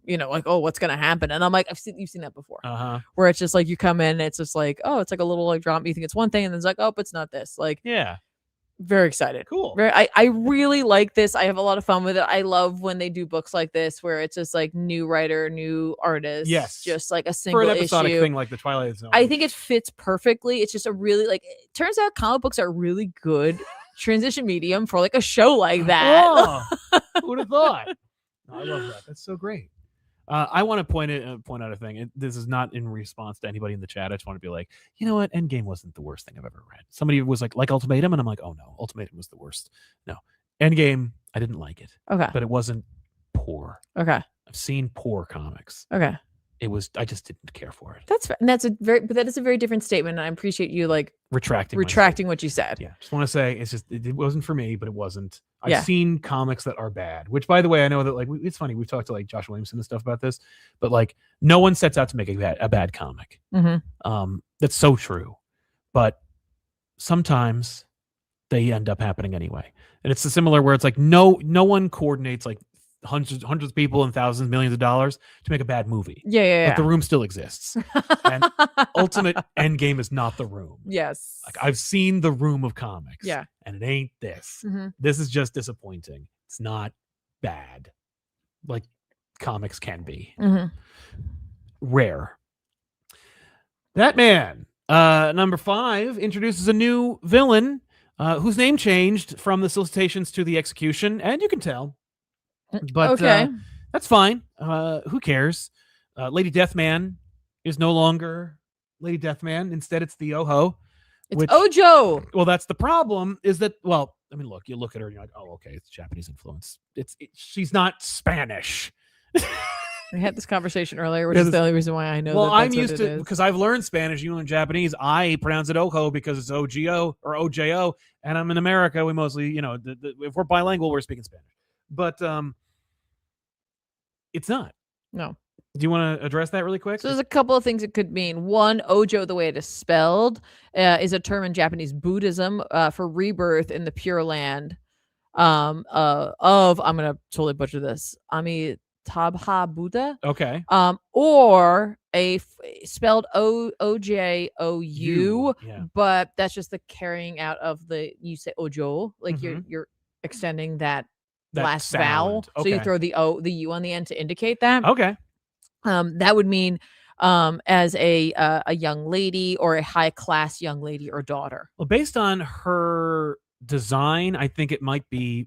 Speaker 2: you know, like, oh, what's gonna happen? And I'm like, you've seen that before. Where it's just like you come in and it's just like, oh, it's like a little like drama. You think it's one thing, and then it's like, oh, but it's not this. Like, yeah. Very excited. Cool. I really like this. I have a lot of fun with it. I love when they do books like this where it's just like new writer, new artist. Yes. Just like a single
Speaker 1: for an episodic
Speaker 2: issue
Speaker 1: thing like the Twilight Zone.
Speaker 2: I think it fits perfectly. It's just a really like, it turns out comic books are a really good transition medium for like a show like that.
Speaker 1: Oh, who would have thought? I love that. That's so great. I want to point out a thing. This is not in response to anybody in the chat. I just want to be like, you know what? Endgame wasn't the worst thing I've ever read. Somebody was like Ultimatum, and I'm like, oh no, Ultimatum was the worst. No, Endgame, I didn't like it. Okay, but it wasn't poor. Okay, I've seen poor comics. Okay, I just didn't care for it.
Speaker 2: That's fair. And that is a very different statement. And I appreciate you like retracting what you said.
Speaker 1: Yeah, just want to say it wasn't for me, but it wasn't. I've seen comics that are bad, which, by the way, I know that like it's funny. We've talked to like Josh Williamson and stuff about this, but like no one sets out to make a bad comic. That's so true, but sometimes they end up happening anyway. And it's similar where it's like no one coordinates like hundreds of people and thousands, millions of dollars to make a bad movie.
Speaker 2: Yeah.
Speaker 1: But the Room still exists. And Ultimate Endgame is not The Room.
Speaker 2: Yes.
Speaker 1: Like I've seen The Room of comics.
Speaker 2: Yeah.
Speaker 1: And it ain't this. This is just disappointing. It's not bad. Like comics can be. Rare. Batman, number 5, introduces a new villain whose name changed from the solicitations to the execution. And you can tell. But that's fine. Who cares? Lady Deathman is no longer Lady Deathman. Instead, it's the Oho.
Speaker 2: It's Ojo.
Speaker 1: Well, that's the problem. Is that well? I mean, you look at her and you're like, oh, okay, it's Japanese influence. She's not Spanish.
Speaker 2: We had this conversation earlier, which is the only reason why I know.
Speaker 1: Well, I'm used to because I've learned Spanish. You know, in Japanese, I pronounce it Ojo because it's OGO or OJO, and I'm in America. We mostly, you know, if we're bilingual, we're speaking Spanish. But it's not. No. Do you want to address that really quick?
Speaker 2: So there's a couple of things it could mean. One, Ojo, the way it is spelled, is a term in Japanese Buddhism for rebirth in the Pure Land I'm going to totally butcher this, Amitabha Buddha. Okay. Or spelled O-J-O-U, but that's just the carrying out of the, you say Ojo, like you're extending that last vowel. Okay. So you throw the U on the end to indicate that. Okay. That would mean as a young lady or a high class young lady or daughter.
Speaker 1: Well, based on her design, I think they might be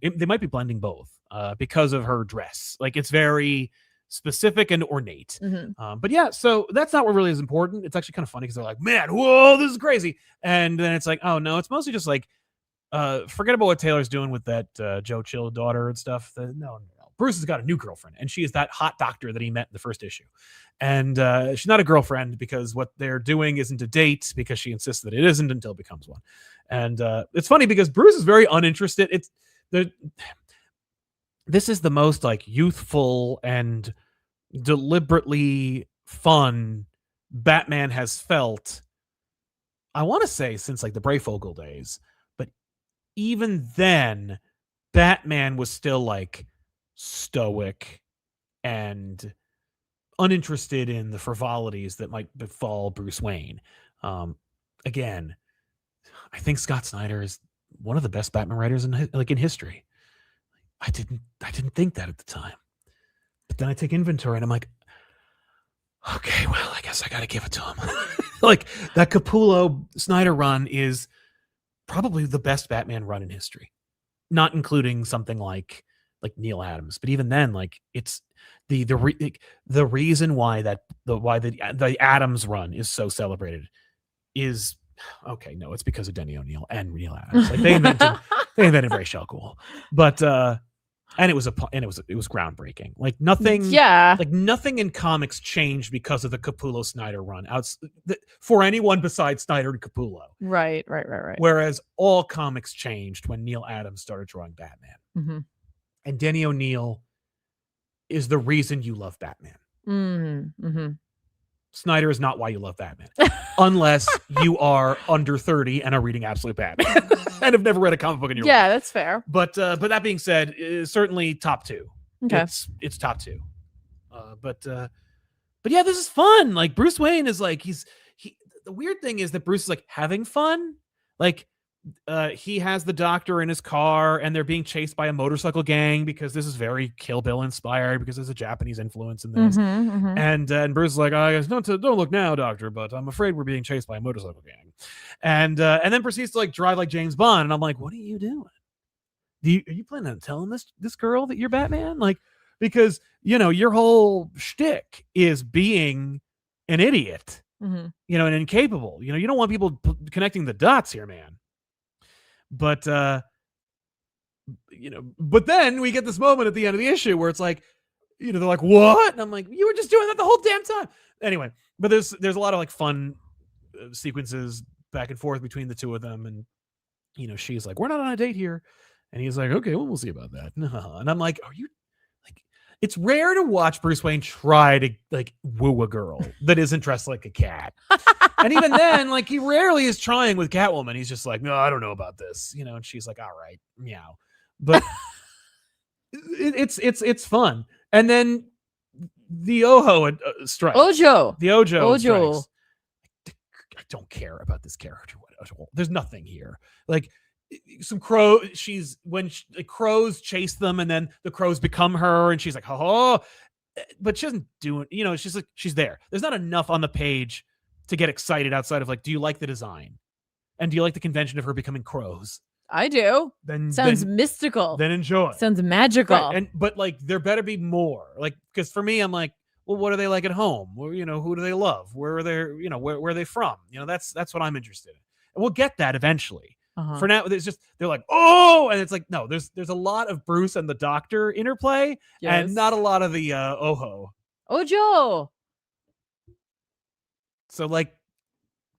Speaker 1: blending both because of her dress. Like it's very specific and ornate. But yeah, so that's not what really is important. It's actually kind of funny because they're like, man, whoa, this is crazy. And then it's like, oh no, it's mostly just like forget about what Taylor's doing with that Joe Chill daughter and stuff. No. Bruce has got a new girlfriend, and she is that hot doctor that he met in the first issue. And she's not a girlfriend because what they're doing isn't a date, because she insists that it isn't until it becomes one. And it's funny because Bruce is very uninterested. This is the most like youthful and deliberately fun Batman has felt, I want to say, since like the Breyfogle days. But even then, Batman was still like stoic and uninterested in the frivolities that might befall Bruce Wayne. Again, I think Scott Snyder is one of the best Batman writers in history. I didn't think that at the time, but then I take inventory and I'm like, okay, well, I guess I got to give it to him. Like that Capullo Snyder run is probably the best Batman run in history, not including something like Neil Adams. But even then, like it's the reason why the Adams run is so celebrated is okay. No, it's because of Denny O'Neil and Neil Adams. Like they invented Ra's al Ghul, but and it was groundbreaking. Like nothing, like nothing in comics changed because of the Capullo Snyder run for anyone besides Snyder and Capullo.
Speaker 2: Right.
Speaker 1: Whereas all comics changed when Neil Adams started drawing Batman.
Speaker 2: Mm-hmm.
Speaker 1: And Denny O'Neil is the reason you love Batman.
Speaker 2: Mm-hmm.
Speaker 1: Snyder is not why you love Batman, unless you are under 30 and are reading Absolute Batman and have never read a comic book in your life.
Speaker 2: Yeah, that's fair.
Speaker 1: But that being said, certainly top 2.
Speaker 2: Okay,
Speaker 1: it's top 2. But yeah, this is fun. Like Bruce Wayne is like the weird thing is that Bruce is like having fun. Like he has the doctor in his car and they're being chased by a motorcycle gang because this is very Kill Bill inspired because there's a Japanese influence in this. And Bruce is like, I guess don't look now, doctor, but I'm afraid we're being chased by a motorcycle gang. And then proceeds to like drive like James Bond. And I'm like, what are you doing? Are you planning on telling this girl that you're Batman? Like, because your whole shtick is being an idiot, and incapable. You don't want people connecting the dots here, man. But but then we get this moment at the end of the issue where it's like, they're like, what? And I'm like, you were just doing that the whole damn time. Anyway, but there's a lot of like fun sequences back and forth between the two of them. And, she's like, we're not on a date here. And he's like, okay, well, we'll see about that. And I'm like, are you like, it's rare to watch Bruce Wayne try to like woo a girl that isn't dressed like a cat. And even then, like he rarely is trying with Catwoman. He's just like, no, I don't know about this, and she's like, all right, meow. But it's fun. And then the Ojo strikes.
Speaker 2: The
Speaker 1: Ojo strikes. I don't care about this character at all. There's nothing here. Like some the crows chase them, and then the crows become her, and she's like, oh, but she doesn't do it. She's like, she's there. There's not enough on the page to get excited outside of like, do you like the design? And do you like the convention of her becoming crows?
Speaker 2: I do. Sounds mystical.
Speaker 1: Then enjoy.
Speaker 2: Sounds magical.
Speaker 1: Right. But like there better be more. Like, because for me, I'm like, well, what are they like at home? Well, who do they love? Where are they, where are they from? That's what I'm interested in. And we'll get that eventually. For now, they're like, oh, and it's like, no, there's a lot of Bruce and the Doctor interplay, and not a lot of the Ojo. So like,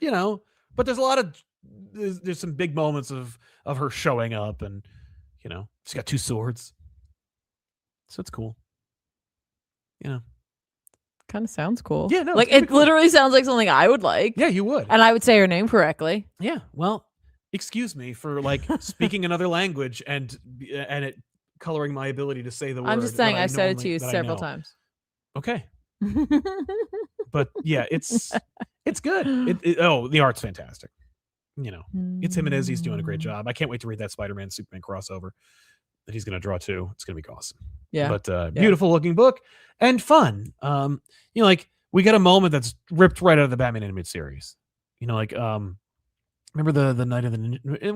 Speaker 1: but there's a lot of there's some big moments of her showing up, and she's got 2 swords, so it's cool.
Speaker 2: Kind of sounds cool.
Speaker 1: Yeah, no,
Speaker 2: like it cool. Literally sounds like something I would like.
Speaker 1: Yeah, you would,
Speaker 2: and I would say her name correctly.
Speaker 1: Yeah, well, excuse me for like speaking another language and it coloring my ability to say the word.
Speaker 2: I'm just saying I've said it to you several times.
Speaker 1: Okay. But yeah, it's good. The art's fantastic. It's him and Izzy's doing a great job. I can't wait to read that Spider-Man Superman crossover that he's going to draw too. It's going to be awesome.
Speaker 2: Yeah.
Speaker 1: But beautiful looking book and fun. Like we got a moment that's ripped right out of the Batman animated series. Remember the night of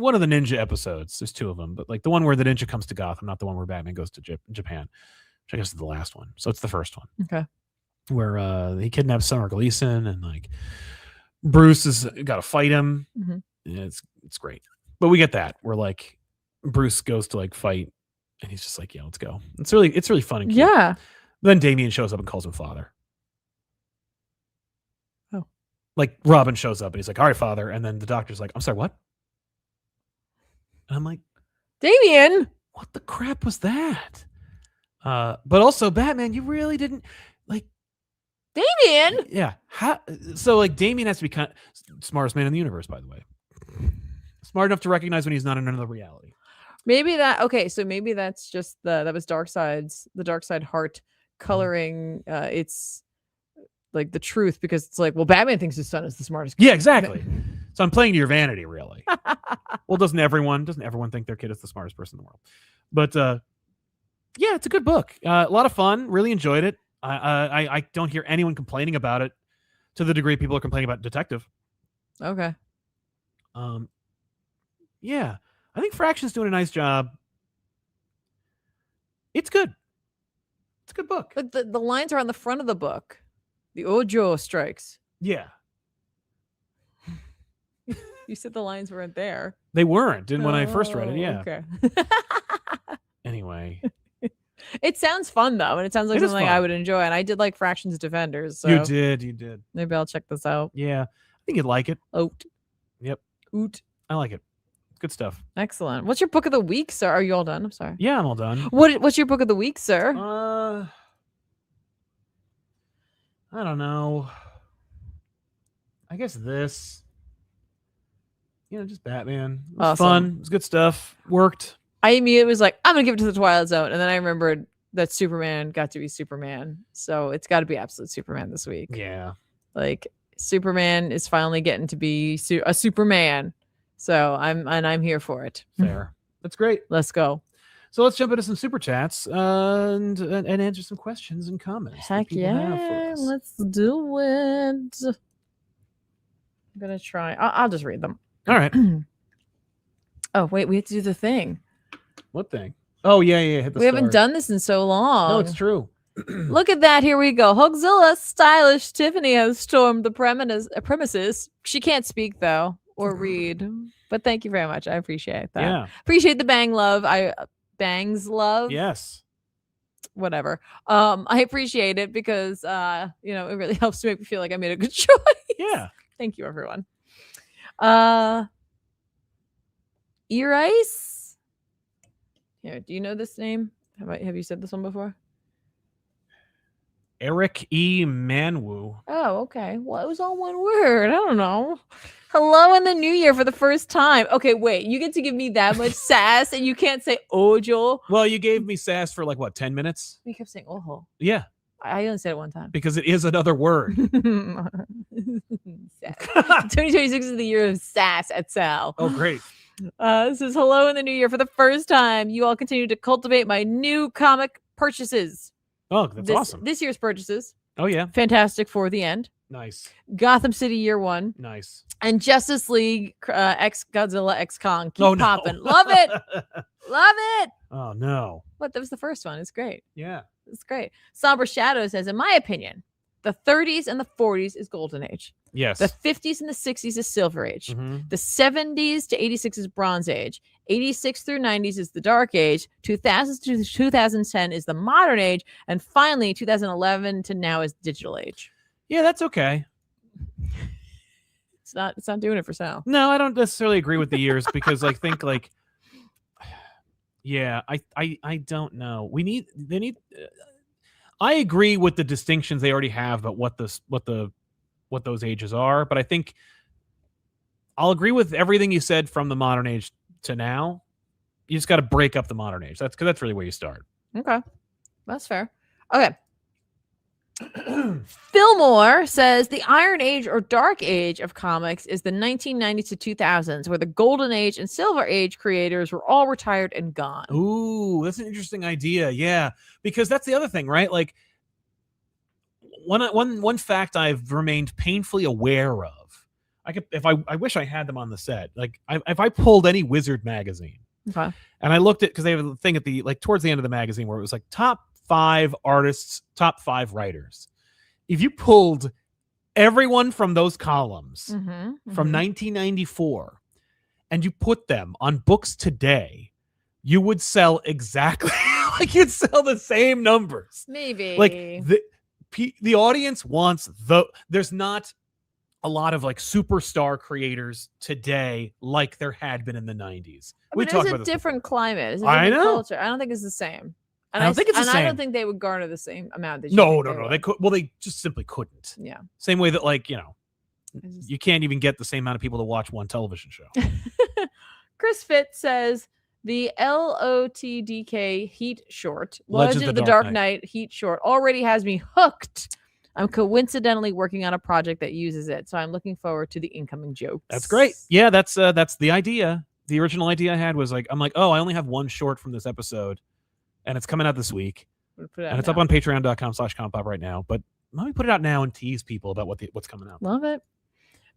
Speaker 1: one of the ninja episodes. There's 2 of them, but like the one where the ninja comes to Gotham, not the one where Batman goes to Japan, which I guess is the last one. So it's the first one.
Speaker 2: Okay.
Speaker 1: Where he kidnaps Summer Gleason and like Bruce has got to fight him.
Speaker 2: Mm-hmm.
Speaker 1: Yeah, it's great. But we get that where like Bruce goes to like fight And he's just like, yeah, let's go. It's really fun and cute.
Speaker 2: Yeah.
Speaker 1: Then Damian shows up and calls him father.
Speaker 2: Oh.
Speaker 1: Like Robin shows up and he's like, all right, father. And then the doctor's like, I'm sorry, what? And I'm like,
Speaker 2: Damian,
Speaker 1: what the crap was that? But also Batman, you really didn't like
Speaker 2: Damian.
Speaker 1: Yeah. So like Damian has to be kind of smartest man in the universe, by the way. Smart enough to recognize when he's not in another reality.
Speaker 2: Maybe that's just that was the dark side heart coloring it's like the truth, because it's like, well, Batman thinks his son is the smartest kid.
Speaker 1: Yeah, exactly. So I'm playing to your vanity, really. Well, doesn't everyone think their kid is the smartest person in the world? But yeah, it's a good book. A lot of fun. Really enjoyed it. I don't hear anyone complaining about it to the degree people are complaining about Detective.
Speaker 2: Okay.
Speaker 1: Yeah, I think Fraction's doing a nice job. It's good. It's a good book.
Speaker 2: But the lines are on the front of the book. The Ojo strikes.
Speaker 1: Yeah.
Speaker 2: You said the lines weren't there.
Speaker 1: They weren't. When I first read it, yeah.
Speaker 2: Okay.
Speaker 1: Anyway.
Speaker 2: It sounds fun, though, and it sounds like something I would enjoy. And I did like Fraction's Defenders. So
Speaker 1: You did.
Speaker 2: Maybe I'll check this out.
Speaker 1: Yeah. I think you'd like it.
Speaker 2: Oat.
Speaker 1: Yep.
Speaker 2: Oot.
Speaker 1: I like it. Good stuff.
Speaker 2: Excellent. What's your book of the week, sir? Are you all done? I'm sorry.
Speaker 1: Yeah, I'm all done.
Speaker 2: What's your book of the week, sir?
Speaker 1: I don't know. I guess this. Just Batman. It was
Speaker 2: Awesome.
Speaker 1: fun. It was good stuff. Worked.
Speaker 2: I immediately was like, I'm gonna give it to the Twilight Zone, and then I remembered that Superman got to be Superman, so it's got to be absolute Superman this week.
Speaker 1: Yeah.
Speaker 2: Like Superman is finally getting to be a Superman, so I'm here for it.
Speaker 1: Fair. That's great.
Speaker 2: Let's go.
Speaker 1: So let's jump into some super chats and answer some questions and comments.
Speaker 2: Heck yeah, let's do it. I'm gonna try. I'll just read them.
Speaker 1: All right.
Speaker 2: Oh wait, we have to do the thing.
Speaker 1: What thing? Oh yeah. Hit the
Speaker 2: We haven't done this in so long.
Speaker 1: No, it's true.
Speaker 2: Look at that. Here we go. Hogzilla stylish Tiffany has stormed the premises. She can't speak though or read, but thank you very much. I appreciate that.
Speaker 1: Yeah.
Speaker 2: Appreciate the bang love. Bangs love.
Speaker 1: Yes.
Speaker 2: Whatever. I appreciate it because it really helps to make me feel like I made a good choice.
Speaker 1: Yeah.
Speaker 2: Thank you, everyone. Ear Ice. Here, do you know this name? Have you said this one before?
Speaker 1: Eric E. Manwu.
Speaker 2: Oh, okay. Well, it was all one word. I don't know. Hello in the new year for the first time. Okay, wait. You get to give me that much sass and you can't say ojo.
Speaker 1: Well, you gave me sass for like, what, 10 minutes?
Speaker 2: You kept saying ojo.
Speaker 1: Yeah.
Speaker 2: I only said it one time.
Speaker 1: Because it is another word.
Speaker 2: 2026 is the year of sass at Sal.
Speaker 1: Oh, great.
Speaker 2: This is hello in the new year for the first time. You all continue to cultivate my new comic purchases.
Speaker 1: Oh, that's awesome.
Speaker 2: This year's purchases.
Speaker 1: Oh, yeah.
Speaker 2: Fantastic for the end.
Speaker 1: Nice.
Speaker 2: Gotham City year 1.
Speaker 1: Nice.
Speaker 2: And Justice League X Godzilla X Kong. Keep
Speaker 1: no.
Speaker 2: popping. Love it. Love it.
Speaker 1: Oh, no.
Speaker 2: What? That was the first one. It's great.
Speaker 1: Yeah.
Speaker 2: It's great. Somber Shadow says, in my opinion, the 30s and the 40s is Golden Age.
Speaker 1: Yes.
Speaker 2: The 50s and the 60s is Silver Age.
Speaker 1: Mm-hmm.
Speaker 2: The 70s to 86 is Bronze Age. 86 through 90s is the Dark Age. 2000s to 2010 is the Modern Age. And finally, 2011 to now is Digital Age.
Speaker 1: Yeah, that's okay.
Speaker 2: It's not doing it for Sal.
Speaker 1: No, I don't necessarily agree with the years because I think yeah, I don't know. I agree with the distinctions they already have about what those ages are, but I think I'll agree with everything you said from the Modern Age to now. You just got to break up the Modern Age. That's really where you start.
Speaker 2: Okay. That's fair. Okay. Fillmore says the Iron Age or Dark Age of comics is the 1990s to 2000s, where the Golden Age and Silver Age creators were all retired and gone.
Speaker 1: Ooh, that's an interesting idea. Yeah, because that's the other thing, right? Like one fact I've remained painfully aware of. I wish I had them on the set. Like if I pulled any Wizard magazine,
Speaker 2: okay,
Speaker 1: and I looked at, because they have a thing at the towards the end of the magazine where it was like top 5 artists, top 5 writers. If you pulled everyone from those columns from 1994 and you put them on books today, you would sell exactly like you'd sell the same numbers.
Speaker 2: Maybe.
Speaker 1: Like the audience wants there's not a lot of like superstar creators today like there had been in the 90s. We
Speaker 2: But
Speaker 1: talked
Speaker 2: it's
Speaker 1: about
Speaker 2: a
Speaker 1: this
Speaker 2: different
Speaker 1: before.
Speaker 2: climate. It's a
Speaker 1: I
Speaker 2: different
Speaker 1: know.
Speaker 2: culture. I don't think it's the same. And
Speaker 1: I don't think it's the
Speaker 2: I don't
Speaker 1: same.
Speaker 2: think they would garner the same amount that you
Speaker 1: No.
Speaker 2: think
Speaker 1: They
Speaker 2: would.
Speaker 1: could. Well, they just simply couldn't.
Speaker 2: Yeah.
Speaker 1: Same way that like, you can't even get the same amount of people to watch one television show.
Speaker 2: Chris Fitz says the LOTDK Heat short,
Speaker 1: Legends
Speaker 2: Legend of the Dark Knight Heat short, already has me hooked. I'm coincidentally working on a project that uses it, so I'm looking forward to the incoming jokes.
Speaker 1: That's great. Yeah, that's the idea. The original idea I had was like, I'm like, oh, I only have one short from this episode, and it's coming out this week, and it's up on patreon.com/ComicPop right now. But let me put it out now and tease people about what's coming out.
Speaker 2: Love it.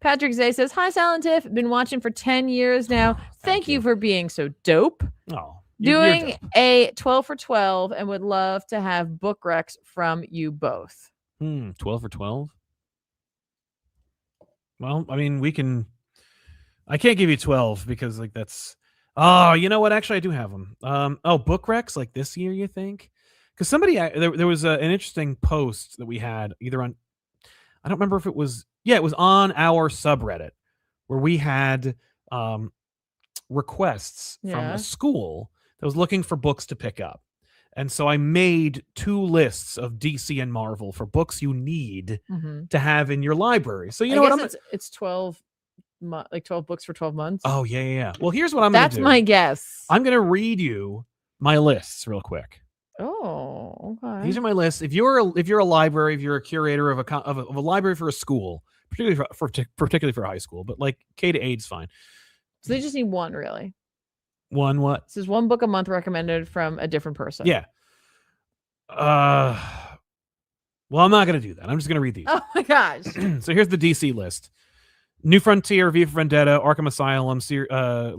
Speaker 2: Patrick Zay says, hi, Silent Tiff. Been watching for 10 years now. Thank you for being so dope.
Speaker 1: Oh,
Speaker 2: Doing a 12 for 12 and would love to have book recs from you both.
Speaker 1: 12 for 12? Well, I mean, I can't give you 12 because like that's, oh, you know what? Actually, I do have them. Book recs like this year, you think? Because somebody, there was an interesting post that we had either on, I don't remember if it was, it was on our subreddit where we had requests from a school that was looking for books to pick up. And so I made 2 lists of DC and Marvel for books you need to have in your library. So you know what?
Speaker 2: It's 12 books for 12 months.
Speaker 1: Oh yeah. Well, here's what I'm going to do.
Speaker 2: That's my guess.
Speaker 1: I'm going to read you my lists real quick.
Speaker 2: Oh, okay.
Speaker 1: These are my lists. If you're a library, if you're a curator of a library for a school, particularly for high school, but like K to 8 is fine.
Speaker 2: So they just need one, really.
Speaker 1: One what?
Speaker 2: This is one book a month recommended from a different person.
Speaker 1: Yeah. Well, I'm not going to do that. I'm just going to read these.
Speaker 2: Oh my gosh.
Speaker 1: So here's the DC list. New Frontier, V for Vendetta, Arkham Asylum,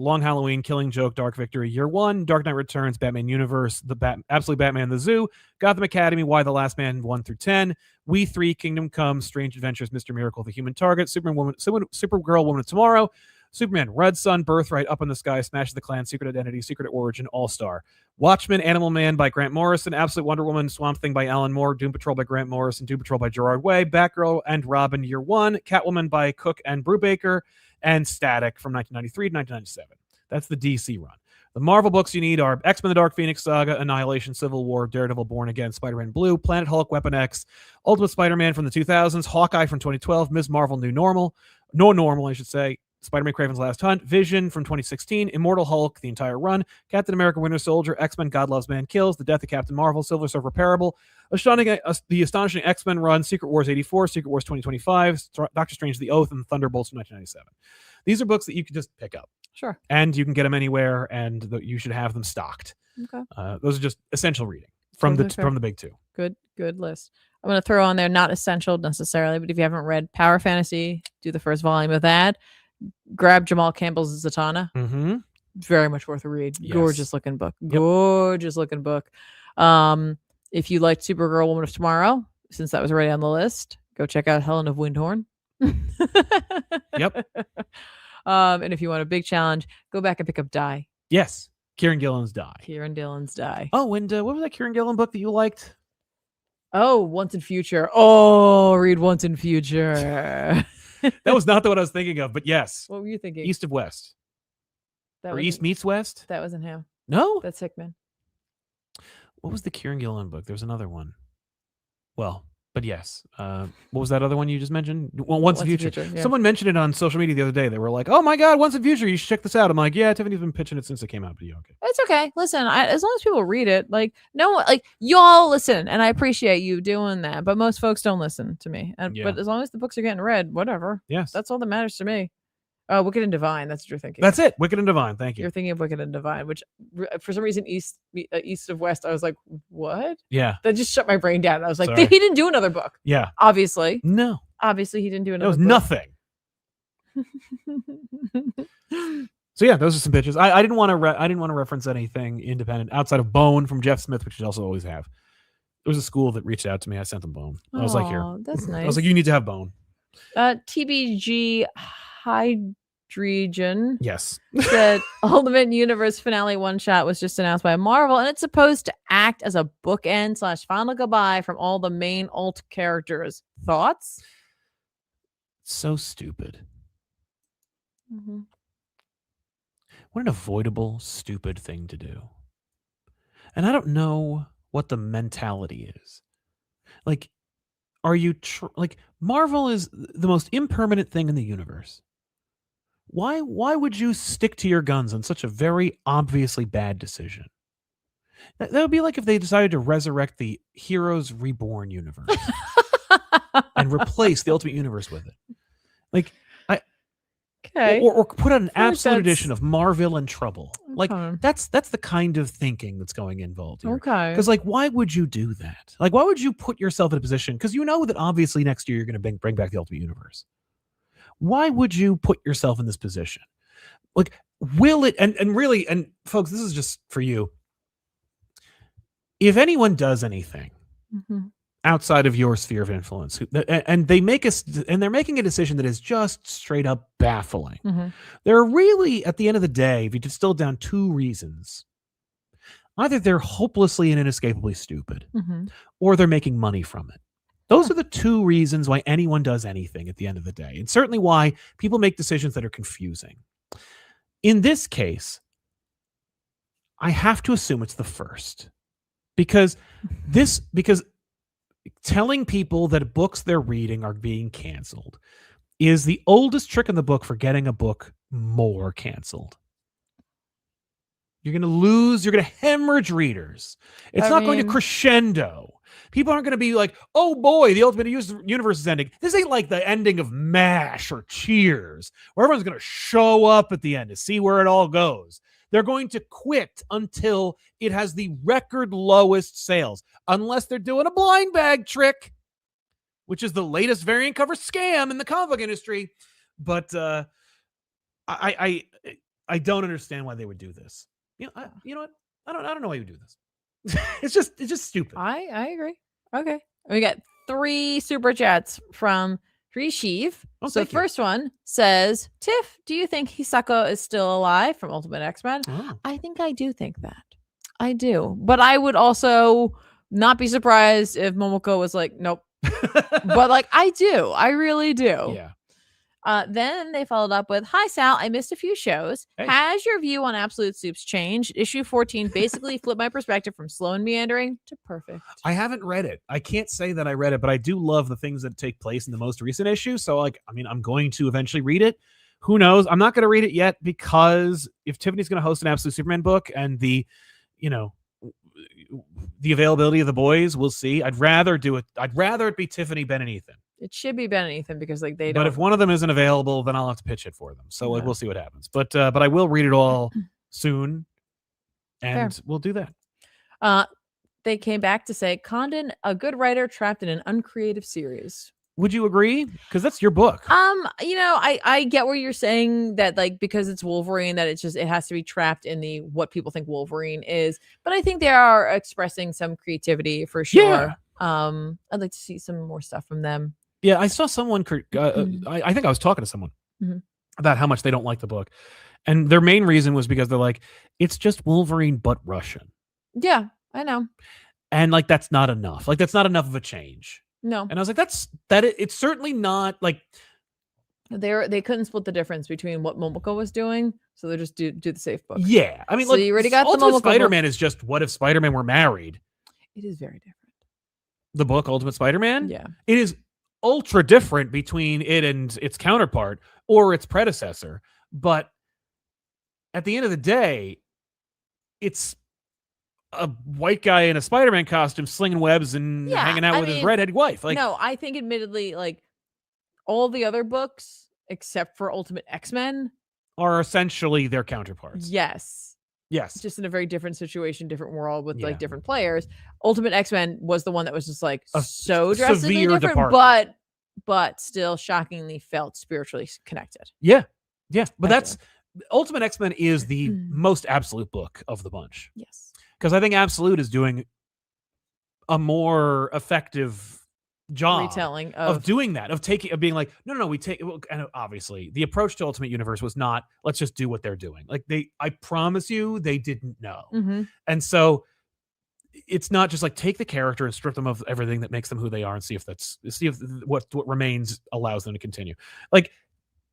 Speaker 1: Long Halloween, Killing Joke, Dark Victory, Year 1, Dark Knight Returns, Batman Universe, Absolute Batman, The Zoo, Gotham Academy, Why the Last Man, 1 through 10, We 3, Kingdom Come, Strange Adventures, Mr. Miracle, The Human Target, Supergirl, Woman of Tomorrow, Superman, Red Sun, Birthright, Up in the Sky, Smash of the Clan, Secret Identity, Secret Origin, All-Star, Watchmen, Animal Man by Grant Morrison, Absolute Wonder Woman, Swamp Thing by Alan Moore, Doom Patrol by Grant Morrison, Doom Patrol by Gerard Way, Batgirl and Robin Year 1, Catwoman by Cook and Brubaker, and Static from 1993 to 1997. That's the DC run. The Marvel books you need are X-Men The Dark Phoenix Saga, Annihilation, Civil War, Daredevil, Born Again, Spider-Man Blue, Planet Hulk, Weapon X, Ultimate Spider-Man from the 2000s, Hawkeye from 2012, Ms. Marvel New Normal, I should say, Spider-Man Kraven's Last Hunt, Vision from 2016, Immortal Hulk, the entire run, Captain America Winter Soldier, X-Men God Loves Man Kills, The Death of Captain Marvel, Silver Surfer Parable, The Astonishing X-Men Run, Secret Wars 84, Secret Wars 2025, Doctor Strange The Oath, and Thunderbolts from 1997. These are books that you can just pick up.
Speaker 2: Sure.
Speaker 1: And you can get them anywhere, and you should have them stocked.
Speaker 2: Okay.
Speaker 1: Those are just essential reading from the big 2.
Speaker 2: Good list. I'm going to throw on there, not essential necessarily, but if you haven't read Power Fantasy, do the first volume of that. Grab Jamal Campbell's Zatanna.
Speaker 1: Mm-hmm.
Speaker 2: Very much worth a read.
Speaker 1: Yes.
Speaker 2: Gorgeous looking book.
Speaker 1: Yep.
Speaker 2: Gorgeous looking book. If you liked Supergirl, Woman of Tomorrow, since that was already on the list, go check out Helen of Windhorn.
Speaker 1: Yep.
Speaker 2: And if you want a big challenge, go back and pick up Die.
Speaker 1: Yes. Kieran Gillen's Die.
Speaker 2: Kieran Gillen's Die.
Speaker 1: Oh, and what was that Kieran Gillen book that you liked?
Speaker 2: Oh, Once in Future. Oh, read Once in Future.
Speaker 1: That was not the one I was thinking of, but yes.
Speaker 2: What were you thinking?
Speaker 1: East of West. Or East Meets West?
Speaker 2: That wasn't him.
Speaker 1: No?
Speaker 2: That's Hickman.
Speaker 1: What was the Kieran Gillen book? There was another one. Well, but yes. What was that other one you just mentioned? Well, Once in Future.
Speaker 2: Yeah.
Speaker 1: Someone mentioned it on social media the other day. They were like, oh my God, Once in Future. You should check this out. I'm like, yeah, Tiffany's been pitching it since it came out, but you okay?
Speaker 2: It's okay. Listen, as long as people read it, like no one, like y'all listen, and I appreciate you doing that. But most folks don't listen to me. But as long as the books are getting read, whatever.
Speaker 1: Yes,
Speaker 2: that's all that matters to me. Oh, Wicked and Divine. That's what you're thinking.
Speaker 1: That's it. Wicked and Divine. Thank you.
Speaker 2: You're thinking of Wicked and Divine, which for some reason East of West. I was like, what?
Speaker 1: Yeah.
Speaker 2: That just shut my brain down. I was like,
Speaker 1: Sorry.
Speaker 2: he didn't do another book.
Speaker 1: Yeah.
Speaker 2: Obviously.
Speaker 1: No.
Speaker 2: Obviously, he didn't do another.
Speaker 1: It was nothing. So yeah, those are some pitches. I didn't want to reference anything independent outside of Bone from Jeff Smith, which you also always have. There was a school that reached out to me. I sent them Bone. I was like, here.
Speaker 2: That's nice.
Speaker 1: I was like, you need to have Bone.
Speaker 2: TBG Dreegen
Speaker 1: Yes.
Speaker 2: said Ultimate Universe finale one-shot was just announced by Marvel, and it's supposed to act as a bookend / final goodbye from all the main alt characters. Thoughts?
Speaker 1: So stupid.
Speaker 2: Mm-hmm.
Speaker 1: What an avoidable, stupid thing to do. And I don't know what the mentality is. Like, are you like Marvel is the most impermanent thing in the universe? Why would you stick to your guns on such a very obviously bad decision? That would be like if they decided to resurrect the Heroes Reborn universe and replace the Ultimate Universe with it. Like,
Speaker 2: okay,
Speaker 1: or put out an absolute
Speaker 2: that's...
Speaker 1: edition of Marvel in Trouble. Like, that's the kind of thinking that's going involved here.
Speaker 2: Okay,
Speaker 1: because like, why would you do that? Like, why would you put yourself in a position? Because you know that obviously next year you're going to bring back the Ultimate Universe. Why would you put yourself in this position? Like, will it, and really, and folks, this is just for you. If anyone does anything outside of your sphere of influence, and they're making a decision that is just straight up baffling, there are really, at the end of the day, if you distill down two reasons, either they're hopelessly and inescapably stupid, or they're making money from it. Those are the two reasons why anyone does anything at the end of the day. And certainly why people make decisions that are confusing. In this case, I have to assume it's the first. Because telling people that books they're reading are being canceled is the oldest trick in the book for getting a book more canceled. You're going to hemorrhage readers. It's not going to crescendo. People aren't going to be like, oh boy, the Ultimate Universe is ending. This ain't like the ending of MASH or Cheers, where everyone's going to show up at the end to see where it all goes. They're going to quit until it has the record lowest sales, unless they're doing a blind bag trick, which is the latest variant cover scam in the comic book industry. But I don't understand why they would do this. You know what? I don't know why you would do this. It's just stupid.
Speaker 2: I agree. Okay. We got 3 super chats from Rishiv. So the first one says, Tiff, do you think Hisako is still alive from Ultimate X-Men?
Speaker 1: Oh.
Speaker 2: I think I do think that. I do. But I would also not be surprised if Momoko was like, nope. But like, I do. I really do.
Speaker 1: Yeah.
Speaker 2: Then they followed up with, hi, Sal, I missed a few shows.
Speaker 1: Hey.
Speaker 2: Has your view on Absolute Soups changed? Issue 14 basically flipped my perspective from slow and meandering to perfect.
Speaker 1: I haven't read it. I can't say that I read it, but I do love the things that take place in the most recent issue. So, like, I mean, I'm going to eventually read it. Who knows? I'm not going to read it yet because if Tiffany's going to host an Absolute Superman book and the availability of the boys, we'll see. I'd rather do it. I'd rather it be Tiffany, Ben, and Ethan.
Speaker 2: It should be Ben and Ethan because like they don't.
Speaker 1: But if one of them isn't available, then I'll have to pitch it for them. So like, we'll see what happens. But I will read it all soon, and we'll do that.
Speaker 2: They came back to say Condon, a good writer trapped in an uncreative series.
Speaker 1: Would you agree? Because that's your book.
Speaker 2: I get where you're saying that, like, because it's Wolverine, that it has to be trapped in the what people think Wolverine is. But I think they are expressing some creativity for sure.
Speaker 1: Yeah.
Speaker 2: I'd like to see some more stuff from them.
Speaker 1: Yeah, I saw someone. I think I was talking to someone about how much they don't like the book, and their main reason was because they're like, it's just Wolverine but Russian.
Speaker 2: Yeah, I know.
Speaker 1: And like that's not enough. Like that's not enough of a change.
Speaker 2: No.
Speaker 1: And I was like, it's certainly not like
Speaker 2: they couldn't split the difference between what Momoko was doing, so they just do the safe book.
Speaker 1: Yeah, I mean,
Speaker 2: so you already got
Speaker 1: Ultimate
Speaker 2: the Momoko
Speaker 1: Spider-Man
Speaker 2: book.
Speaker 1: is just what if Spider-Man were married.
Speaker 2: It is very different.
Speaker 1: The book Ultimate Spider-Man,
Speaker 2: yeah,
Speaker 1: it is ultra different between it and its counterpart or its predecessor. But at the end of the day, it's a white guy in a Spider-Man costume slinging webs and hanging out with his redheaded wife. Like,
Speaker 2: no, I think admittedly, like all the other books except for Ultimate X-Men
Speaker 1: are essentially their counterparts.
Speaker 2: Yes. Just in a very different situation, different world with like different players. Ultimate X-Men was the one that was just like so drastically different, but still shockingly felt spiritually connected.
Speaker 1: Yeah. But Ultimate X-Men is the most absolute book of the bunch.
Speaker 2: Yes.
Speaker 1: Because I think Absolute is doing a more effective job
Speaker 2: retelling
Speaker 1: of doing that, of being like, no, we take, and obviously the approach to Ultimate Universe was not, let's just do what they're doing. Like I promise you, they didn't know.
Speaker 2: Mm-hmm.
Speaker 1: And so it's not just like take the character and strip them of everything that makes them who they are and see if what remains allows them to continue. Like,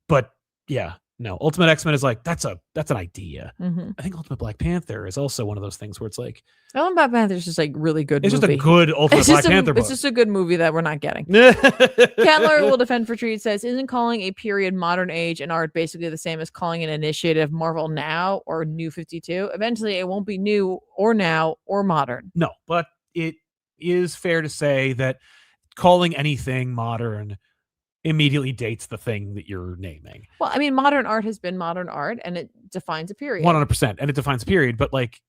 Speaker 1: but yeah, no, Ultimate X-Men is like, that's an idea.
Speaker 2: Mm-hmm.
Speaker 1: I think Ultimate Black Panther is also one of those things where it's like,
Speaker 2: Ultimate Black Panther is just like really good.
Speaker 1: It's
Speaker 2: movie.
Speaker 1: just a good Ultimate Black Panther book.
Speaker 2: It's just a good movie that we're not getting. Kettler will defend for treat says, isn't calling a period modern age and art basically the same as calling an initiative Marvel Now or New 52? Eventually it won't be new or now or modern.
Speaker 1: No, but it is fair to say that calling anything modern immediately dates the thing that you're naming.
Speaker 2: Well, I mean, modern art has been modern art and it defines a period.
Speaker 1: 100%. And it defines a period, but like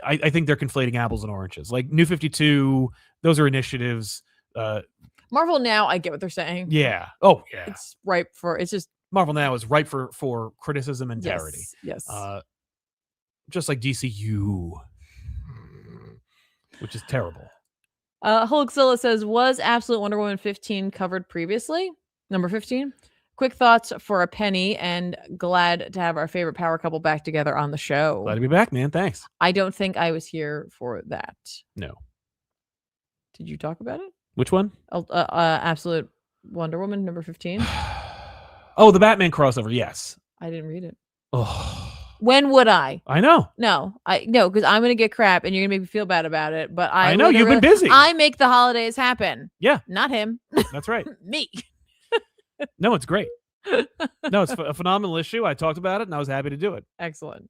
Speaker 1: I think they're conflating apples and oranges. Like New 52, those are initiatives.
Speaker 2: Marvel Now, I get what they're saying.
Speaker 1: Yeah. Oh, yeah.
Speaker 2: It's ripe for, it's just.
Speaker 1: Marvel Now is ripe for criticism and parody.
Speaker 2: Yes.
Speaker 1: Just like DCU, which is terrible.
Speaker 2: Hulkzilla says, was Absolute Wonder Woman 15 covered previously? Number 15? Quick thoughts for a penny, and glad to have our favorite power couple back together on the show.
Speaker 1: Glad to be back, man. Thanks.
Speaker 2: I don't think I was here for that.
Speaker 1: No.
Speaker 2: Did you talk about it?
Speaker 1: Which one?
Speaker 2: Absolute Wonder Woman, number 15.
Speaker 1: Oh, the Batman crossover. Yes.
Speaker 2: I didn't read it.
Speaker 1: Oh.
Speaker 2: When would I?
Speaker 1: I know.
Speaker 2: No, because I'm gonna get crap and you're gonna make me feel bad about it. But I
Speaker 1: know you've been busy.
Speaker 2: I make the holidays happen.
Speaker 1: Yeah,
Speaker 2: not him.
Speaker 1: That's right.
Speaker 2: Me.
Speaker 1: No, it's great. No, it's a phenomenal issue. I talked about it and I was happy to do it.
Speaker 2: Excellent.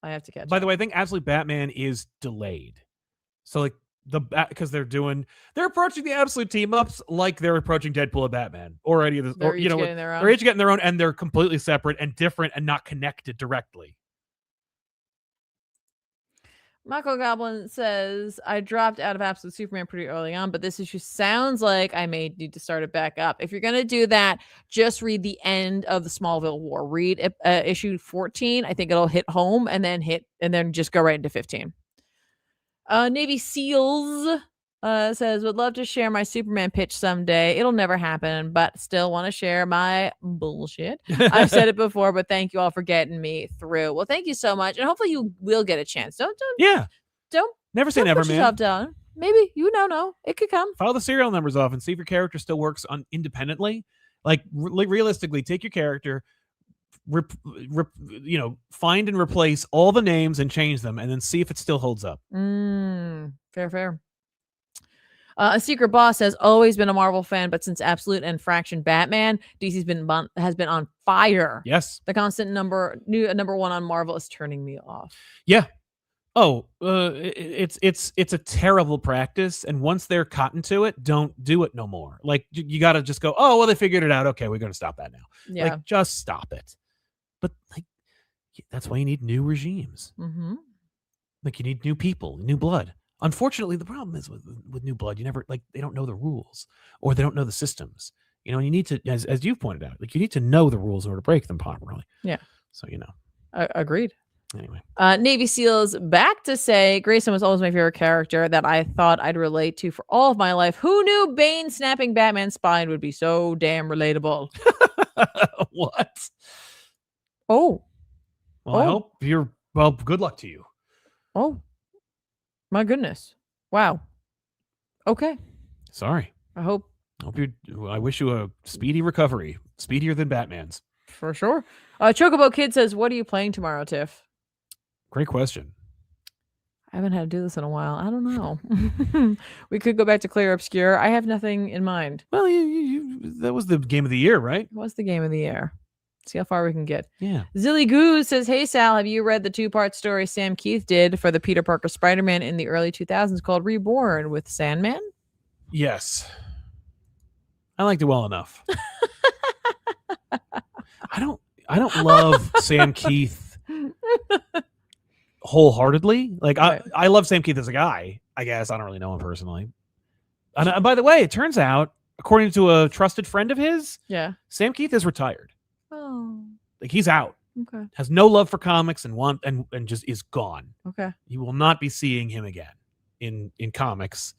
Speaker 2: I have to catch.
Speaker 1: By the way, I think Absolute Batman is delayed. So like because they're approaching the Absolute team ups like they're approaching Deadpool and Batman already. Or you know, they're each getting their own, and they're completely separate and different and not connected directly.
Speaker 2: Michael Goblin says, I dropped out of Absolute Superman pretty early on, but this issue sounds like I may need to start it back up. If you're going to do that, just read the end of the Smallville War. Read issue 14. I think it'll hit home and then just go right into 15. Navy SEALs says, would love to share my Superman pitch someday. It'll never happen, but still want to share my bullshit. I've said it before, but thank you all for getting me through. Well, thank you so much, and hopefully you will get a chance. Don't
Speaker 1: never say never, man.
Speaker 2: Down. Maybe no, it could come.
Speaker 1: File the serial numbers off and see if your character still works independently. Like realistically, take your character, find and replace all the names and change them, and then see if it still holds up.
Speaker 2: Fair. A Secret Boss has always been a Marvel fan, but since Absolute and Fraction Batman, DC's has been on fire.
Speaker 1: Yes,
Speaker 2: the constant number one on Marvel is turning me off.
Speaker 1: Yeah. Oh, it's a terrible practice, and once they're cotton to it, don't do it no more. Like you got to just go, oh well, they figured it out. Okay, we're going to stop that now.
Speaker 2: Yeah,
Speaker 1: like just stop it. But like that's why you need new regimes.
Speaker 2: Mm-hmm.
Speaker 1: Like you need new people, new blood. Unfortunately, the problem is with new blood, you never they don't know the rules or they don't know the systems. You know, you need to, as you've pointed out, like you need to know the rules in order to break them properly.
Speaker 2: Yeah.
Speaker 1: So
Speaker 2: agreed.
Speaker 1: Anyway,
Speaker 2: Navy SEALs back to say Grayson was always my favorite character that I thought I'd relate to for all of my life. Who knew Bane snapping Batman's spine would be so damn relatable?
Speaker 1: What?
Speaker 2: Oh.
Speaker 1: Well, I hope good luck to you.
Speaker 2: Oh. My goodness. Wow. Okay.
Speaker 1: Sorry.
Speaker 2: I
Speaker 1: wish you a speedy recovery. Speedier than Batman's.
Speaker 2: For sure. Chocobo Kid says, what are you playing tomorrow, Tiff?
Speaker 1: Great question.
Speaker 2: I haven't had to do this in a while. I don't know. We could go back to Clear Obscure. I have nothing in mind.
Speaker 1: Well, that was the game of the year, right?
Speaker 2: It was the game of the year. See how far we can get.
Speaker 1: Yeah.
Speaker 2: Zilly Goo says, hey, Sal, have you read the 2-part story Sam Keith did for the Peter Parker Spider-Man in the early 2000s called Reborn with Sandman?
Speaker 1: Yes. I liked it well enough. I don't love Sam Keith wholeheartedly. Like right. I love Sam Keith as a guy, I guess. I don't really know him personally. And by the way, it turns out, according to a trusted friend of his, Sam Keith is retired.
Speaker 2: Oh.
Speaker 1: Like he's out.
Speaker 2: Okay.
Speaker 1: Has no love for comics and just is gone.
Speaker 2: Okay.
Speaker 1: You will not be seeing him again in comics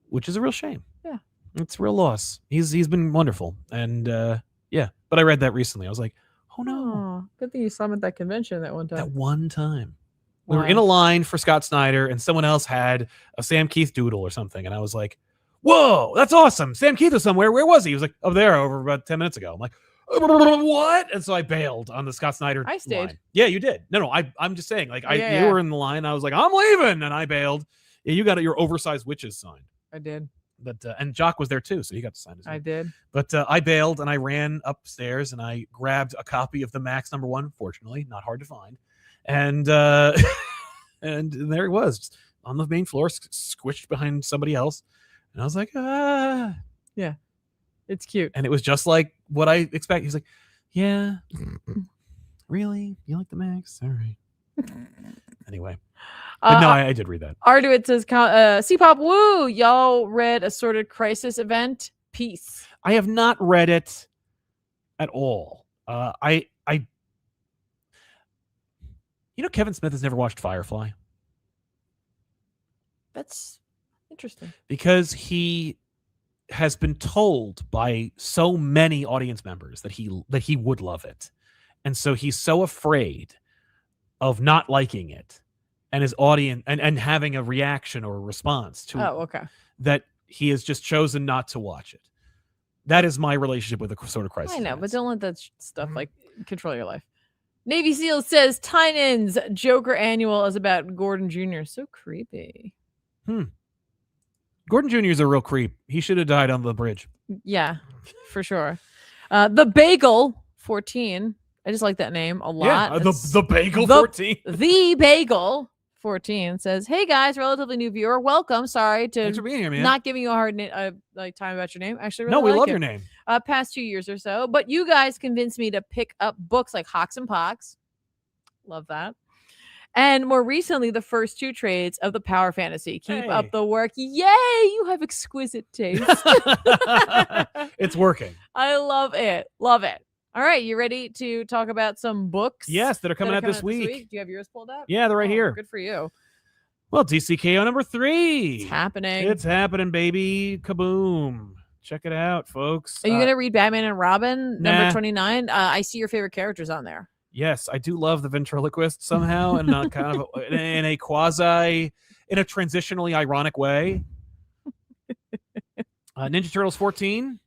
Speaker 1: which is a real shame.
Speaker 2: Yeah.
Speaker 1: It's a real loss. He's been wonderful. And yeah, but I read that recently. I was like, oh no.
Speaker 2: Oh, good thing you saw him at that convention that one time.
Speaker 1: That one time. We were in a line for Scott Snyder and someone else had a Sam Keith doodle or something. And I was like, whoa, that's awesome. Sam Keith was somewhere. Where was he? He was like, over there, over about 10 minutes ago. I'm like, what? And so I bailed on the Scott Snyder
Speaker 2: I stayed.
Speaker 1: line. Yeah, you did. No, I'm just saying, like,
Speaker 2: Yeah,
Speaker 1: you were in the line. I was like, I'm leaving. And I bailed. Yeah, you got your oversized witches signed.
Speaker 2: I did.
Speaker 1: But and Jock was there too, so he got to sign his.
Speaker 2: I did.
Speaker 1: But I bailed and I ran upstairs and I grabbed a copy of the Max #1. Fortunately, not hard to find, and and there it was, just on the main floor, squished behind somebody else, and I was like, ah,
Speaker 2: yeah, it's cute,
Speaker 1: and it was just like what I expect. He's like, yeah, really, you like the Max? All right. Anyway. But no, I did read that.
Speaker 2: Arduit says, CPOP, woo! Y'all read Assorted Crisis event? Peace.
Speaker 1: I have not read it at all. Kevin Smith has never watched Firefly.
Speaker 2: That's interesting.
Speaker 1: Because he has been told by so many audience members that he would love it. And so he's so afraid of not liking it. And his audience and having a reaction or a response to
Speaker 2: okay.
Speaker 1: that he has just chosen not to watch it. That is my relationship with the sort of crisis.
Speaker 2: I know, but don't let that stuff like control your life. Navy SEAL says Tynan's Joker annual is about Gordon Jr. So creepy.
Speaker 1: Gordon Jr. is a real creep. He should have died on the bridge.
Speaker 2: Yeah, for sure. The Bagel 14. I just like that name a lot.
Speaker 1: Yeah, the Bagel 14.
Speaker 2: The Bagel 14 says, "Hey guys, relatively new viewer, welcome. Sorry to
Speaker 1: Thanks for being here, man.
Speaker 2: not giving you a hard time about your name. Actually, really
Speaker 1: no, we
Speaker 2: like
Speaker 1: love
Speaker 2: it.
Speaker 1: your name.
Speaker 2: Past 2 years or so, but you guys convinced me to pick up books like Hawks and Pox. Love that. And more recently, the first 2 trades of the Power Fantasy. Keep up the work. Yay! You have exquisite taste.
Speaker 1: It's working.
Speaker 2: I love it. Love it. All right, you ready to talk about some books?
Speaker 1: Yes, that are coming out this week.
Speaker 2: Do you have yours pulled up?
Speaker 1: Yeah, they're right here.
Speaker 2: Good for you.
Speaker 1: Well, DCKO #3.
Speaker 2: It's happening.
Speaker 1: It's happening, baby. Kaboom. Check it out, folks.
Speaker 2: Are you going to read Batman and Robin,
Speaker 1: nah.
Speaker 2: number 29? I see your favorite characters on there.
Speaker 1: Yes, I do love the ventriloquist somehow, and kind of in a transitionally ironic way. Ninja Turtles 14.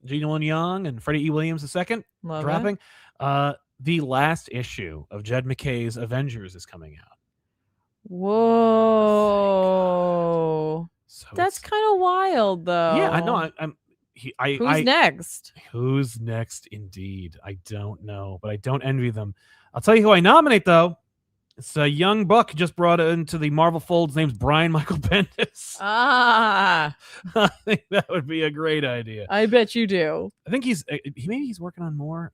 Speaker 1: Gene Luen Yang and Freddie E. Williams II
Speaker 2: Love
Speaker 1: dropping. The last issue of Jed McKay's Avengers is coming out.
Speaker 2: Whoa.
Speaker 1: So
Speaker 2: that's kind of wild, though.
Speaker 1: Yeah, I know.
Speaker 2: Who's next?
Speaker 1: Who's next, indeed? I don't know, but I don't envy them. I'll tell you who I nominate, though. It's a young buck just brought into the Marvel fold. His name's Brian Michael Bendis.
Speaker 2: Ah.
Speaker 1: I think that would be a great idea.
Speaker 2: I bet you do.
Speaker 1: I think maybe he's working on more.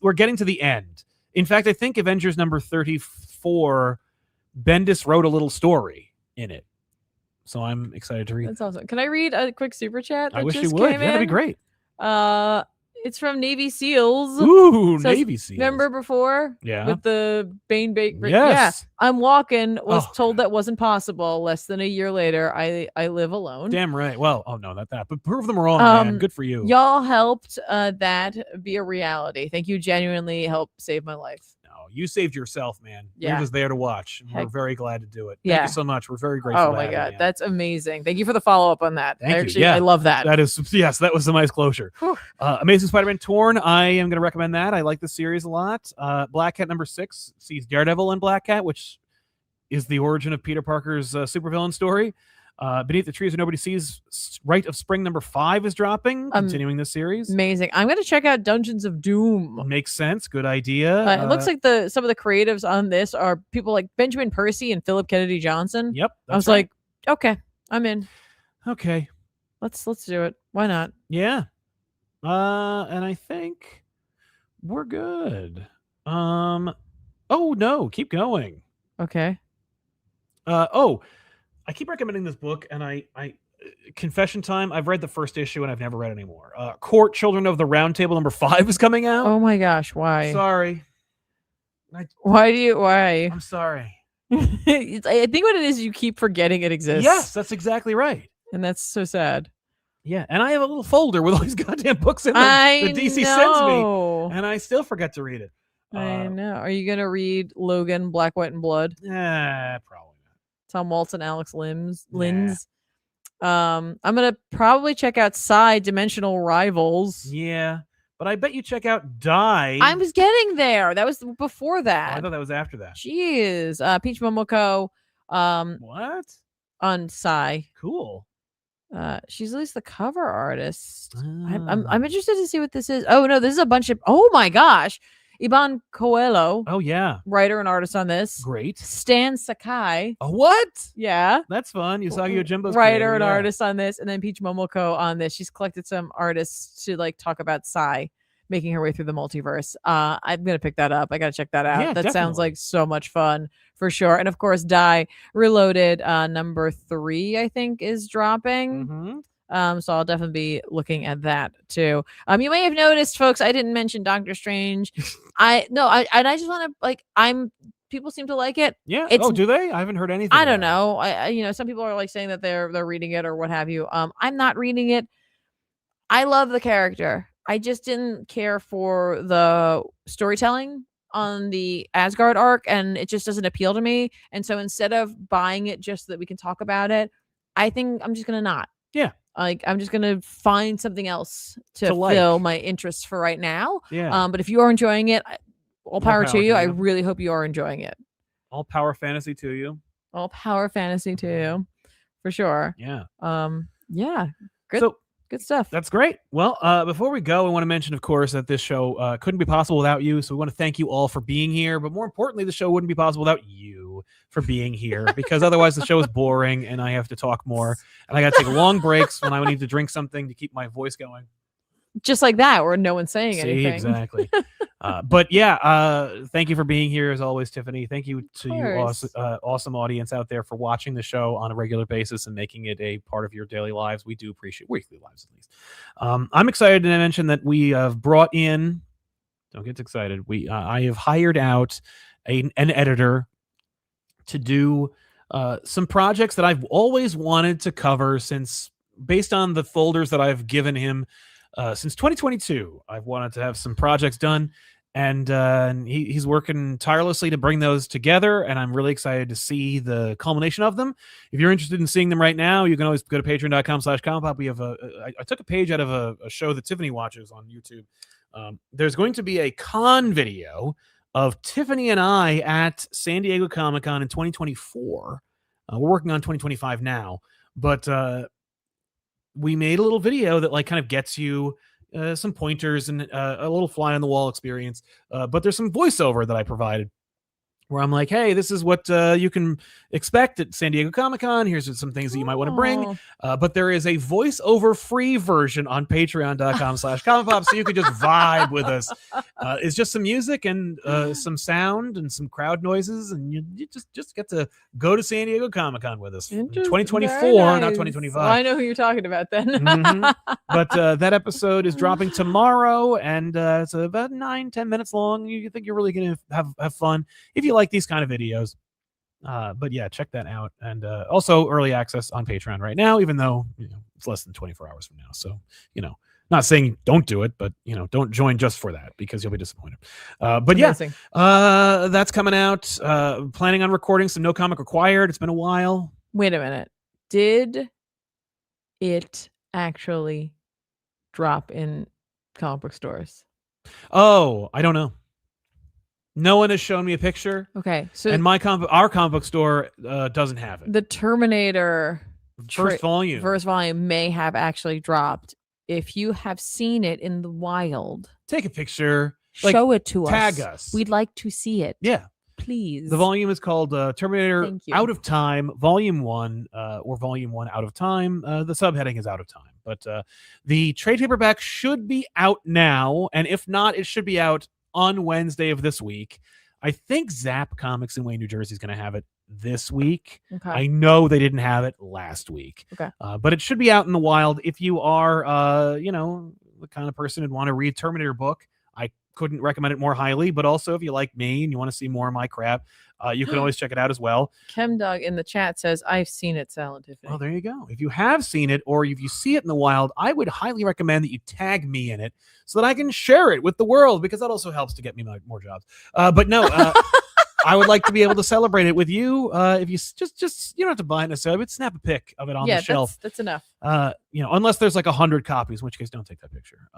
Speaker 1: We're getting to the end. In fact, I think Avengers number 34, Bendis wrote a little story in it. So I'm excited to read.
Speaker 2: That's awesome. Can I read a quick super chat?
Speaker 1: I wish you would. Yeah, that'd be great.
Speaker 2: It's from Navy SEALs.
Speaker 1: Ooh, Navy SEALs.
Speaker 2: Remember before?
Speaker 1: Yeah.
Speaker 2: With the Bane Bake.
Speaker 1: Yes.
Speaker 2: Yeah. I'm walking. Was told that wasn't possible. Less than a year later, I live alone.
Speaker 1: Damn right. Well, not that. But prove them wrong, man. Good for you.
Speaker 2: Y'all helped that be a reality. Thank you. Genuinely helped save my life.
Speaker 1: You saved yourself, man.
Speaker 2: Yeah.
Speaker 1: We're just there to watch. We're very glad to do it. Thank
Speaker 2: Yeah.
Speaker 1: you so much. We're very grateful.
Speaker 2: Oh my God. That's amazing. Thank you for the follow-up on that.
Speaker 1: Thank you. Yeah.
Speaker 2: I love that.
Speaker 1: That was a nice closure. Amazing Spider-Man Torn. I am going to recommend that. I like this series a lot. Black Cat number 6 sees Daredevil and Black Cat, which is the origin of Peter Parker's supervillain story. Beneath the Trees Where Nobody Sees, Rite of Spring number 5 is dropping, continuing this series.
Speaker 2: Amazing. I'm going to check out Dungeons of Doom.
Speaker 1: Makes sense. Good idea.
Speaker 2: It looks like some of the creatives on this are people like Benjamin Percy and Philip Kennedy Johnson.
Speaker 1: Yep.
Speaker 2: I was like, okay, I'm in.
Speaker 1: Okay.
Speaker 2: Let's do it. Why not?
Speaker 1: Yeah. And I think we're good. Oh no, keep going.
Speaker 2: Okay.
Speaker 1: I keep recommending this book, and I confession time. I've read the first issue, and I've never read any more. Court Children of the Round Table number 5 is coming out.
Speaker 2: Oh my gosh, why?
Speaker 1: Sorry.
Speaker 2: Why?
Speaker 1: I'm sorry.
Speaker 2: I think what it is, you keep forgetting it exists.
Speaker 1: Yes, that's exactly right.
Speaker 2: And that's so sad.
Speaker 1: Yeah, and I have a little folder with all these goddamn books in them that DC sends me, and I still forget to read it.
Speaker 2: I know. Are you gonna read Logan, Black, White, and Blood?
Speaker 1: Probably not.
Speaker 2: Tom Waltz and Alex Linz. I'm gonna probably check out Dimensional Rivals.
Speaker 1: Yeah, but I bet you check out Die.
Speaker 2: I was getting there. That was before that.
Speaker 1: Oh, I thought that was after that.
Speaker 2: Jeez. Peach Momoko.
Speaker 1: What?
Speaker 2: On Psy.
Speaker 1: Cool.
Speaker 2: She's at least the cover artist. I'm interested to see what this is. Oh no, this is a bunch of. Oh my gosh, Iban Coelho.
Speaker 1: Oh yeah,
Speaker 2: writer and artist on this.
Speaker 1: Great.
Speaker 2: Stan Sakai.
Speaker 1: Oh what?
Speaker 2: Yeah,
Speaker 1: that's fun. Usagi Yojimbo's
Speaker 2: writer and artist on this, and then Peach Momoko on this. She's collected some artists to like talk about Psy making her way through the multiverse. I'm gonna pick that up. I gotta check that out.
Speaker 1: Yeah,
Speaker 2: that sounds like so much fun for sure. And of course, Die Reloaded number 3, I think, is dropping.
Speaker 1: Mm-hmm.
Speaker 2: So I'll definitely be looking at that too. You may have noticed, folks, I didn't mention Doctor Strange. I just want to people seem to like it.
Speaker 1: Yeah. Do they? I haven't heard anything.
Speaker 2: I don't know. I some people are like saying that they're reading it or what have you. I'm not reading it. I love the character. I just didn't care for the storytelling on the Asgard arc, and it just doesn't appeal to me. And so instead of buying it just so that we can talk about it, I think I'm just gonna not.
Speaker 1: Yeah.
Speaker 2: I'm just gonna find something else to fill my interests for right now.
Speaker 1: Yeah.
Speaker 2: But if you are enjoying it, all power to you. I really hope you are enjoying it.
Speaker 1: All power fantasy to you.
Speaker 2: All power fantasy to you, for sure.
Speaker 1: Yeah.
Speaker 2: Yeah. Good.
Speaker 1: So,
Speaker 2: good stuff.
Speaker 1: That's great. Well, before we go, I want to mention, of course, that this show couldn't be possible without you. So we want to thank you all for being here. But more importantly, the show wouldn't be possible without you for being here, because otherwise the show is boring and I have to talk more. And I got to take long breaks when I need to drink something to keep my voice going.
Speaker 2: Just like that, where no one's saying anything.
Speaker 1: Exactly. But yeah, thank you for being here as always, Tiffany. Thank you to you awesome audience out there for watching the show on a regular basis and making it a part of your daily lives. We do appreciate weekly lives, at least. I'm excited to mention that we have brought in, don't get excited, I have hired out an editor to do some projects that I've always wanted to cover based on the folders that I've given him. Since 2022, I've wanted to have some projects done, and he's working tirelessly to bring those together, and I'm really excited to see the culmination of them. If you're interested in seeing them right now, you can always go to patreon.com/ComicPop. We have I took a page out of a show that Tiffany watches on YouTube. There's going to be a con video of Tiffany and I at San Diego Comic-Con in 2024. We're working on 2025 now, but we made a little video that kind of gets you some pointers and a little fly on the wall experience. But there's some voiceover that I provided where I'm like, hey, this is what you can expect at San Diego Comic-Con. Here's some things that you might want to bring. But there is a voiceover free version on patreon.com/ComicPop, so you could just vibe with us. It's just some music and some sound and some crowd noises, and you just get to go to San Diego Comic-Con with us in 2024, not 2025.
Speaker 2: Well, I know who you're talking about then.
Speaker 1: But that episode is dropping tomorrow, and it's about 9-10 minutes long. You think you're really going to have fun if you like these kind of videos. But yeah, check that out. And also early access on Patreon right now, even though it's less than 24 hours from now. So, not saying don't do it, but don't join just for that, because you'll be disappointed. But
Speaker 2: amazing.
Speaker 1: That's coming out. Planning on recording some No Comic Required. It's been a while.
Speaker 2: Wait a minute. Did it actually drop in comic book stores?
Speaker 1: Oh, I don't know. No one has shown me a picture.
Speaker 2: Okay, so
Speaker 1: and our comic book store doesn't have it.
Speaker 2: The Terminator
Speaker 1: first volume
Speaker 2: may have actually dropped. If you have seen it in the wild,
Speaker 1: take a picture,
Speaker 2: show it to us.
Speaker 1: Tag us.
Speaker 2: We'd like to see it.
Speaker 1: Yeah,
Speaker 2: please.
Speaker 1: The volume is called Terminator Out of Time, Volume 1, or Volume 1 Out of Time. The subheading is Out of Time, but the trade paperback should be out now, and if not, it should be out on Wednesday of this week. I think Zap Comics in Wayne, New Jersey is going to have it this week.
Speaker 2: Okay.
Speaker 1: I know they didn't have it last week.
Speaker 2: Okay.
Speaker 1: But it should be out in the wild. If you are, the kind of person who'd want to read Terminator book, I couldn't recommend it more highly, but also if you like me and you want to see more of my crap, you can always check it out as well.
Speaker 2: Chemdog in the chat says, I've seen it, Silent Tiffany.
Speaker 1: Oh, there you go. If you have seen it or if you see it in the wild, I would highly recommend that you tag me in it so that I can share it with the world, because that also helps to get me more jobs. But no, I would like to be able to celebrate it with you. If you just you don't have to buy it necessarily, but snap a pic of it on the shelf.
Speaker 2: That's enough.
Speaker 1: Unless there's like 100 copies, in which case don't take that picture.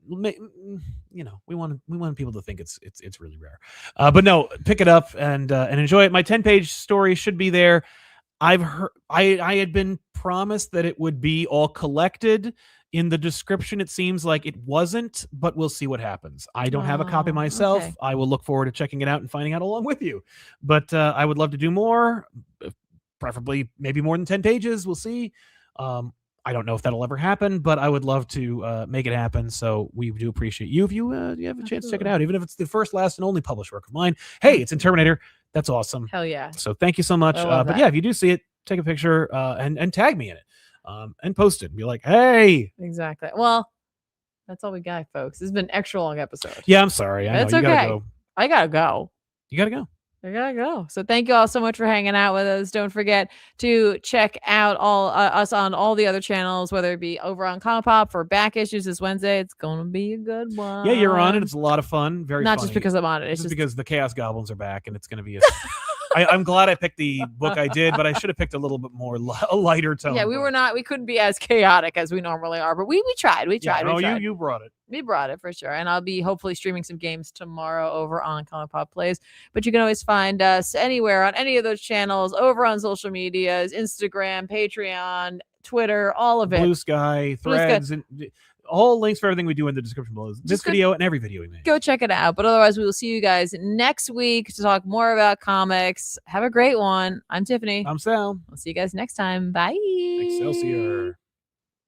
Speaker 1: We want people to think it's really rare. But no, pick it up and enjoy it. My 10-page story should be there. I've heard I had been promised that it would be all collected. In the description, it seems like it wasn't, but we'll see what happens. I don't have a copy myself.
Speaker 2: Okay.
Speaker 1: I will look forward to checking it out and finding out along with you. But I would love to do more, preferably maybe more than 10 pages. We'll see. I don't know if that'll ever happen, but I would love to make it happen. So we do appreciate you if you have a chance to check it out, even if it's the first, last, and only published work of mine. Hey, it's in Terminator. That's awesome.
Speaker 2: Hell yeah.
Speaker 1: So thank you so much. But yeah, if you do see it, take a picture and tag me in it. And post it and be like, hey.
Speaker 2: Exactly. Well, that's all we got, folks. This has been an extra long episode.
Speaker 1: Yeah, I'm sorry. I know.
Speaker 2: It's
Speaker 1: You
Speaker 2: okay.
Speaker 1: gotta go.
Speaker 2: I gotta go.
Speaker 1: You gotta go.
Speaker 2: I gotta go. So thank you all so much for hanging out with us. Don't forget to check out us on all the other channels, whether it be over on ComicPop for back issues this Wednesday. It's gonna be a good one.
Speaker 1: Yeah, you're on it. It's a lot of fun. Very
Speaker 2: not
Speaker 1: funny.
Speaker 2: just because I'm on it. It's just
Speaker 1: because the Chaos Goblins are back, and it's gonna be. I'm glad I picked the book I did, but I should have picked a little bit more a lighter tone.
Speaker 2: Yeah, we couldn't be as chaotic as we normally are, but we tried. We tried.
Speaker 1: You brought it.
Speaker 2: We brought it for sure. And I'll be hopefully streaming some games tomorrow over on ComicPop Plays. But you can always find us anywhere on any of those channels, over on social medias, Instagram, Patreon, Twitter, all of it.
Speaker 1: Blue Sky, Threads, and all links for everything we do in the description below. This video and every video we make.
Speaker 2: Go check it out. But otherwise, we will see you guys next week to talk more about comics. Have a great one. I'm Tiffany.
Speaker 1: I'm Sal.
Speaker 2: We'll see you guys next time. Bye.
Speaker 1: Excelsior.